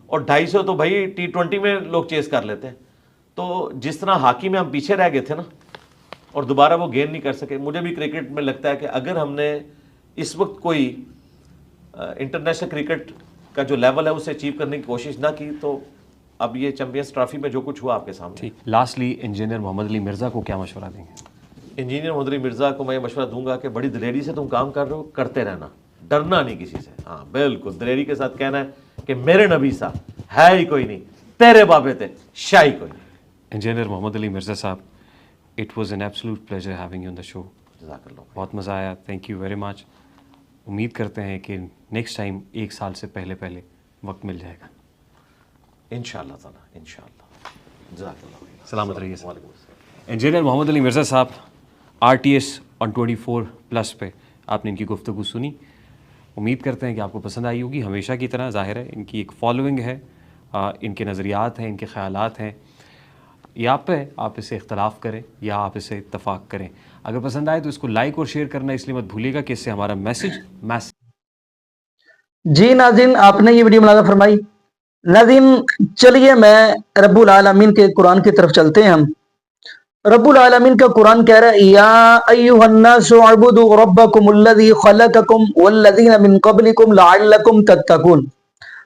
اور 250 تو بھائی T20 میں لوگ چیز کر لیتے ہیں. تو جس طرح ہاکی میں ہم پیچھے رہ گئے تھے نا اور دوبارہ وہ گین نہیں کر سکے، مجھے بھی کرکٹ میں لگتا ہے کہ اگر ہم نے اس وقت کوئی انٹرنیشنل کرکٹ کا جو لیول ہے اسے اچیو کرنے کی کوشش نہ کی تو اب یہ چیمپئنز ٹرافی میں جو کچھ ہوا آپ کے سامنے.
ٹھیک. لاسٹلی انجینئر محمد علی مرزا کو کیا مشورہ دیں گے؟
انجینئر محمد علی مرزا کو میں یہ مشورہ دوں گا کہ بڑی دلیری سے تم کام کر رہے ہو، کرتے رہنا، ڈرنا نہیں کسی سے. ہاں بالکل دلیری کے ساتھ کہنا ہے کہ میرے نبی سا ہے ہی کوئی نہیں، تیرے بابے تھے شاہی کوئی نہیں.
Engineer Muhammad Ali Mirza sahab, it was an absolute pleasure having you on the show.
جزاک اللہ.
بہت مزہ آیا. Thank you very much. امید کرتے ہیں کہ نیکسٹ ٹائم 1 سال سے پہلے وقت مل جائے گا
انشاءاللہ تعالیٰ انشاءاللہ. جزاک اللہ.
سلامت رہیے.
وعلیکم السلام.
انجینئر محمد علی مرزا صاحب RTS on 24+ پہ آپ نے ان کی گفتگو سنی. امید کرتے ہیں کہ آپ کو پسند آئی ہوگی. ہمیشہ کی طرح ظاہر ہے ان کی ایک فالوئنگ ہے، ان کے نظریات ہیں، ان کے خیالات ہیں. یہ آپ پہ ہے، آپ اسے اختلاف کریں یا آپ اسے اتفاق کریں. اگر پسند آئے تو اس کو لائک اور شیئر کرنا اس لیے مت بھولیے گا کہ اس سے ہمارا میسج
جی ناظرین، آپ نے یہ ویڈیو ملاحظہ فرمائی. ناظرین چلیے میں رب العالمین کے قرآن کی طرف چلتے ہیں. ہم رب العالمین کا قرآن کہہ رہا ہے یا ایھا الناس اعبدوا ربکم الذی خلقکم والذین من قبلکم لعلکم تتقون.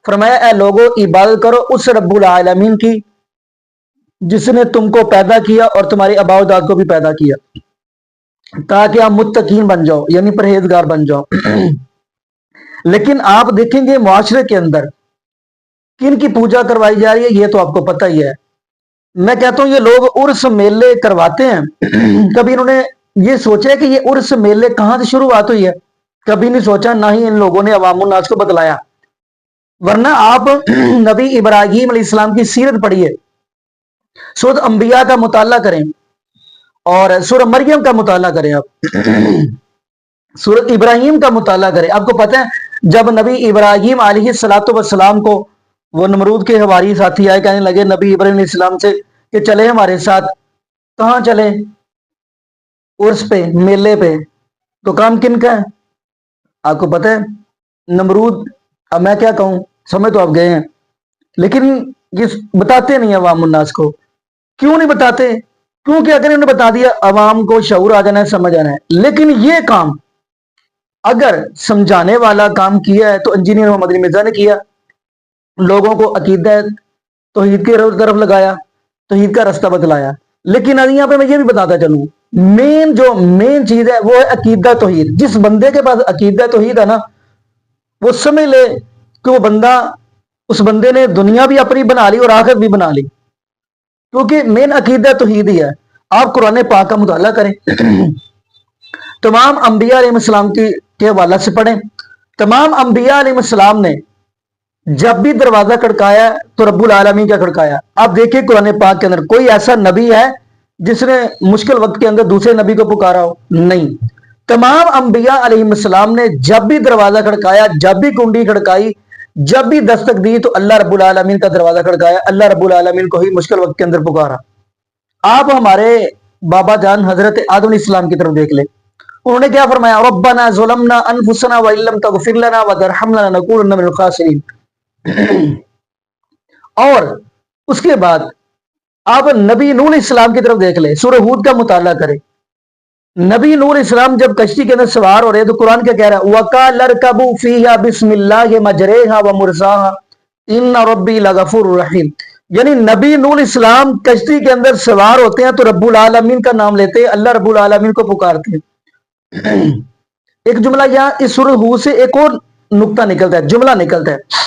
فرمایا اے لوگو عبادت کرو اس رب العالمین کی جس نے تم کو پیدا کیا اور تمہاری آباء و اجداد کو بھی پیدا کیا تاکہ آپ متقین بن جاؤ، یعنی پرہیزگار بن جاؤ. لیکن آپ دیکھیں گے معاشرے کے اندر کن کی پوجا کروائی جا رہی ہے یہ تو آپ کو پتہ ہی ہے. میں کہتا ہوں یہ لوگ عرس میلے کرواتے ہیں، کبھی انہوں نے یہ سوچا کہ یہ عرس میلے کہاں سے شروعات ہوئی ہے؟ کبھی نہیں سوچا، نہ ہی ان لوگوں نے عوام الناس کو بتلایا. ورنہ آپ نبی ابراہیم علیہ السلام کی سیرت پڑھیے، سورۃ انبیاء کا مطالعہ کریں اور سورۃ مریم کا مطالعہ کریں، آپ سورۃ ابراہیم کا مطالعہ کریں. آپ کو پتہ ہے جب نبی ابراہیم علیہ السلام کو وہ نمرود کے حواری ساتھی آئے، کہنے لگے نبی ابراہیم علیہ السلام سے کہ چلے ہمارے ساتھ. کہاں چلے؟ عرس پہ، میلے پہ. تو کام کن کا ہے آپ کو پتہ ہے؟ نمرود. اب میں کیا کہوں، سمجھ تو آپ گئے ہیں، لیکن یہ بتاتے نہیں عوام الناس کو. کیوں نہیں بتاتے؟ کیونکہ اگر انہوں نے بتا دیا عوام کو شعور آ جانا ہے، سمجھ آنا ہے. لیکن یہ کام اگر سمجھانے والا کام کیا ہے تو انجینئر محمد علی مرزا نے کیا. لوگوں کو عقیدہ توحید کی طرف لگایا، توحید کا رستہ بتلایا. لیکن یہاں پہ میں یہ بھی بتاتا چلوں، مین چیز ہے وہ ہے عقیدہ توحید. جس بندے کے پاس عقیدہ توحید ہے نا، وہ سمجھ لے کہ وہ بندہ، اس بندے نے دنیا بھی اپنی بنا لی اور آخرت بھی بنا لی، کیونکہ مین عقیدہ توحید ہی ہے. آپ قرآن پاک کا مطالعہ کریں، تمام انبیاء علیہ السلام کے حوالہ سے پڑھیں. تمام انبیاء علیہ السلام نے جب بھی دروازہ کھڑکایا تو رب العالمین کا کھڑکایا. آپ دیکھیں قرآن پاک کے اندر کوئی ایسا نبی ہے جس نے مشکل وقت کے اندر دوسرے نبی کو پکارا ہو؟ نہیں. تمام انبیاء علیہ السلام نے جب بھی دروازہ کھڑکایا، جب بھی کنڈی کھڑکائی، جب بھی دستک دی تو اللہ رب العالمین کا دروازہ کھڑکایا، اللہ رب العالمین کو ہی مشکل وقت کے اندر پکارا. آپ ہمارے بابا جان حضرت آدم علیہ السلام کی طرف دیکھ لیں، انہوں نے کیا فرمایا؟ ربنا ظلمنا انفسنا وان لم تغفر لنا وترحمنا لنکونن من الخاسرین. اور اس کے بعد آپ نبی نوح علیہ السلام کی طرف دیکھ لیں، سورہ ہود کا مطالعہ کریں. نبی نوح علیہ السلام جب کشتی کے اندر سوار ہو رہے تو قرآن کیا کہہ رہا ہے؟ وَقَالَ ارْكَبُوا فِيهَا بِسْمِ اللَّهِ مَجْرَاهَا وَمُرْسَاهَا إِنَّ رَبِّي لَغَفُورٌ رَحِيمٌ. یعنی نبی نوح علیہ السلام کشتی کے اندر سوار ہوتے ہیں تو رب العالمین کا نام لیتے ہیں، اللہ رب العالمین کو پکارتے ہیں. ایک جملہ یہاں اس سورہ ہود سے ایک اور نقطہ نکلتا ہے، جملہ نکلتا ہے.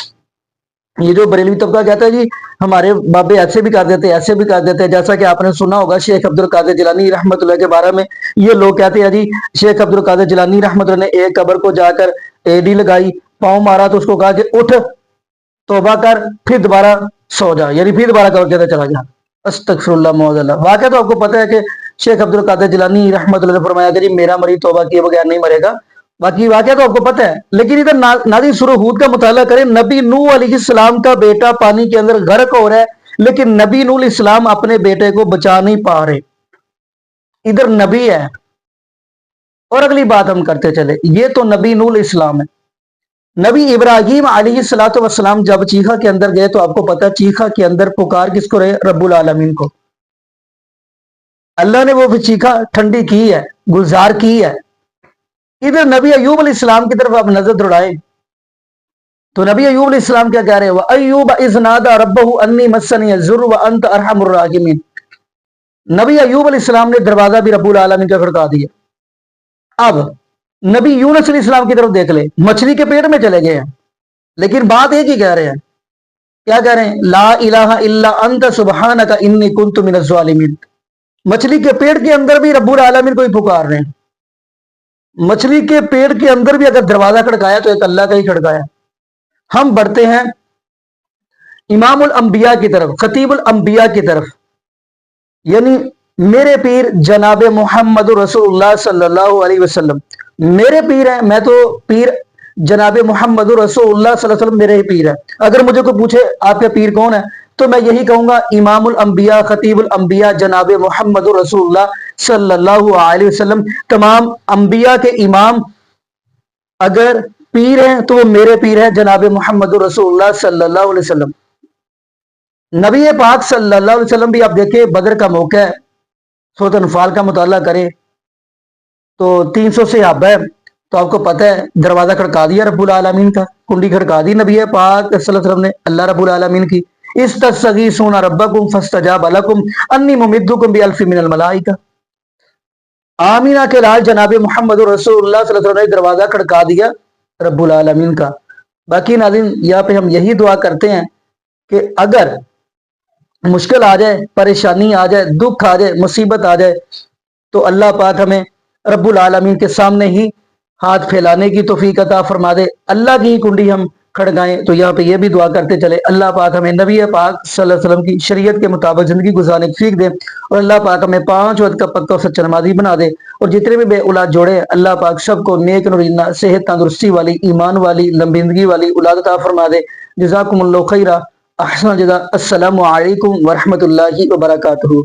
یہ جو بریلوی طبقہ کہتا ہے جی ہمارے بابے ایسے بھی کر دیتے، ایسے بھی کر دیتے، جیسا کہ آپ نے سنا ہوگا شیخ عبد القادر جیلانی رحمۃ اللہ کے بارے میں یہ لوگ کہتے ہیں جی شیخ عبد القادر جیلانی رحمۃ اللہ نے ایک قبر کو جا کر ایڈی لگائی، پاؤں مارا تو اس کو کہا کہ اٹھ توبہ کر پھر دوبارہ سو جا، یعنی پھر دوبارہ قبر کے اندر چلا گیا. استغفر اللہ معاذ اللہ. واقعہ تو آپ کو پتہ ہے کہ شیخ عبد القادر جیلانی رحمۃ اللہ نے فرمایا کہ جی میرا مریض توبہ کیے بغیر نہیں مرے گا. باقی واقعہ تو آپ کو پتہ ہے. لیکن ادھر ناظرین سورہ ہود کا مطالعہ کریں، نبی نوح علیہ السلام کا بیٹا پانی کے اندر غرق ہو رہا ہے، لیکن نبی نوح علیہ السلام اپنے بیٹے کو بچا نہیں پا رہے. ادھر نبی ہے. اور اگلی بات ہم کرتے چلے، یہ تو نبی نوح علیہ السلام ہے. نبی ابراہیم علیہ السلام جب چیخا کے اندر گئے تو آپ کو پتہ چیخا کے اندر پکار کس کو رہے؟ رب العالمین کو. اللہ نے وہ چیخا ٹھنڈی کی ہے، گلزار کی ہے. ادھر نبی ایوب علیہ السلام کی طرف آپ نظر دوڑائیں، تو نبی ایوب علیہ السلام کیا کہہ رہے ہیں وَأَيُّوبَ إِذْ نَادَى رَبَّهُ أَنِّي مَسَّنِيَ الضُّرُّ وَأَنْتَ أَرْحَمُ الرَّاحِمِينَ. نبی ایوب علیہ السلام نے دروازہ بھی رب العالمین کا کھڑکا دیا. اب نبی یونس علیہ السلام کی طرف دیکھ لے, مچھلی کے پیٹ میں چلے گئے ہیں لیکن بات ایک ہی کہہ رہے ہیں. کیا کہہ رہے ہیں؟ لا الہ الا انت سبحانک انی کنت من الظالمین. مچھلی کے پیٹ کے اندر بھی رب العالمین کو ہی پکار رہے ہیں. مچھلی کے پیٹ کے اندر بھی اگر دروازہ کھڑکایا تو ایک اللہ کا ہی کھڑکایا. ہم بڑھتے ہیں امام الانبیاء کی طرف, خطیب الانبیاء کی طرف, یعنی میرے پیر جناب محمد رسول اللہ صلی اللہ علیہ وسلم میرے پیر ہیں. میں تو پیر جناب محمد رسول اللہ صلی اللہ علیہ وسلم میرے ہی پیر ہے. اگر مجھے کوئی پوچھے آپ کے پیر کون ہے تو میں یہی کہوں گا امام الانبیاء خطیب الانبیاء جناب محمد رسول اللہ صلی اللہ علیہ وسلم. تمام انبیاء کے امام اگر پیر ہیں تو وہ میرے پیر ہیں جناب محمد رسول اللہ صلی اللہ علیہ وسلم. نبی پاک صلی اللہ علیہ وسلم بھی آپ دیکھیں بدر کا موقع ہے, سورۃ انفال کا مطالعہ کریں تو 300 صحابہ ہے, تو آپ کو پتہ ہے دروازہ کھڑکا دیا رب العالمین کا, کنڈی کھڑکا دی نبی پاک صلی اللہ علیہ وسلم نے اللہ رب العالمین کی. استغیثون ربکم فاستجاب لکم انی ممدکم بالف من الملائکہ. آمینہ کے لال جناب محمد رسول اللہ صلی اللہ علیہ وسلم نے دروازہ کھڑکا دیا رب العالمین کا. باقی ناظرین یہاں پہ ہم یہی دعا کرتے ہیں کہ اگر مشکل آ جائے, پریشانی آ جائے, دکھ آ جائے, مصیبت آ جائے تو اللہ پاک ہمیں رب العالمین کے سامنے ہی ہاتھ پھیلانے کی توفیق عطا فرما دے. اللہ کی کنڈی ہم کھڑکائیں. تو یہاں پہ یہ بھی دعا کرتے چلے اللہ پاک ہمیں نبی پاک صلی اللہ علیہ وسلم کی شریعت کے مطابق زندگی گزارنے کی توفیق دے, اور اللہ پاک ہمیں 5 وقت کا پکا سچا نمازی بنا دے, اور جتنے بھی بے اولاد جوڑے اللہ پاک سب کو نیک نورینہ صحت تندرستی والی ایمان والی لمبی زندگی والی اولاد عطا فرما دے. جزاکم اللہ خیرہ, احسن الجزاء. السلام علیکم ورحمۃ اللہ وبرکاتہ.